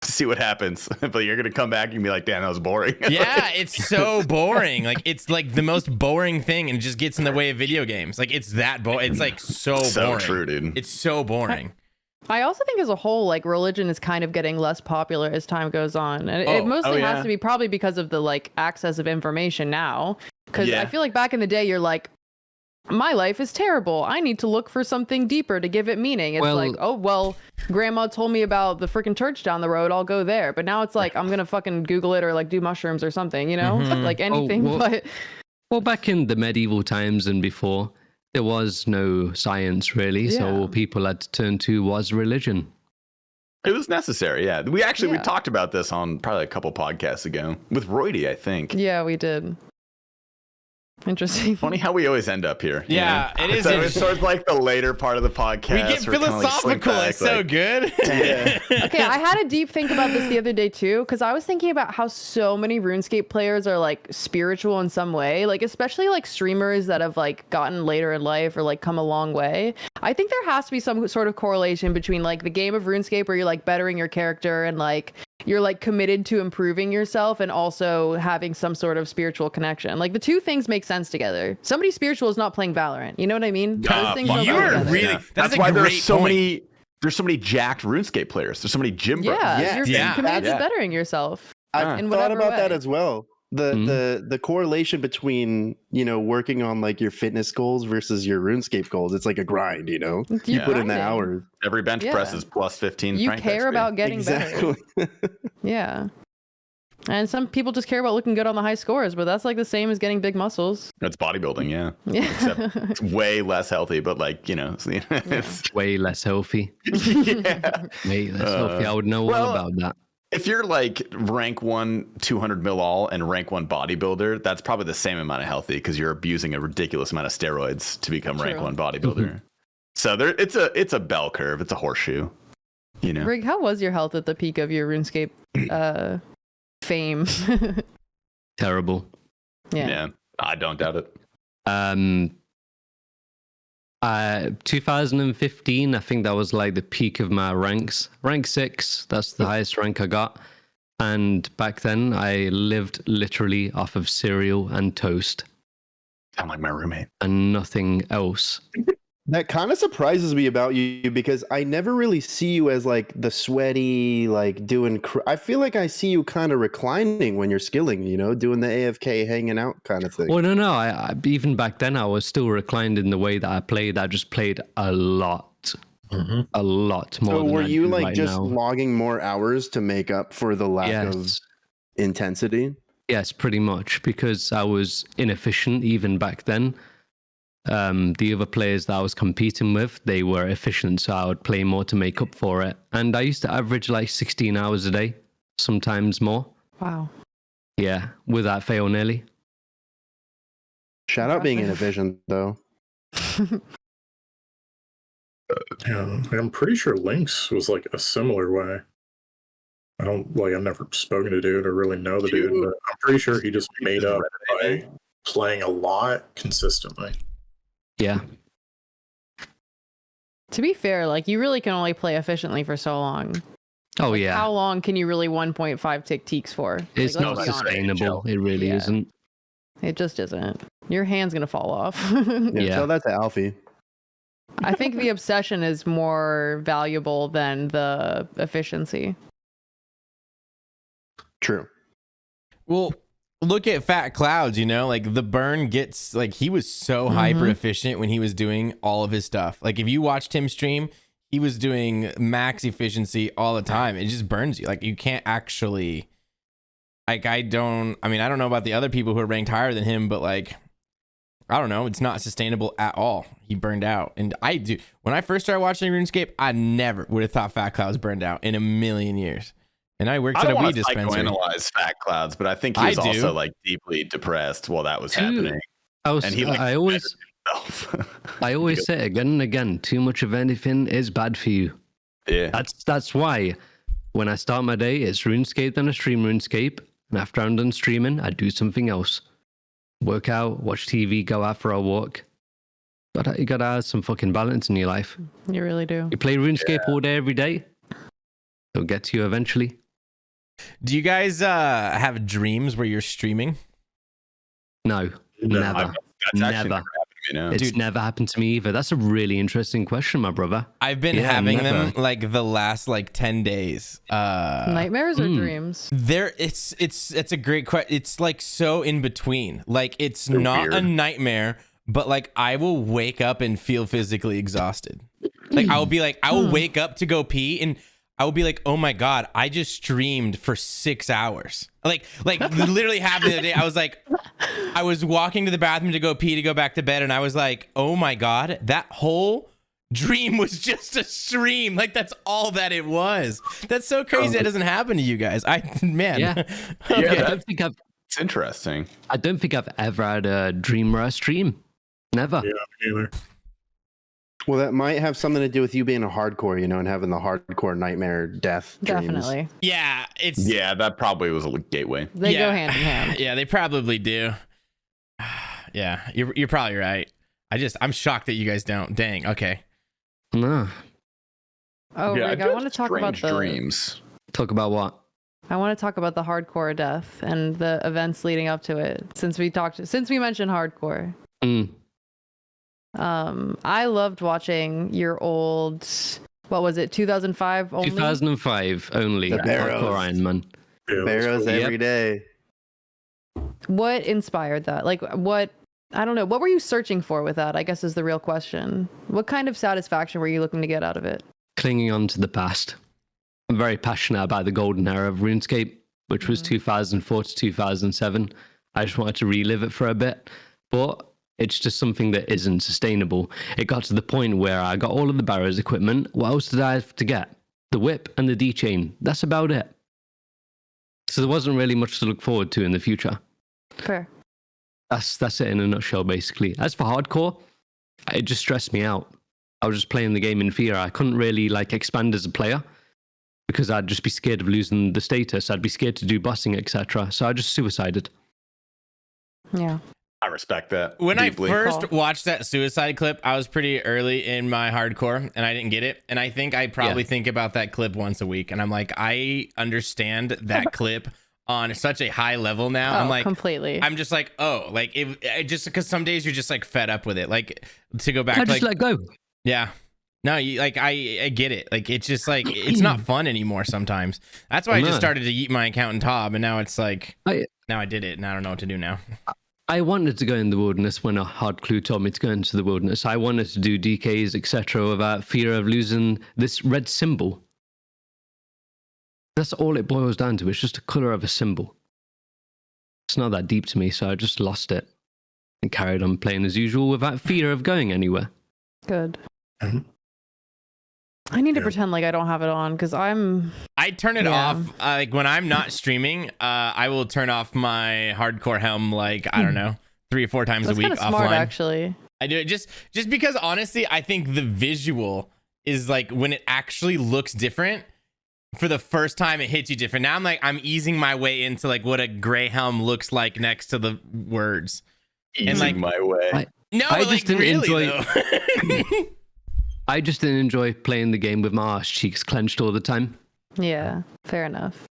see what happens. But you're gonna come back and be like, damn, that was boring. yeah, it's so boring. Like it's like the most boring thing, and it just gets in the way of video games. Like it's that it's like so boring. True, dude. It's so boring. I also think as a whole, like religion is kind of getting less popular as time goes on. And it mostly has to be probably because of the like access of information now. Because I feel like back in the day, you're like, my life is terrible. I need to look for something deeper to give it meaning. It's like, oh, well, grandma told me about the freaking church down the road. I'll go there. But now it's like, I'm going to fucking Google it or like do mushrooms or something, you know, like anything. Well, back in the medieval times and before, there was no science really. So all people had to turn to was religion. It was necessary. Yeah. We talked about this on probably a couple podcasts ago with Roydy, I think. Yeah, we did. Interesting. Funny how we always end up here. Yeah, you know? it is. So it's sort of like the later part of the podcast. We get We're kinda, like, slink philosophical. back, It's so like, good. Okay, I had a deep think about this the other day too, because I was thinking about how so many RuneScape players are like spiritual in some way, like especially like streamers that have like gotten later in life or like come a long way. I think there has to be some sort of correlation between like the game of RuneScape where you're like bettering your character and like you're like committed to improving yourself and also having some sort of spiritual connection. Like the two things make sense together. Somebody spiritual is not playing Valorant. You know what I mean? Those things don't you go are together. really. That's a why great there's so point. many. There's so many jacked RuneScape players. There's so many gym bros. Yeah, you're Yeah. committed Yeah. to bettering yourself. I've in thought whatever about that way. as well. The correlation between, you know, working on like your fitness goals versus your RuneScape goals, it's like a grind, you know. You You're put in the grinding. hours. Every bench Yeah. press is plus 15. You strength care XP. about getting better. Exactly. Yeah. And some people just care about looking good on the high scores, but that's like the same as getting big muscles. It's bodybuilding, yeah. Yeah. Except it's way less healthy, but like, you know, it's Way less healthy. yeah. Way less healthy. I would know all about that. If you're like rank 1 200 mil all and rank 1 bodybuilder, that's probably the same amount of healthy because you're abusing a ridiculous amount of steroids to become rank True. 1 bodybuilder. So there, it's a bell curve. It's a horseshoe. You know. Rig, how was your health at the peak of your RuneScape fame? Terrible. Yeah. I don't doubt it. 2015, I think that was like the peak of my ranks. Rank 6, that's the highest rank I got. And back then, I lived literally off of cereal and toast. Sound like my roommate. And nothing else. That kind of surprises me about you because I never really see you as like the sweaty, like doing. I feel like I see you kind of reclining when you're skilling, doing the AFK hanging out kind of thing. Well, no. I even back then, I was still reclined in the way that I played. I just played a lot. A lot more. So than were I you do like right just now. logging more hours to make up for the lack of intensity? Yes, pretty much, because I was inefficient even back then. The other players that I was competing with, they were efficient, so I would play more to make up for it. And I used to average like 16 hours a day, sometimes more. Wow. Yeah, without fail nearly. Shout out being inefficient, though. Yeah, I'm pretty sure Lynx was like a similar way. I've never spoken to dude or really know the dude, but I'm pretty sure he just made up by playing a lot consistently. Yeah. To be fair, like you really can only play efficiently for so long. Oh, yeah. How long can you really 1.5 tick teaks for? It's Like, not let's be honest. sustainable. It really Yeah. isn't. It just isn't. Your hand's gonna fall off. Yeah. Tell that to Alfie. I think the obsession is more valuable than the efficiency. True. Well, look at Fat Clouds, like the burn gets like he was so hyper efficient when he was doing all of his stuff. Like if you watched him stream, he was doing max efficiency all the time. It just burns you. Like you can't actually like I don't know about the other people who are ranked higher than him, but like I don't know, it's not sustainable at all. He burned out. And I do when I first started watching RuneScape, I never would have thought Fat Clouds burned out in a million years. And I worked at a weed dispensary. I don't want to psychoanalyze Fat Clouds, but I think he was also like deeply depressed while that was happening. I always say again and again, too much of anything is bad for you. Yeah. That's why when I start my day, it's RuneScape, then I stream RuneScape, and after I'm done streaming, I do something else. Work out, watch TV, go out for a walk. But you gotta have some fucking balance in your life. You really do. You play RuneScape all day, every day, it'll get to you eventually. Do you guys have dreams where you're streaming? No, never. Never. It's never happened to me either. That's a really interesting question, my brother. I've been having them like the last 10 days. Nightmares or dreams? It's a great question. It's like so in between. Like it's not weird. A nightmare, but like I will wake up and feel physically exhausted. Like I will wake up to go pee and I will be like, oh my God, I just streamed for 6 hours. Like literally happened the other day. I was walking to the bathroom to go pee to go back to bed. And I was like, oh my God, that whole dream was just a stream. Like that's all that it was. That's so crazy. That doesn't happen to you guys. Yeah. Okay. I don't think it's interesting. I don't think I've ever had a dream or a stream. Never. Yeah, neither. Well, that might have something to do with you being a hardcore, and having the hardcore nightmare death dreams. Definitely. Yeah, that probably was a gateway. They go hand in hand. Yeah, they probably do. Yeah, you're probably right. I'm shocked that you guys don't. Dang. Okay. No. Oh, Rick, I want to talk about the dreams. Talk about what? I want to talk about the hardcore death and the events leading up to it. Since we mentioned hardcore. I loved watching your old, what was it, 2005 only? 2005 only. The Barrows. Hardcore Iron Man. Barrows every day. What inspired that? Like, I don't know. What were you searching for with that, I guess is the real question. What kind of satisfaction were you looking to get out of it? Clinging on to the past. I'm very passionate about the golden era of RuneScape, which was 2004 to 2007. I just wanted to relive it for a bit. But it's just something that isn't sustainable. It got to the point where I got all of the Barrows equipment. What else did I have to get? The whip and the D-chain. That's about it. So there wasn't really much to look forward to in the future. Fair. That's it in a nutshell, basically. As for hardcore, it just stressed me out. I was just playing the game in fear. I couldn't really expand as a player because I'd just be scared of losing the status. I'd be scared to do bossing, etc. So I just suicided. Yeah. I respect that. When deeply. I first Cool. watched that suicide clip, I was pretty early in my hardcore and I didn't get it. And I think I probably think about that clip once a week. And I'm like, I understand that clip on such a high level now. I'm like, completely. I'm just like, oh, like it just because some days you're just like fed up with it. Like to go back, I to, just like, let go. yeah. No, you like I get it. Like it's just like it's not fun anymore sometimes. That's why I just No. started to eat my account in Tob, and now it's like now I did it, and I don't know what to do now. I wanted to go in the wilderness when a hard clue told me to go into the wilderness. I wanted to do DKs, etc., without fear of losing this red symbol. That's all it boils down to. It's just a color of a symbol. It's not that deep to me, so I just lost it and carried on playing as usual without fear of going anywhere. Good. Mhm. I need to Yeah. pretend like I don't have it on because I turn it Yeah. off like when I'm not streaming. I will turn off my hardcore helm like I don't know 3 or 4 times that's a week kind of smart offline. actually. I do it just because honestly, I think the visual is like when it actually looks different. For the first time, it hits you different. Now I'm easing my way into like what a gray helm looks like next to the words. Easing like- my way. No, I but, just like didn't really enjoy- though. I just didn't enjoy playing the game with my arse cheeks clenched all the time. Yeah, fair enough.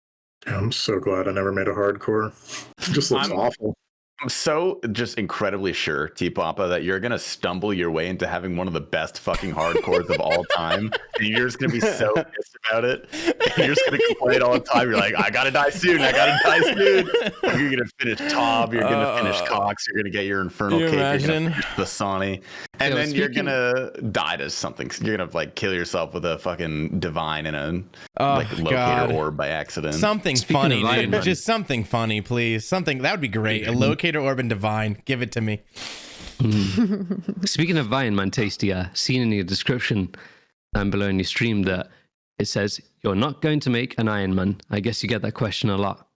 Yeah, I'm so glad I never made a hardcore. It just looks awful. I'm so just incredibly sure, T-Papa, that you're going to stumble your way into having one of the best fucking hardcores of all time. And you're just going to be so pissed about it. And you're just going to complain all the time. You're like, I got to die soon. I got to die soon. You're going to finish Tob. You're going to finish Cox. You're going to get your Infernal you Cake. You're going imagine? to finish the Sonny. And Yo, then you're speaking- going to die to something. You're going to like kill yourself with a fucking divine and a Oh, like locator God. orb by accident. Something Speaking funny, of Iron dude. Man. Just something funny, please. Something that would be great. A locator orb and divine. Give it to me. Speaking of Iron Man Tasty, seen in your description and below in your stream that it says you're not going to make an Iron Man. I guess you get that question a lot.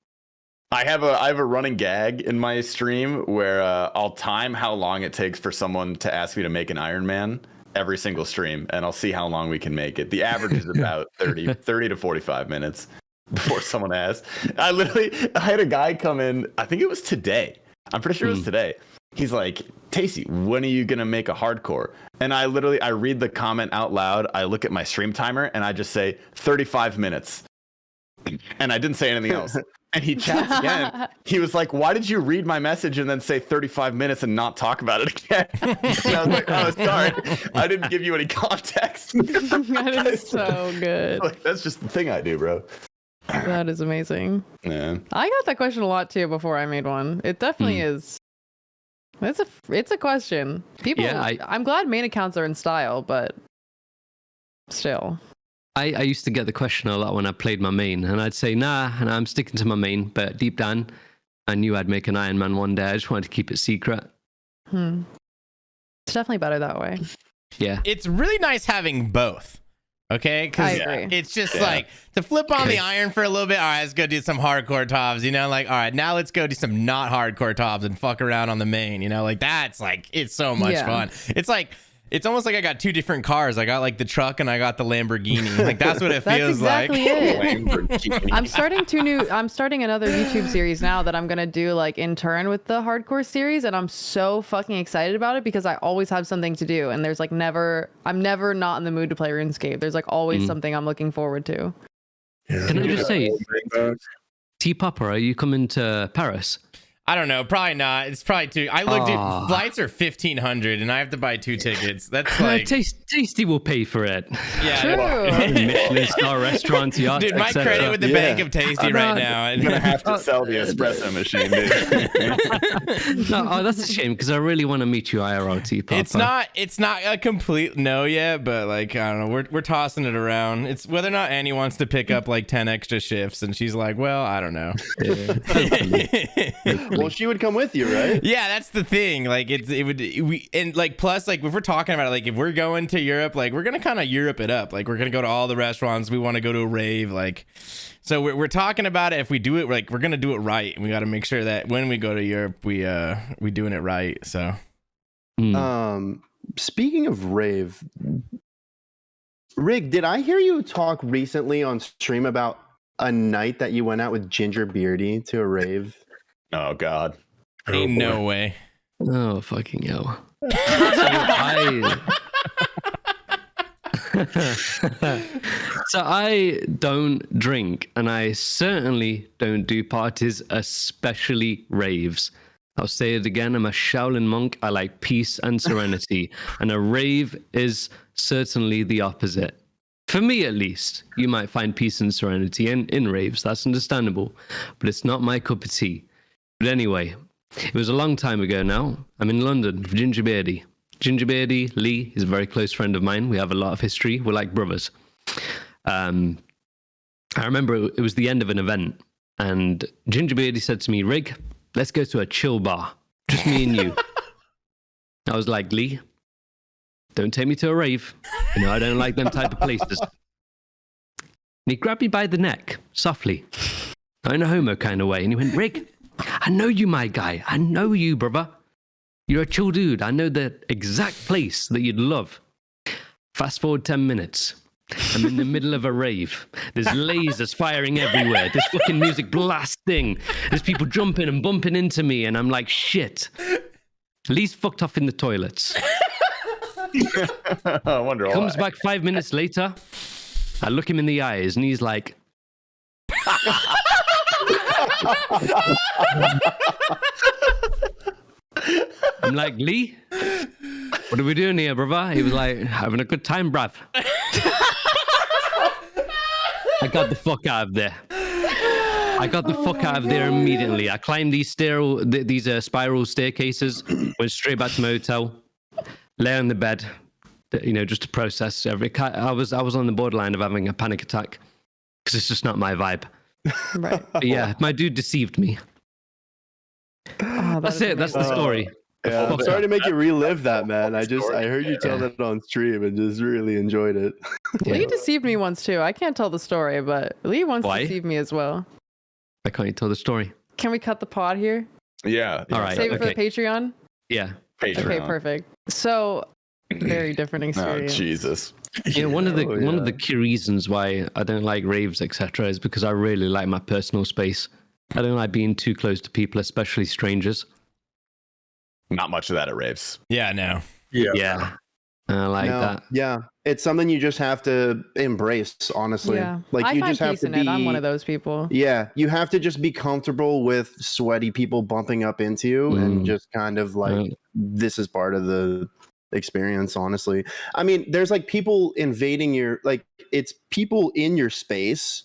I have a running gag in my stream where I'll time how long it takes for someone to ask me to make an Iron Man every single stream, and I'll see how long we can make it. The average is about 30 to 45 minutes before someone asks. I had a guy come in, I think it was today. I'm pretty sure it was today. He's like, Tasty, when are you going to make a hardcore? And I read the comment out loud. I look at my stream timer and I just say 35 minutes. And I didn't say anything else. And he chats again. He was like, why did you read my message and then say 35 minutes and not talk about it again? And I was like, oh, sorry. I didn't give you any context. That is so good. Like, that's just the thing I do, bro. That is amazing. Yeah. I got that question a lot too before I made one. It definitely is. It's a question. People, Yeah, I'm glad main accounts are in style, but still. I used to get the question a lot when I played my main, and I'd say, nah, and I'm sticking to my main, but deep down, I knew I'd make an Iron Man one day. I just wanted to keep it secret. It's definitely better that way. Yeah. It's really nice having both. Okay, I because agree. it's just like to flip on the iron for a little bit. All right, let's go do some hardcore tops. You know, like all right, now let's go do some not hardcore tops and fuck around on the main. You know, like that's like it's so much Yeah. fun. It's like it's almost like I got 2 different cars. I got like the truck and I got the Lamborghini. Like that's what it That's feels exactly like. it. I'm starting another YouTube series now that I'm gonna do like in turn with the hardcore series, and I'm so fucking excited about it because I always have something to do, and there's like I'm never not in the mood to play RuneScape. There's like always something I'm looking forward to. Yeah, Can I just say, bring back. T-Papa, are you coming to Paris? I don't know, probably not. It's probably too. I looked Aw. at flights are $1,500 and I have to buy 2 tickets. That's like Tasty will pay for it. yeah. True. Michelin star restaurants, yachts, Dude, my etc. credit with the Yeah. Bank of Tasty right now. I'm gonna have to sell the espresso machine, dude. No, that's a shame because I really want to meet you IRL, T-Papa. It's not a complete no yet, but like I don't know, we're tossing it around. It's whether or not Annie wants to pick up like 10 extra shifts, and she's like, well, I don't know. Well, she would come with you, right? Yeah, that's the thing. Like and like plus like if we're talking about it, like if we're going to Europe, like we're gonna kind of Europe it up. Like we're gonna go to all the restaurants. We want to go to a rave. Like so we're talking about it. If we do it like we're gonna do it right. We got to make sure that when we go to Europe, we doing it right. So Speaking of rave, Rig, did I hear you talk recently on stream about a night that you went out with Ginger Beardy to a rave? Oh God. Oh, ain't boy. no way. Oh, fucking hell. So I don't drink, and I certainly don't do parties, especially raves. I'll say it again, I'm a Shaolin monk. I like peace and serenity, and a rave is certainly the opposite. For me, at least. You might find peace and serenity in raves. That's understandable, but it's not my cup of tea. But anyway, it was a long time ago now. I'm in London with Ginger Beardy. Ginger Beardy, Lee, is a very close friend of mine. We have a lot of history. We're like brothers. I remember it was the end of an event, and Ginger Beardy said to me, Rig, let's go to a chill bar. Just me and you. I was like, Lee, don't take me to a rave. You know, I don't like them type of places. And he grabbed me by the neck, softly. Not in a homo kind of way. And he went, Rig, I know you, my guy. I know you, brother. You're a chill dude. I know the exact place that you'd love. Fast forward 10 minutes. I'm in the middle of a rave. There's lasers firing everywhere. There's fucking music blasting. There's people jumping and bumping into me. And I'm like, shit. Lee's fucked off in the toilets. I wonder why. Comes back 5 minutes later. I look him in the eyes and he's like... I'm like, Lee, what are we doing here, brother? He was like, having a good time, bruv. I got the fuck out of there. Immediately. I climbed these spiral staircases, went straight back to my hotel, lay on the bed, you know, just to process I was on the borderline of having a panic attack because it's just not my vibe. Right. But yeah, my dude deceived me. Oh, That's it. That's the story. Yeah, I'm Fuck sorry up. to make you relive that, man. I heard you tell that on stream and just really enjoyed it. Yeah. Lee deceived me once too. I can't tell the story, but Lee once Why? deceived me as well. I can't tell the story. Can we cut the pod here? Yeah. All right. Save it for the Patreon? Yeah. Patreon. Okay, perfect. So, very different Oh, experience. Jesus. You know, one of the key reasons why I don't like raves, etc., is because I really like my personal space. I don't like being too close to people, especially strangers. Not much of that at raves. Yeah, no. Yeah. I like that. Yeah, it's something you just have to embrace, honestly. Yeah. Like I you find just have peace to in be. it. I'm one of those people. Yeah, you have to just be comfortable with sweaty people bumping up into you and just kind of like this is part of the experience, honestly. I mean, there's like people invading your like it's people in your space,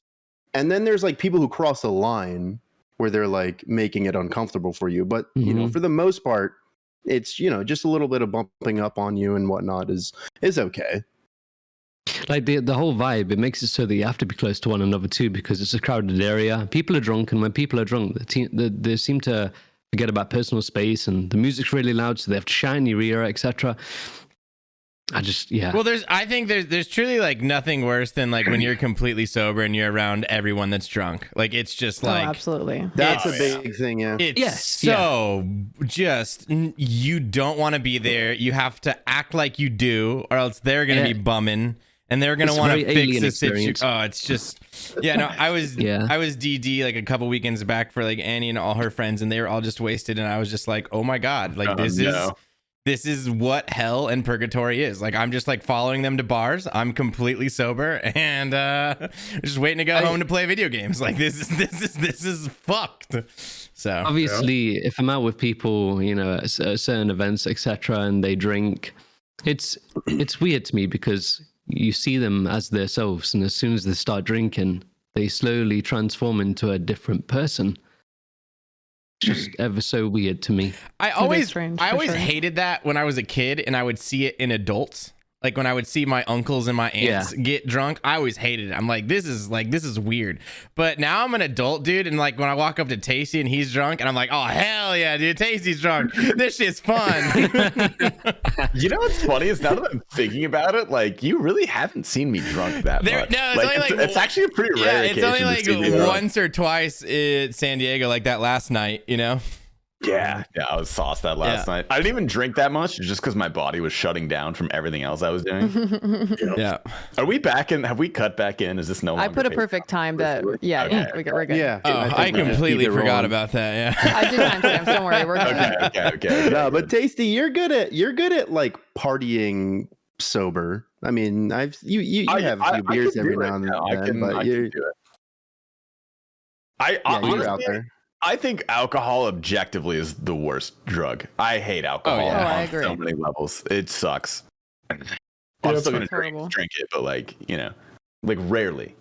and then there's like people who cross the line where they're like making it uncomfortable for you. But you know, for the most part, it's, you know, just a little bit of bumping up on you and whatnot is okay. Like the whole vibe, it makes it so that you have to be close to one another too, because it's a crowded area. People are drunk, and when people are drunk, they seem to forget about personal space, and the music's really loud, so they have to shout in your ear, etc. Well, I think there's truly like nothing worse than like when you're completely sober and you're around everyone that's drunk. Like it's just like absolutely. That's a big thing, yeah. It's just you don't want to be there. You have to act like you do, or else they're gonna be bumming and they're gonna want to fix the situation. Oh, it's just no. I was DD like a couple weekends back for like Annie and all her friends, and they were all just wasted, and I was just like, oh my god, like this is what hell and purgatory is. Like, I'm just like following them to bars. I'm completely sober and just waiting to go home to play video games. Like this is fucked. So obviously, if I'm out with people, you know, at certain events, etc., and they drink, it's weird to me because you see them as themselves, and as soon as they start drinking, they slowly transform into a different person. Just ever so weird to me. I always hated that when I was a kid and I would see it in adults. Like when I would see my uncles and my aunts get drunk, I always hated it. I'm like, this is weird. But now I'm an adult, dude, and like when I walk up to Tasty and he's drunk, and I'm like, oh hell yeah, dude, Tasty's drunk. This shit's fun. You know what's funny is now that I'm thinking about it, like you really haven't seen me drunk that much. No, it's actually a pretty rare occasion. It's only like once or twice in San Diego, like that last night, you know. Yeah, I was sauced that last night. I didn't even drink that much just because my body was shutting down from everything else I was doing. Yeah. Are we back in? Have we cut back in? Is this no longer? I put a perfect time that Okay. we're good. Yeah. Oh, I think we just completely keep it forgot rolling. about that. Yeah. I did timestamps. Don't worry, we're good. Okay. No, but Tasty, you're good at like partying sober. I mean, you have a few beers can every do it. now and No, then, but I you're can do it. you're Honestly, out there. I think alcohol objectively is the worst drug. I hate alcohol Oh, yeah. I on agree. so many levels. It sucks. I'm it's still gonna It's horrible. drink it, but like rarely.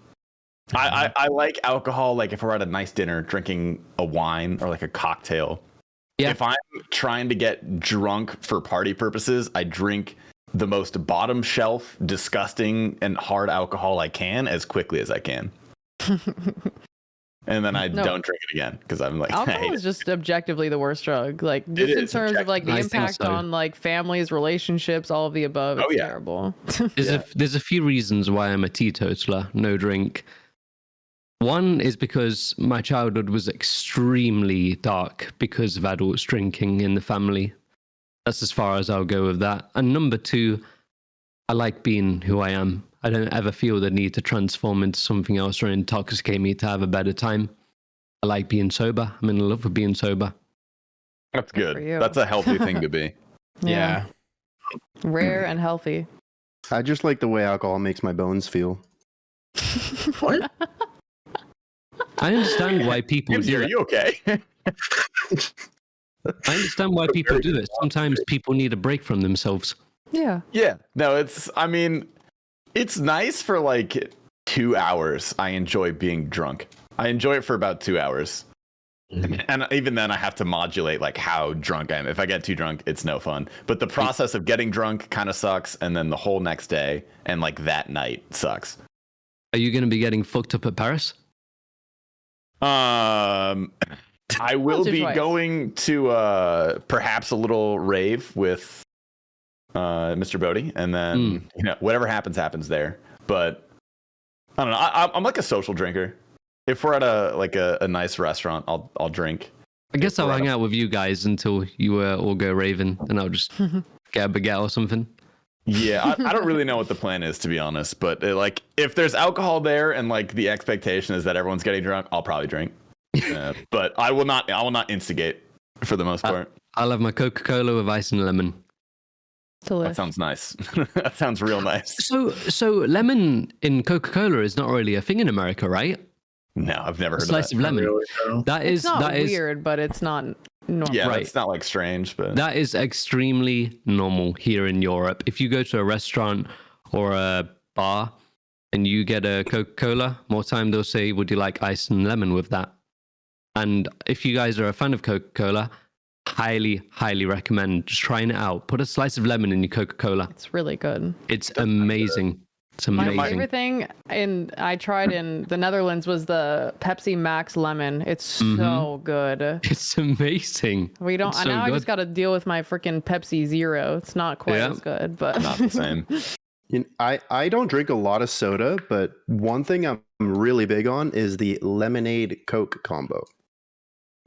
I like alcohol. Like if we're at a nice dinner, drinking a wine or like a cocktail. Yeah. If I'm trying to get drunk for party purposes, I drink the most bottom shelf, disgusting, and hard alcohol I can as quickly as I can. And then I No. don't drink it again because I'm like, I Alcohol hate is it. just objectively the worst drug. Like just in is terms of like the I think impact so. on like families, relationships, all of the above. It's yeah. terrible. There's a few reasons why I'm a teetotaler, no drink. One is because my childhood was extremely dark because of adults drinking in the family. That's as far as I'll go with that. And number two, I like being who I am. I don't ever feel the need to transform into something else or intoxicate me to have a better time. I like being sober. I'm in love with being sober. That's Good for good. you. That's a healthy thing to be. Yeah. Rare and healthy. I just like the way alcohol makes my bones feel. What? I understand why people Gibbsy, do are it. you okay? I understand why people do this. Sometimes people need a break from themselves. Yeah. Yeah. No, I mean, it's nice for like 2 hours. I enjoy being drunk. I enjoy it for about 2 hours. And even then I have to modulate like how drunk I am. If I get too drunk, it's no fun. But the process of getting drunk kind of sucks. And then the whole next day and like that night sucks. Are you going to be getting fucked up at Paris? I will Once or be twice. going to perhaps a little rave with Mr. Bodie, and then whatever happens there. But I don't know. I'm like a social drinker. If we're at a nice restaurant, I'll drink. I guess I'll hang out with you guys until you all go raving, and I'll just get a baguette or something. Yeah, I don't really know what the plan is, to be honest. But like, if there's alcohol there and like the expectation is that everyone's getting drunk, I'll probably drink. But I will not instigate for the most part. I'll have my Coca-Cola with ice and lemon. Delicious. That sounds nice. That sounds real nice. So lemon in Coca-Cola is not really a thing in America, right? No, I've never A heard slice of of lemon. Really, no. That It's is not that is weird, but it's not normal. Yeah, Right. it's not like strange, but that is extremely normal here in Europe. If you go to a restaurant or a bar and you get a Coca-Cola, more time they'll say, "Would you like ice and lemon with that?" And if you guys are a fan of Coca-Cola, highly recommend just trying it out. Put a slice of lemon in your Coca-Cola. It's really good. It's amazing. It's My amazing. favorite thing, and I tried in the Netherlands, was the Pepsi Max Lemon. It's so good. It's amazing. We don't. It's I so now I just good. got to deal with my freaking Pepsi Zero. It's not quite Yeah. as good, but not the same. I don't drink a lot of soda, but one thing I'm really big on is the lemonade Coke combo.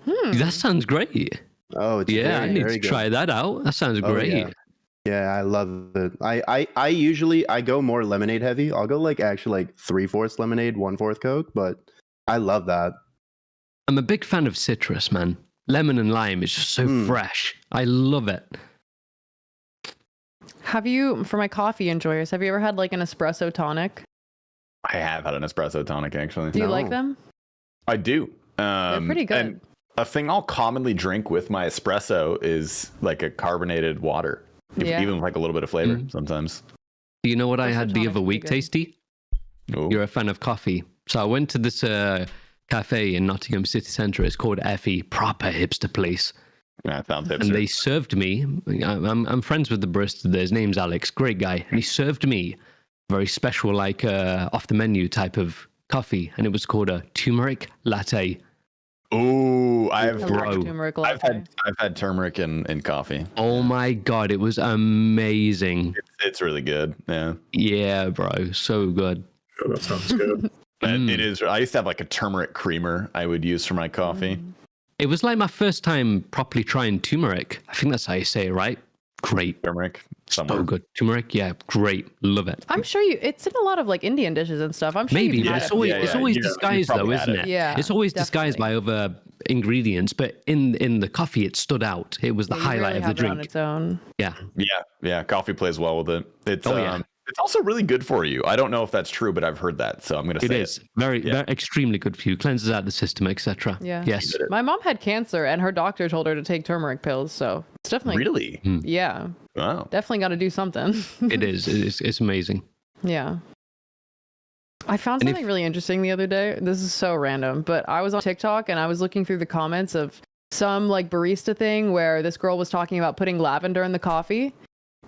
That sounds great. Oh, it's Yeah, I very, need very to good. try that out. That sounds Oh, great. Yeah, I love it. I usually I go more lemonade heavy. I'll go like actually like 3/4 lemonade, 1/4 Coke, but I love that. I'm a big fan of citrus, man. Lemon and lime is just so fresh. I love it. have you, for my coffee enjoyers, have you ever had like an espresso tonic? I have had an espresso tonic actually. Do you No. like them? I do. They're pretty good. And a thing I'll commonly drink with my espresso is like a carbonated water, Yeah. even with like a little bit of flavor sometimes. Do you know what I Espresso had the tonic's other week, pretty good. Tasty? Ooh. You're a fan of coffee. So I went to this cafe in Nottingham City Centre. It's called Effie, proper hipster place. Yeah, I found hipster. And they served me. I'm friends with the barista there. His name's Alex, great guy. And he served me a very special, like off the menu type of coffee, and it was called a turmeric latte. Ooh, I I've love turmeric I've latte. had turmeric in coffee. Oh my god, it was amazing. It's really good. Yeah. Yeah, bro, so good. Oh, that sounds good. It is. I used to have like a turmeric creamer I would use for my coffee. It was like my first time properly trying turmeric. I think that's how you say it, right? Great. Turmeric somewhere. So good. Turmeric, yeah, great. Love it. I'm sure it's in a lot of like Indian dishes and stuff. I'm sure Maybe, you've but had it's it always, Yeah, it's yeah, always you know, disguised you've probably though, had isn't it. it? Yeah, It's always disguised by other ingredients, but in the coffee, it stood out. It was the You highlight really of the have it on drink. its own. Yeah. Yeah. Coffee plays well with it. It's Oh, yeah. it's also really good for you. I don't know if that's true, but I've heard that, so I'm gonna It say is very, very extremely good for you. Cleanses out the system, etc. Yeah. Yes. My mom had cancer, and her doctor told her to take turmeric pills. So it's definitely Really? Yeah, Wow. definitely got to do something. It is. It's amazing. Yeah. I found And something really interesting the other day. This is so random, but I was on TikTok and I was looking through the comments of some like barista thing where this girl was talking about putting lavender in the coffee.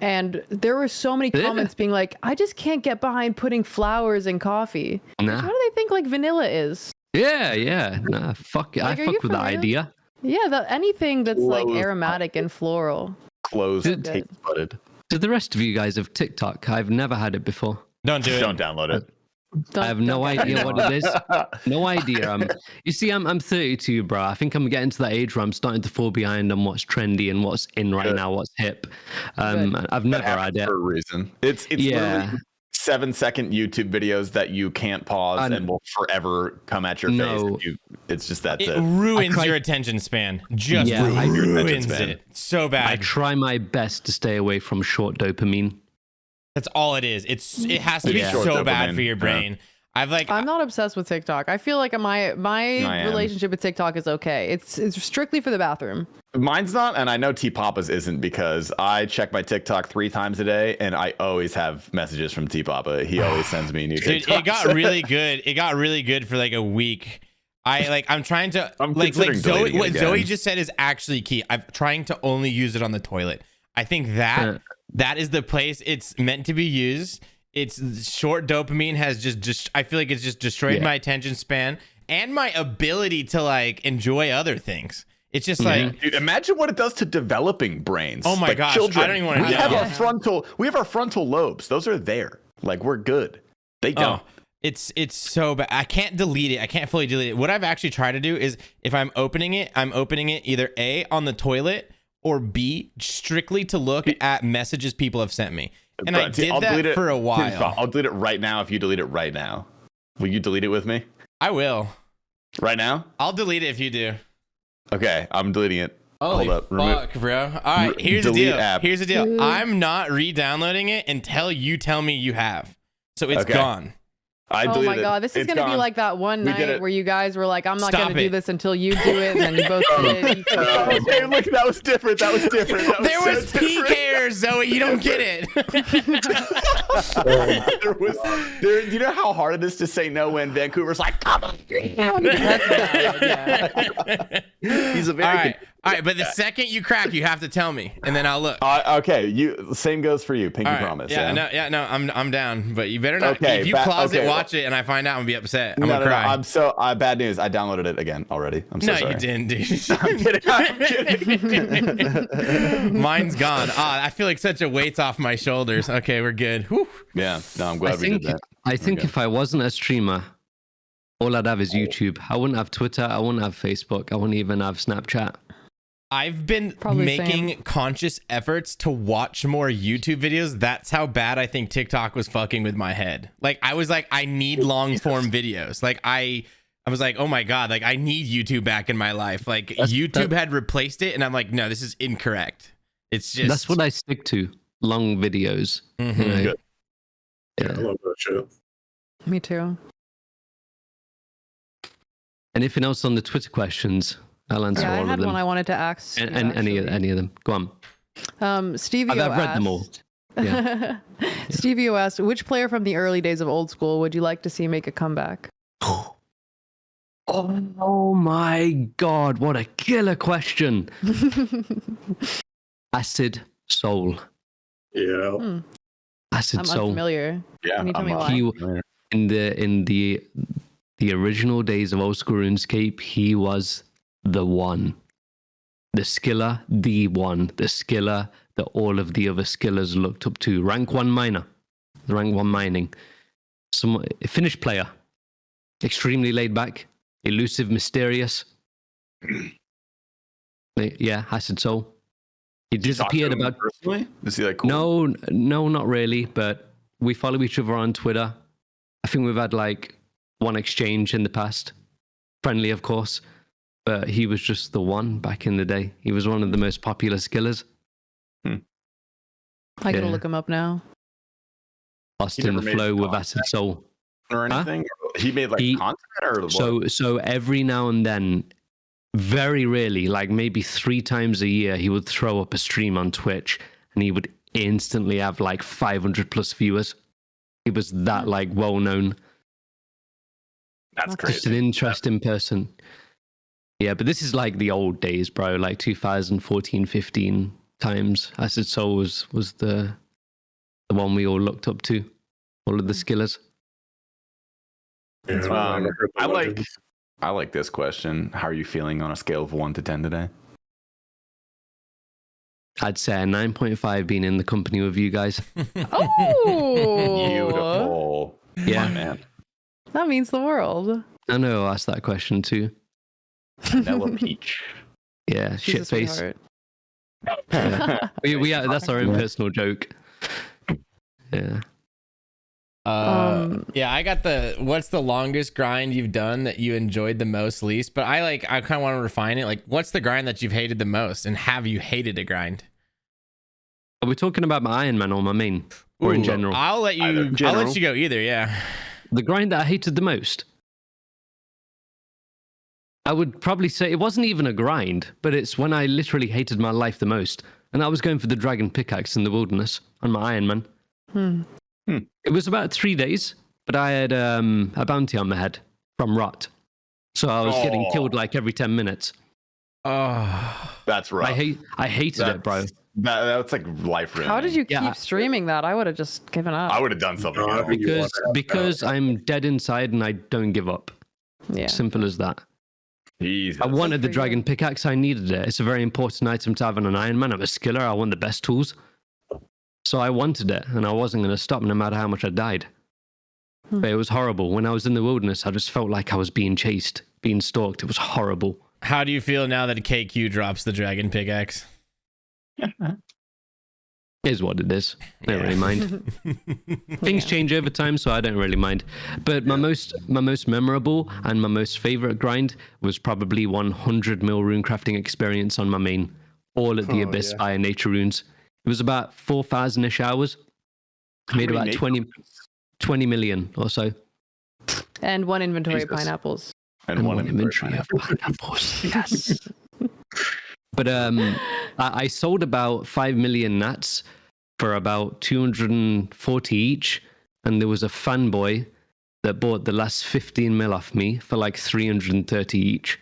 And there were so many Yeah. comments being like, I just can't get behind putting flowers in coffee. Nah. What do they think like vanilla is? Yeah. Nah, fuck it. Like, I are you fuck with for the real? idea. Yeah, anything that's like Close. aromatic and floral. Closed, Good. taste budded. To the rest of you guys of TikTok, I've never had it before. Don't do it. Don't download it. I have no Don't get idea it. what it is. No idea. You see, I'm 32, bro. I think I'm getting to that age where I'm starting to fall behind on what's trendy and what's in right Good. now, what's hip. Good. I've That never had happens it. for a reason. It's Yeah. literally 7-second YouTube videos that you can't pause and will forever come at your face. No. And it's just that's It it. ruins tried- your attention span. Just Yeah, I- Your attention ruins span. it so I bad. try my best to stay away from short dopamine. That's all it is. It has to be Yeah. so Short bad dopamine, for your yeah. brain. I'm not obsessed with TikTok. I feel like my am. relationship with TikTok is okay. It's strictly for the bathroom. Mine's not, and I know T Papa's isn't because I check my TikTok 3 times a day, and I always have messages from T Papa. He always sends me new Dude, TikToks. it got really good. It got really good for like a week. I'm trying to I'm like considering Zoe. deleting it What Zoe again. just said is actually key. I'm trying to only use it on the toilet. I think that is the place it's meant to be used. It's short dopamine has just I feel like it's just destroyed my attention span and my ability to like enjoy other things. It's just like Dude, imagine what it does to developing brains. Oh my Like, gosh, children, I don't even wanna we know. have Yeah. our frontal lobes. Those are there. Like we're good. They don't. It's so bad. I can't delete it. I can't fully delete it. What I've actually tried to do is if I'm opening it either A on the toilet or B strictly to look at messages people have sent me. And I But see, did I'll delete that it. for a Here's while. fine. I'll delete it right now if you delete it right now. Will you delete it with me? I will. Right now? I'll delete it if you do. Okay, I'm deleting it. Holy Hold up. fuck, bro. All right, here's the delete deal. app. Here's the deal. I'm not re-downloading it until you tell me you have. So it's Okay. gone. I Oh deleted my god, this is It's gonna be gone. like that one We did night it. where you guys were like, I'm not Stop gonna do it. this until you do it, and then you both did it. You Okay, look, that was different. That was different. That There so was different. PKers, Zoe. You don't get it. There was, you know how hard it is to say no when Vancouver's like, come on. That's bad, yeah. He's a All very right. All right. But the second you crack, you have to tell me, and then I'll look. Okay, same goes for you. Pinky All right. promise. No, I'm down. But you better not. Okay, if you closet watch it and I find out, I'm gonna be upset. I'm gonna cry. I'm so bad news. I downloaded it again already. I'm so no, sorry. you didn't, dude. I'm kidding. Mine's gone. I feel like such a weight's off my shoulders. Okay, we're good. Whew. Yeah, no, I'm glad we did that. I think if I wasn't a streamer, all I'd have is YouTube. I wouldn't have Twitter. I wouldn't have Facebook. I wouldn't even have Snapchat. I've been Probably making same. conscious efforts to watch more YouTube videos. That's how bad I think TikTok was fucking with my head. Like I was like, I need long form videos. Like I was like, oh my god, like I need YouTube back in my life. Like YouTube had replaced it, and I'm like, no, this is incorrect. It's just That's what I stick to. Long videos. Mhm. You know? Good. Yeah, I love that shit. Me too. Anything else on the Twitter questions? I'll answer Yeah, I all had of one I them. wanted to ask. And, you, any actually. of them. Go on. Stevie I've read them all. Yeah. Stevie asked, which player from the early days of old school would you like to see make a comeback? Oh my god, what a killer question. Acid Soul. Yeah. Acid I'm Soul. unfamiliar. Yeah, Can you tell me I'm, why? He, in the original days of old school RuneScape, he was the one. The skiller, the one. The skiller that all of the other skillers looked up to. Rank 1 miner. Rank 1 mining. A Finnish player. Extremely laid back. Elusive, mysterious. Yeah, Acid Soul. He Did you talk to disappeared him about. personally? Is he like cool? No, not really. But we follow each other on Twitter. I think we've had like one exchange in the past, friendly, of course. But he was just the one back in the day. He was one of the most popular skillers. I gotta Yeah. look him up now. Lost He in never the made flow with content? Acid Soul. Or anything? He made like He- content or what? So every now and then, very rarely, like maybe 3 times a year, he would throw up a stream on Twitch and he would instantly have like 500 plus viewers. He was that like well known. That's Just an crazy. interesting person. Yeah, but this is like the old days, bro. Like 2014, 15 times. Acid Soul was the one we all looked up to. All of the skillers. Yeah, I never heard the I legend. like this question. How are you feeling on a scale of 1 to 10 today? I'd say a 9.5 being in the company with you guys. Oh, Beautiful. Yeah. My man. That means the world. I know I asked that question too. Vanilla Peach. Yeah, She's a shit face. sweetheart. We that's our own personal joke. Yeah. Yeah, I got what's the longest grind you've done that you enjoyed the most least? But I kind of want to refine it. Like, what's the grind that you've hated the most? And have you hated a grind? Are we talking about my Iron Man or my main? Or in Ooh, general? I'll let you go either, yeah. The grind that I hated the most? I would probably say it wasn't even a grind, but it's when I literally hated my life the most. And I was going for the dragon pickaxe in the wilderness on my Iron Man. It was about 3 days, but I had a bounty on my head from rot. So I was getting killed like every 10 minutes. Oh, That's right. I hated it, bro. That's like life ruining. How did you Yeah. keep streaming that? I would have just given up. I would have done something No, I else. think you want Because I'm dead inside and I don't give up. Yeah. Simple as that. Jesus. I wanted the for you. dragon pickaxe. I needed it. It's a very important item to have on an Iron Man. I'm a skiller. I want the best tools. So I wanted it, and I wasn't going to stop no matter how much I died. But it was horrible. When I was in the wilderness, I just felt like I was being chased, being stalked. It was horrible. how do you feel now that KQ drops the dragon pickaxe? Is what it is. I don't really mind. Things change over time, so I don't really mind. But my most memorable and my most favorite grind was probably 100 mil rune crafting experience on my main, all at the Abyss via nature runes. It was about 4,000-ish hours. Made many about nature 20 million or so. And one inventory of Jesus. pineapples. And one inventory of pineapples. Yes. But I sold about 5 million nats for about 240 each, and there was a fanboy that bought the last 15 mil off me for like 330 each.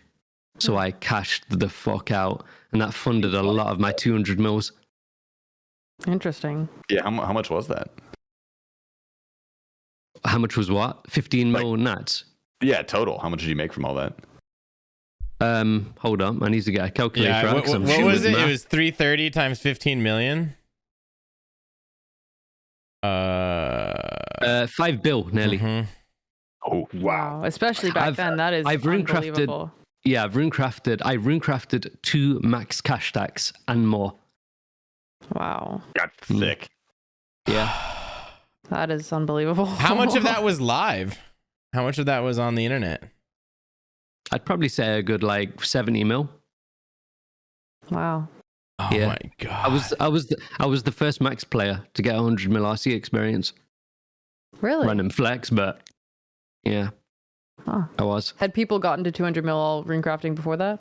So I cashed the fuck out, and that funded a lot of my 200 mils. Interesting. Yeah, how much was that? How much was what? 15 mil nats. Yeah, total. How much did you make from all that? Hold on, I need to get a calculator Yeah, out. what 'cause I'm was shit it? with It math. was 330 times 15 million. 5 bill nearly. Mhm. Oh, Wow. Especially back I've- then. That is I've rune crafted- unbelievable. Yeah, I rune crafted 2 max cash stacks and more. Wow. Got thick. Yeah. That is unbelievable. How much of that was live? How much of that was on the internet? I'd probably say a good like 70 mil. Wow. Oh Yeah. my god. I was the first max player to get 100 mil RC experience. Really? Random flex, but yeah. Huh. I was. Had people gotten to 200 mil all rune crafting before that?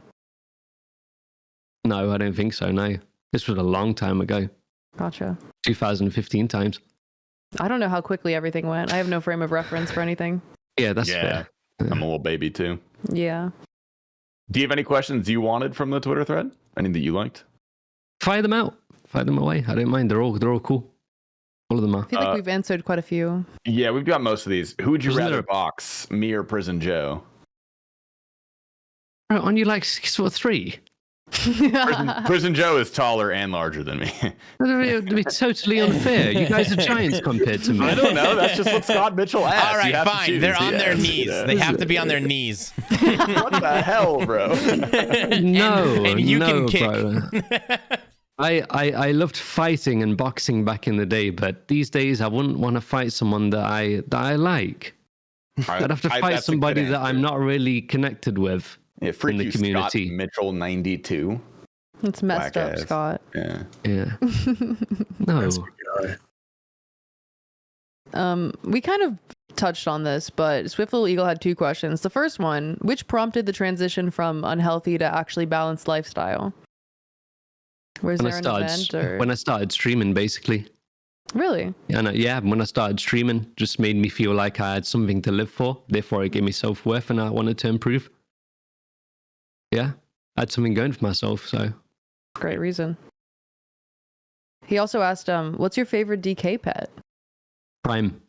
No, I don't think so, no. This was a long time ago. Gotcha. 2015 times. I don't know how quickly everything went. I have no frame of reference for anything. Yeah, that's Yeah. fair. I'm a little baby too. Yeah. Do you have any questions you wanted from the Twitter thread? Any that you liked? Fire them out. Fire them away. I don't mind. They're all cool. All of them are. I feel like we've answered quite a few. Yeah, we've got most of these. Who would you Wasn't rather there- box, me or Prison Joe? Bro, aren't you like 6'3"? Prison Joe is taller and larger than me. It'd be totally unfair. You guys are giants compared to me. I don't know. That's just what Scott Mitchell asked. All You right, have to fine. choose. They're on their Yes, knees. yeah. They have to be on their knees. What the hell, bro? No, and you no, can kick. bro. I loved fighting and boxing back in the day, but these days I wouldn't want to fight someone that I like. I'd have to fight that's a good somebody that answer. I'm not really connected with Yeah, freak in the you, community. Scott Mitchell 92. It's messed Whack up, ass. Scott. Yeah. Yeah. No. That's guy. We kind of touched on this, but Swiftful Eagle had two questions. The first one, which prompted the transition from unhealthy to actually balanced lifestyle? Was there an event or When I started streaming, basically. really? Yeah, when I started streaming, just made me feel like I had something to live for. Therefore, it gave me self-worth, and I wanted to improve. Yeah, I had something going for myself, so. Great reason. He also asked, what's your favorite DK pet? Prime.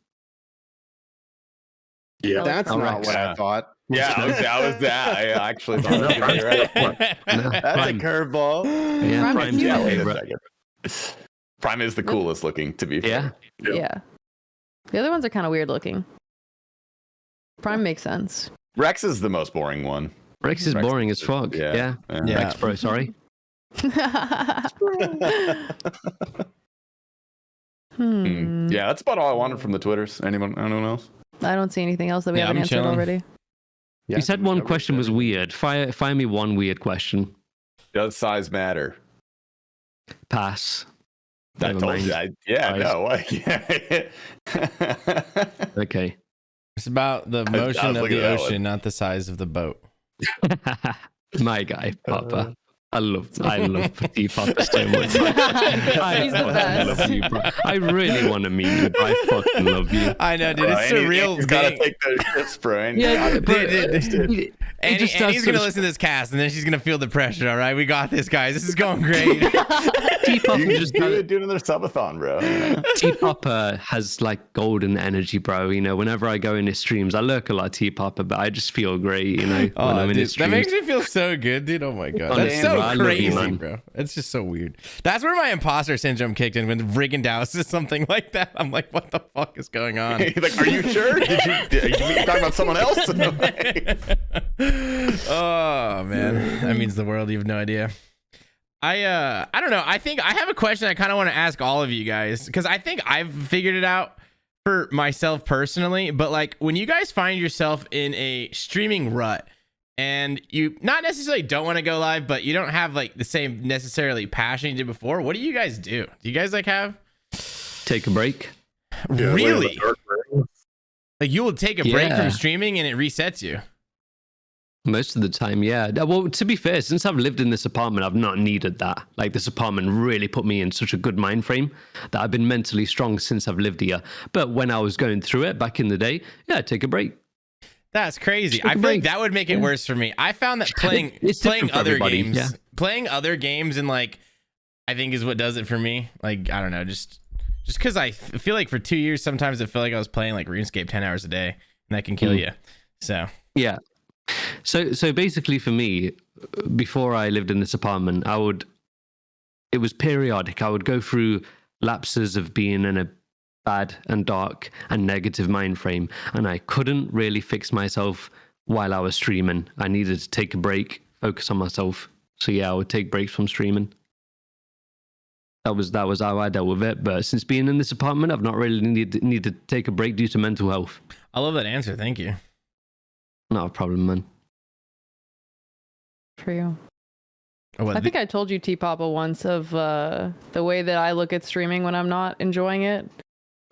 Yeah. That's All not right. what I thought. Yeah, I actually thought that was right. No, That's Prime. a curveball. Yeah, Prime Prime's is my cute. Wait a favorite. second. Prime is the coolest looking, to be fair. Yeah. Yeah. The other ones are kind of weird looking. Prime makes sense. Rex is the most boring one. Rex is Rex boring is- as fuck. yeah. Yeah. Yeah. Rex, bro, sorry. Yeah, that's about all I wanted from the Twitters. Anyone else? I don't see anything else that we Yeah, haven't I'm answered chilling. already. Yeah, You said we one covered question was everything. weird. Fire me one weird question. Does size matter? Pass. I Never told you. mind. Okay. It's about the was motion of looking the at that ocean, one. not the size of the boat. My guy, Papa. I love Petit Papa so much. He's the best. love you, bro. I really want to meet you, bro. I fucking love you. I know, dude. It's surreal. He's got to being- take those shifts, bro. Yeah, Dude. Annie's just does gonna such- listen to this cast, and then she's gonna feel the pressure. All right, we got this, guys. This is going great. T-Papa You can just do another subathon, bro. T-Papa has like golden energy, bro. You know, whenever I go in his streams, I lurk a lot of T-Papa, but I just feel great, you know, when Oh, I'm in dude, his that streams. makes me feel so good, dude. Oh my god, Oh, that's damn, so bro, I love you, crazy, man. bro. It's just so weird. That's where my imposter syndrome kicked in when Rigondeaux says something like that. I'm like, what the fuck is going on? He's like, are you sure? Are you talking about someone else? Oh man, that means the world. You have no idea. I don't know. I think I have a question I kind of want to ask all of you guys, because I think I've figured it out for myself personally. But like, when you guys find yourself in a streaming rut and you not necessarily don't want to go live, but you don't have like the same necessarily passion you did before, what do you guys do? Do you guys like have Take a break. Yeah, way in the really dark room. like you will take a break Yeah. from streaming and it resets you? Most of the time, yeah. Well, to be fair, since I've lived in this apartment, I've not needed that. Like, this apartment really put me in such a good mind frame that I've been mentally strong since I've lived here. But when I was going through it back in the day, yeah, take a break. That's crazy. Take a I feel like break. that would make it worse for me. I found that playing It's playing different for other everybody, games, yeah. playing other games, and like I think is what does it for me. Like I don't know, just because I feel like for 2 years sometimes I feel like I was playing like RuneScape 10 hours a day, and that can kill you. So Yeah. So basically for me, before I lived in this apartment, it was periodic. I would go through lapses of being in a bad and dark and negative mind frame, and I couldn't really fix myself while I was streaming. I needed to take a break, focus on myself. So yeah, I would take breaks from streaming. That was how I dealt with it. But since being in this apartment, I've not really needed to take a break due to mental health. I love that answer. Thank you. Not a problem, man. For you. Oh, what, I think I told you, T-Papa, once of the way that I look at streaming when I'm not enjoying it,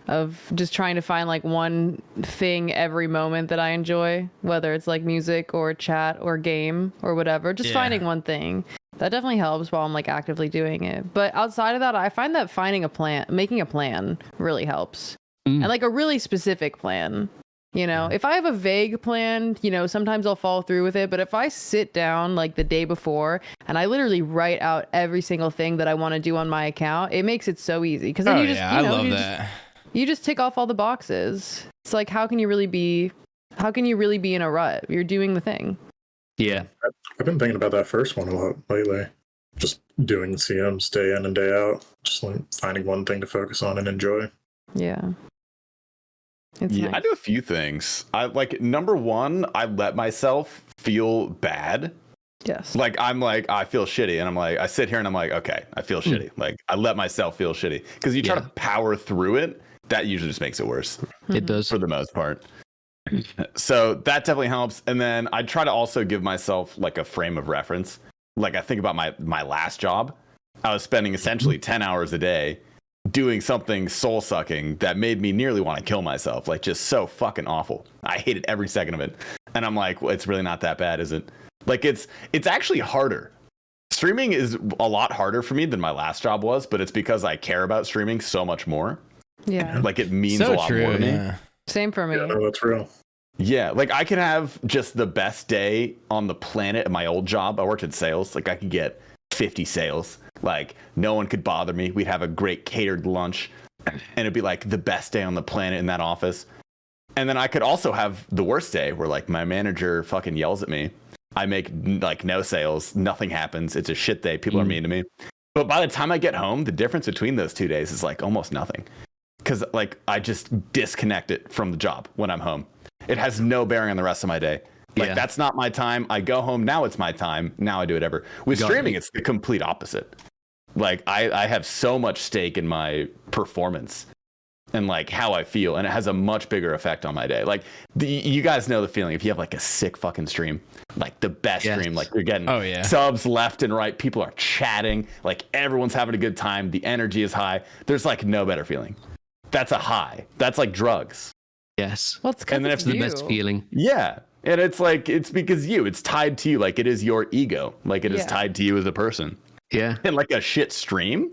of just trying to find like one thing every moment that I enjoy, whether it's like music or chat or game or whatever, just Yeah. finding one thing. That definitely helps while I'm like actively doing it. But outside of that, I find that making a plan really helps. Mm. And like a really specific plan. You know, if I have a vague plan, you know, sometimes I'll follow through with it. But if I sit down like the day before and I literally write out every single thing that I want to do on my account, it makes it so easy. Because then oh you just, yeah, you know, I love you that. you just tick off all the boxes. It's like, how can you really be in a rut? You're doing the thing. Yeah. I've been thinking about that first one a lot lately. doing CMs day in and day out. Just like finding one thing to focus on and enjoy. Yeah. It's Yeah, nice. I do a few things. I like number one, I let myself feel bad. Yes. Like I'm like, I feel shitty, and I'm like, I sit here and I'm like, okay, I feel shitty. Like I let myself feel shitty because you try Yeah. to power through it. That usually just makes it worse It does. for the most part. So that definitely helps. And then I try to also give myself like a frame of reference. Like I think about my last job. I was spending essentially 10 hours a day doing something soul sucking that made me nearly want to kill myself. Like just so fucking awful. I hated every second of it. And I'm like, well, it's really not that bad, is it? Like it's actually harder. Streaming is a lot harder for me than my last job was, but it's because I care about streaming so much more. Yeah. Like it means So a lot true. more to me. Yeah. Same for me. Yeah, no, that's real. Yeah, like I could have just the best day on the planet at my old job. I worked in sales. Like I could get 50 sales. Like no one could bother me. We'd have a great catered lunch and it'd be like the best day on the planet in that office. And then I could also have the worst day where like my manager fucking yells at me. I make like no sales. Nothing happens. It's a shit day. People are mean to me. But by the time I get home, the difference between those 2 days is like almost nothing. Because like I just disconnect it from the job when I'm home. It has no bearing on the rest of my day. Like that's not my time. I go home. Now it's my time. Now I do whatever. With streaming, it's the complete opposite. Like I have so much stake in my performance and like how I feel. And it has a much bigger effect on my day. Like you guys know the feeling if you have like a sick fucking stream, like the best stream, like you're getting subs left and right. People are chatting. Like everyone's having a good time. The energy is high. There's like no better feeling. That's a high. That's like drugs. Yes. Well, it's because it's the best feeling. Yeah. And it's like, it's because it's tied to you. Like it is your ego. Like it is tied to you as a person. Yeah. And like a shit stream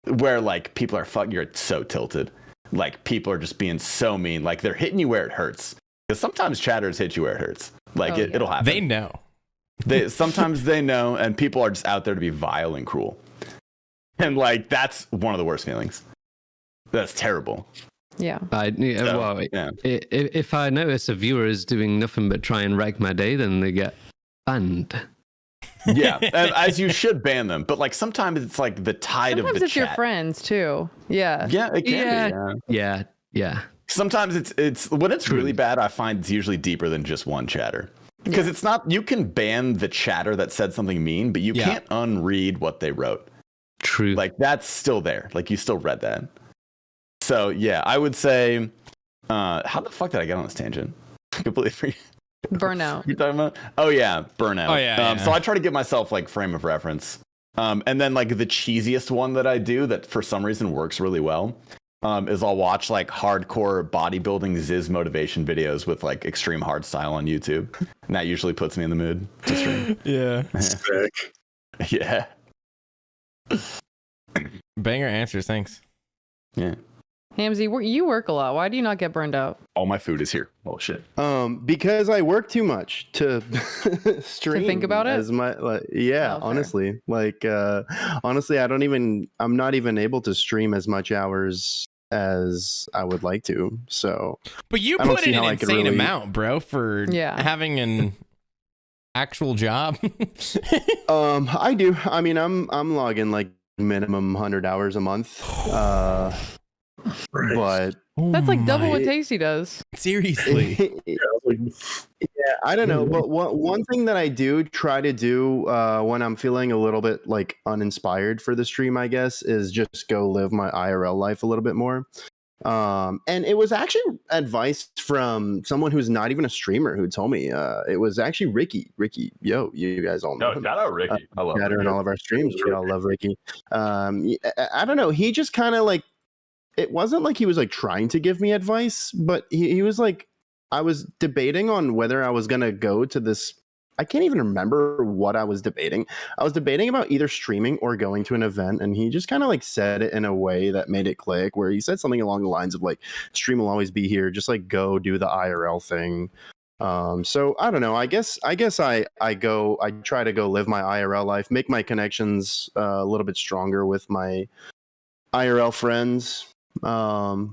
where like people are you're so tilted. Like people are just being so mean. Like they're hitting you where it hurts. Because sometimes chatters hit you where it hurts. Like it'll happen. They know. Sometimes they know, and people are just out there to be vile and cruel. And like, that's one of the worst feelings. That's terrible. Yeah. If I notice a viewer is doing nothing but try and wreck my day, then they get banned. Yeah, as you should ban them. But like sometimes it's like the tide of the chat. Sometimes it's your friends too. Yeah. Yeah, it can be. Yeah. Sometimes it's when it's really bad, I find it's usually deeper than just one chatter. Because it's not, you can ban the chatter that said something mean, but you can't unread what they wrote. True. Like that's still there. Like you still read that. So yeah, I would say, how the fuck did I get on this tangent? Completely forget. Burnout. You're talking about? Oh yeah, burnout. Oh yeah, So I try to give myself like frame of reference. And then like the cheesiest one that I do that for some reason works really well is I'll watch like hardcore bodybuilding Ziz motivation videos with like extreme hard style on YouTube. And that usually puts me in the mood to stream. Yeah. Sick. Yeah. Banger answers. Thanks. Yeah. Hamzy, you work a lot. Why do you not get burned out? All my food is here. Oh shit. Because I work too much to stream. To think about it? Honestly. Like honestly, I'm not even able to stream as much hours as I would like to. So But you I don't put see in how an I could insane really- amount, bro, for having an actual job. I do. I mean, I'm logging like minimum 100 hours a month. But That's like double what Tasty does. Seriously. yeah, I don't know. But one thing that I do try to do when I'm feeling a little bit like uninspired for the stream, I guess, is just go live my IRL life a little bit more. And it was actually advice from someone who's not even a streamer who told me. It was actually Ricky. Ricky, you guys all know him. Shout out Ricky. I love Chatter Ricky. in all of our streams. We all love Ricky. I don't know. He just kind of like, it wasn't like he was like trying to give me advice, but he was like, I was debating on whether I was going to go to this. I can't even remember what I was debating. I was debating about either streaming or going to an event. And he just kind of like said it in a way that made it click, where he said something along the lines of like, stream will always be here. Just like go do the IRL thing. So I don't know. I guess I try to go live my IRL life, make my connections a little bit stronger with my IRL friends, go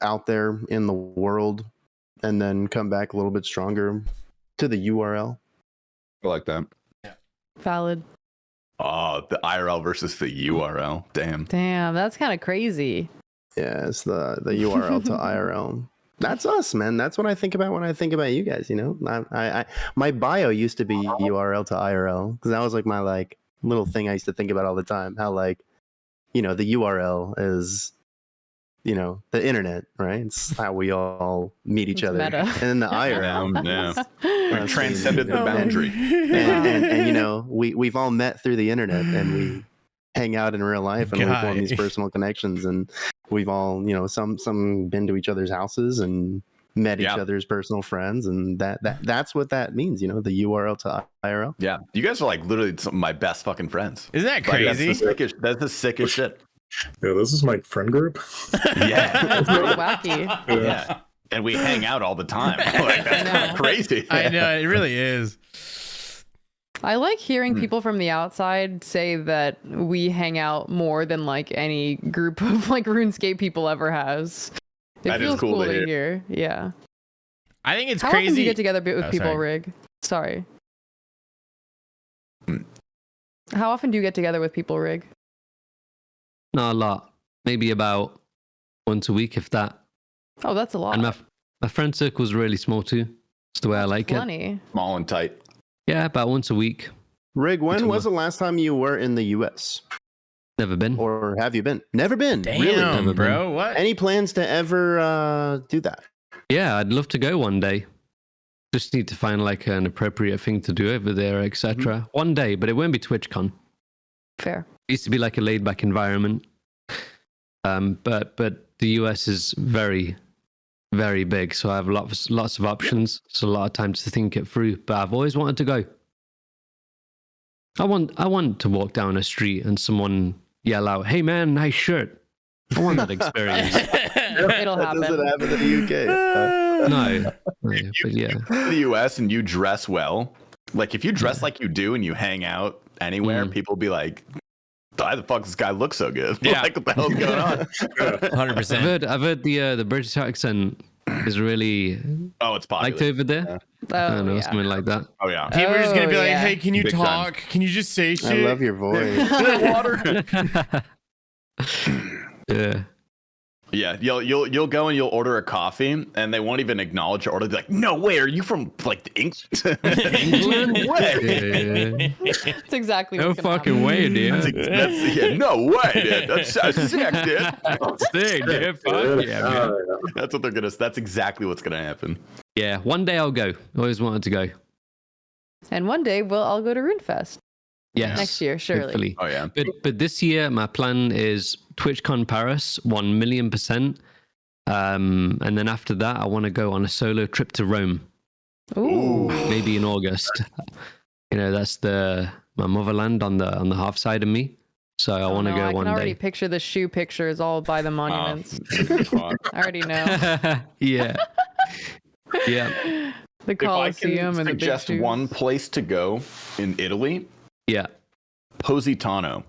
out there in the world, and then come back a little bit stronger to the URL. I like that. Valid. Oh, the IRL versus the URL. Damn. Damn, that's kind of crazy. Yeah, it's the URL to IRL. That's us, man. That's what I think about when I think about you guys. You know, I my bio used to be URL to IRL because that was like my like little thing I used to think about all the time. How like, you know, the URL is, you know, the internet, right? It's how we all meet each It's other, meta. and then the IRL. Yeah. We transcended the Oh, man. boundary. And you know, we've all met through the internet, and we hang out in real life, and we form these personal connections, and we've all, you know, some been to each other's houses and met each other's personal friends, and that's what that means, you know, the URL to IRL. Yeah, you guys are like literally some of my best fucking friends. Isn't that Like, crazy? that's the sickest shit. Yeah, this is my friend group. Yeah. That's pretty wacky. Yeah. And we hang out all the time. Like, that's kind of crazy. I know, it really is. I like hearing people from the outside say that we hang out more than like any group of like RuneScape people ever has. It That is feels cool to to hear. hear. Yeah. I think it's How crazy. often do you get together with people, sorry. Rig? Sorry. Hmm. How often do you get together with people, Rig? Not a lot. Maybe about once a week, if that. Oh, that's a lot. And my friend circle's really small too. It's the way I like it. Plenty. Small and tight. Yeah, about once a week. Rig, when It's a was the last time you were in the U.S. Never been. or have you been? Never been. Damn, Really? Never bro. What? Any plans to ever do that? Yeah, I'd love to go one day. Just need to find like an appropriate thing to do over there, etc. One day, but it won't be TwitchCon. Fair. It used to be like a laid back environment. But the US is very, very big, so I have lots of options. So a lot of time to think it through. But I've always wanted to go. I want to walk down a street and someone yell out, "Hey man, nice shirt." I want that experience. It'll That happen. doesn't happen in the UK. No, but yeah. In the US and you dress well, like if you dress like you do and you hang out anywhere, people will be like, why the fuck does this guy look so good? Yeah. Like, what the hell's going on? 100%. I've heard the British accent is really Oh, it's popular. liked over there. I don't know, something like that. Oh, yeah. People are just gonna be Oh, like, yeah. "Hey, can you Big time. talk? Can you just say shit?" I love your voice. Yeah. Yeah, you'll go and you'll order a coffee, and they won't even acknowledge your order. They're like, "No way, are you from like England? England? Way? Yeah. That's exactly No what's gonna fucking happen. way, dude. Yeah, no way, dude. That's so sick, dude." Sick, dude. Fuck yeah, man. That's what they're gonna. That's exactly what's gonna happen. Yeah, one day I'll go. Always wanted to go. And one day I'll go to RuneFest Yes. next year, surely. Hopefully. Oh yeah. But this year my plan is TwitchCon Paris 1,000,000%. And then after that I want to go on a solo trip to Rome. Ooh. Maybe in August. You know, that's my motherland on the half side of me. So I want to no, go I one can already day. picture the shoe pictures all by the monuments. Fuck. I already know. Yeah. Yeah. The If I Colosseum can and the big suggest shoes. one place to go in Italy, Yeah. Positano.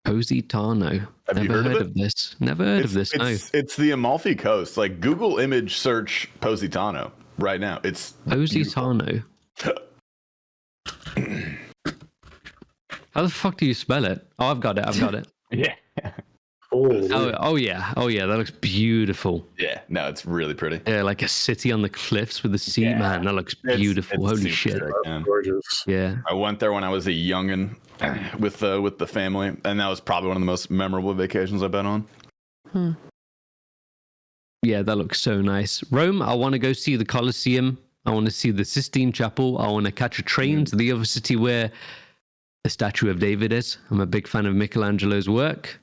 Positano. Have you Never heard of heard it? of this. Never heard of this. No. It's the Amalfi Coast. Like Google image search Positano right now. It's Positano. How the fuck do you spell it? Oh, I've got it. yeah, Oh yeah. That looks beautiful. yeah. No, it's really pretty. Yeah, like a city on the cliffs with the sea. Yeah. Man, that looks It's- beautiful. it's Holy super shit. sick, man. Gorgeous. Yeah. I went there when I was a youngin' with the family, and that was probably one of the most memorable vacations I've been on. Yeah, that looks so nice. Rome, I want to go see the Colosseum. I want to see the Sistine Chapel. I want to catch a train to the other city where the statue of David is. I'm a big fan of Michelangelo's work.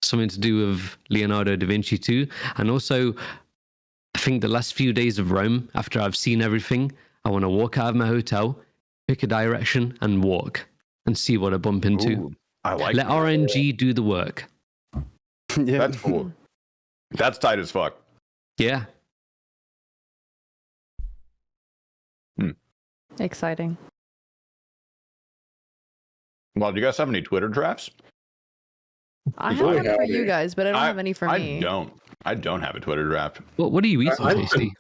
Something to do with Leonardo da Vinci too. And also, I think the last few days of Rome, after I've seen everything, I want to walk out of my hotel, pick a direction and walk and see what I bump into. Ooh, I like Let that. RNG do the work. Yeah. That's cool. That's tight as fuck. Yeah. Exciting. Well, do you guys have any Twitter drafts? I You have really one for have you it. guys, but I don't have any for me. I don't have a Twitter draft. What are you eating, I've Tasty?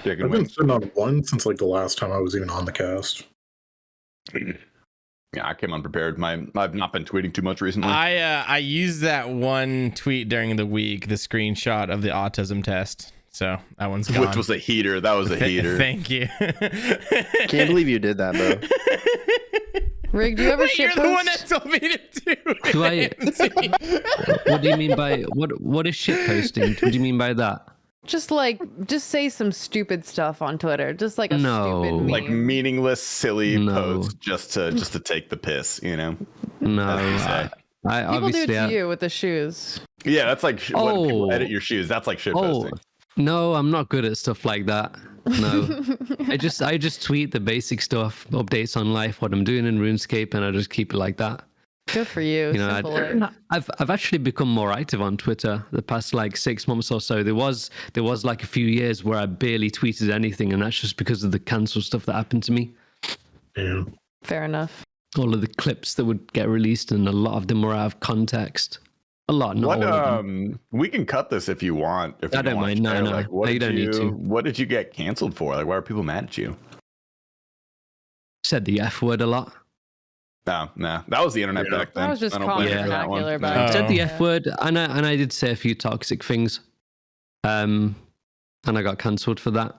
Chicken I've been wings. sitting on one since like the last time I was even on the cast. Yeah, I came unprepared. I've not been tweeting too much recently. I used that one tweet during the week, the screenshot of the autism test. So that one's gone. Which was a heater. That was a heater. Thank you. Can't believe you did that, bro. Rig, do you ever Wait, you're shit the one post? that told me to do it. Do I? What do you mean by what is shit posting? What do you mean by that? Just say some stupid stuff on Twitter. Just like a No. stupid meme. Like meaningless, silly No. posts just to take the piss, you know? No, As you say. I People do obviously. it to you with the shoes. Yeah, that's like when people Oh. edit your shoes. That's like shit Oh posting. no, I'm not good at stuff like that. No, I just tweet the basic stuff, updates on life, what I'm doing in RuneScape, and I just keep it like that. Good for you. You know, Simple life. I've actually become more active on Twitter the past like 6 months or so. There was like a few years where I barely tweeted anything, and that's just because of the cancel stuff that happened to me. Yeah. Fair enough. All of the clips that would get released, and a lot of them were out of context. A lot, not What all of them. we can cut this if you want. If I you don't want mind. to No, share. no. Like, what No, you did don't need to. What did you get canceled for? Like, why are people mad at you? Said the F word a lot. No, that was the internet Yeah. back then. That was just I don't blame you common for that one. vernacular No. back Said the Yeah. F word, and I did say a few toxic things, and I got cancelled for that.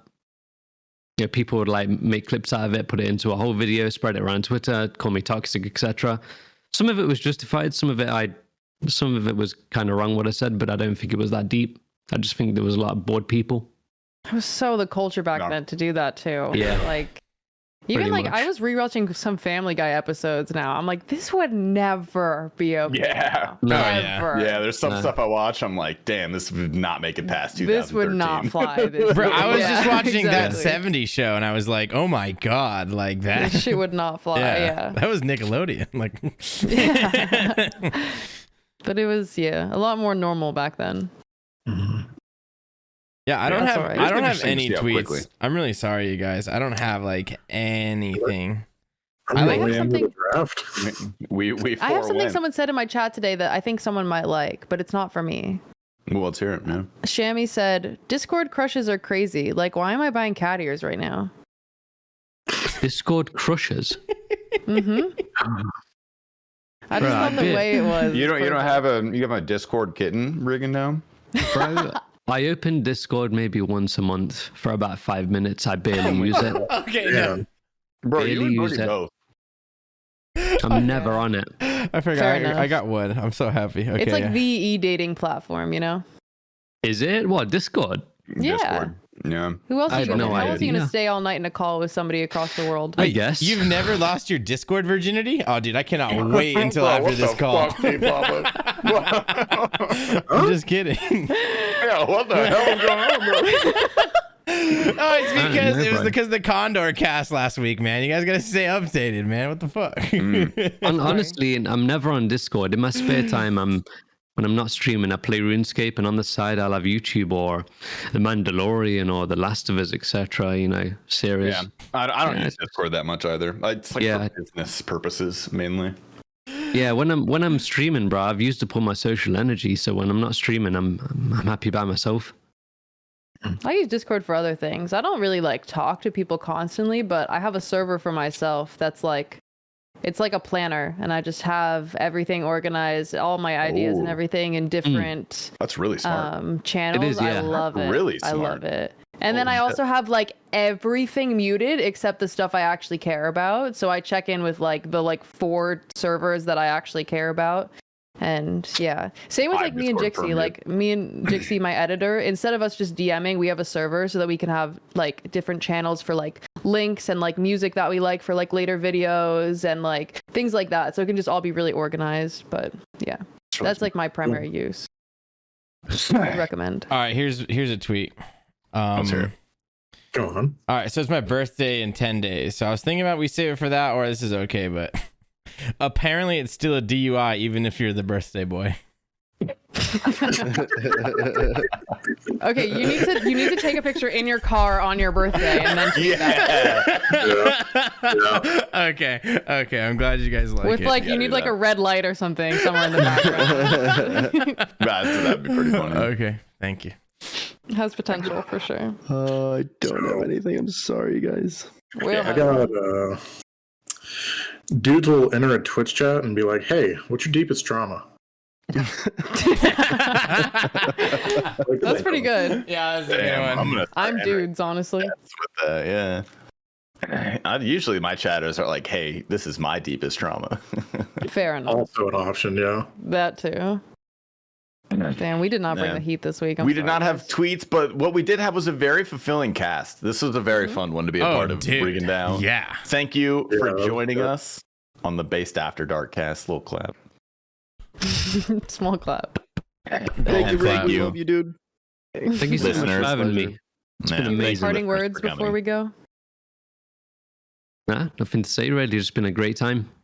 Yeah, people would like make clips out of it, put it into a whole video, spread it around Twitter, call me toxic, etc. Some of it was justified, some of it was kind of wrong what I said, but I don't think it was that deep. I just think there was a lot of bored people. It was so the culture back No. then to do that too. Yeah. Like, even Pretty like much. I was rewatching some Family Guy episodes now. I'm like, this would never be okay. Yeah. No, Never. Yeah, there's some Nah. stuff I watch. I'm like, damn, this would not make it past 2013. This would not fly. This Bro, I was Yeah, just watching that exactly. 70s show and I was like, oh my God, like that. This shit would not fly. Yeah. That was Nickelodeon. Like, Yeah. But it was a lot more normal back then. Mhm. yeah, I don't That's have, alright. I don't It's have interesting to any see how tweets. quickly. I'm really sorry, you guys. I don't have like anything. I'm I like really into the something- draft. We I have something win. someone said in my chat today that I think someone might like, but it's not for me. Well, let's hear it, man. Shammy said, Discord crushes are crazy. Like, why am I buying cat ears right now? Discord crushes. Mm-hmm. I just Bro, I love the did. way it was. You Perfect. have a Discord kitten, Rigondeaux? Bro, I open Discord maybe once a month for about 5 minutes. I barely use it. Okay, Yeah. no. Bro, you Barely and use Brody it. both. I'm never on it. I forgot. Fair I enough. got wood. I'm so happy. Okay, It's like yeah. the e-dating platform, you know? Is it? What, Discord? Yeah. Discord. Yeah. Who else I are had you gonna, no how else are you gonna idea. stay all night in a call with somebody across the world? I guess. You've never lost your Discord virginity? Oh, dude, I cannot wait until Bro, after what this the call. fuck, T-Papa? I'm just kidding. Yeah, what the hell is going on, bro? Oh, it's don't because know, it was bro. because of the Condor cast last week, man. You guys gotta stay updated, man. What the fuck? Honestly, I'm never on Discord. In my spare time, when I'm not streaming, I play RuneScape, and on the side, I'll have YouTube or The Mandalorian or The Last of Us, etc. You know, series. Yeah, I don't Yeah, use Discord that much either. It's like Yeah. for business purposes mainly. Yeah, when I'm streaming, bro, I've used up all my social energy. So when I'm not streaming, I'm happy by myself. I use Discord for other things. I don't really like talk to people constantly, but I have a server for myself that's like, it's like a planner, and I just have everything organized, all my ideas and Ooh. everything in different That's really smart. channels. is, I yeah. love it. Really I love smart. it. And then Holy I shit. also have like everything muted except the stuff I actually care about. So I check in with like the 4 servers that I actually care about. And yeah, same with I like me and Discord Jixie. permit. Like me and Jixie, my editor, instead of us just DMing, we have a server so that we can have like different channels for like links and like music that we like for like later videos and like things like that. So it can just all be really organized. But yeah, that's like my primary use. I'd recommend. All right, here's a tweet. Let's hear it. Go on. All right, so it's my birthday in 10 days. So I was thinking about we save it for that or this is okay, but apparently it's still a DUI even if you're the birthday boy. Okay, you need to take a picture in your car on your birthday and then tweet that. Okay, I'm glad you guys like With it. like Yeah, you need do like that. a red light or something somewhere in the background. That'd be pretty funny. Okay, thank you. Has potential for sure. I don't have anything. I'm sorry, guys. We all I have- got dudes will enter a Twitch chat and be like, "Hey, what's your deepest trauma?" That's pretty good. Yeah, that's a good one. I'm dudes, honestly. With that, yeah. Usually my chatters are like, "Hey, this is my deepest trauma." Fair enough. Also an option, yeah. That too. Damn, we did not bring Man. the heat this week. We did not have tweets, but what we did have was a very fulfilling cast. This was a very fun one to be a part of. Rigondeaux. Yeah. Thank you Yeah, for that was joining good. us on the Based After Dark cast. Little clap. Small clap. Thank you, Rick. Clap. We love you, dude. Thank you so much for Listeners, having me. It's been Man, amazing. Parting listeners words for coming. before we go. Nah, nothing to say really. It's been a great time.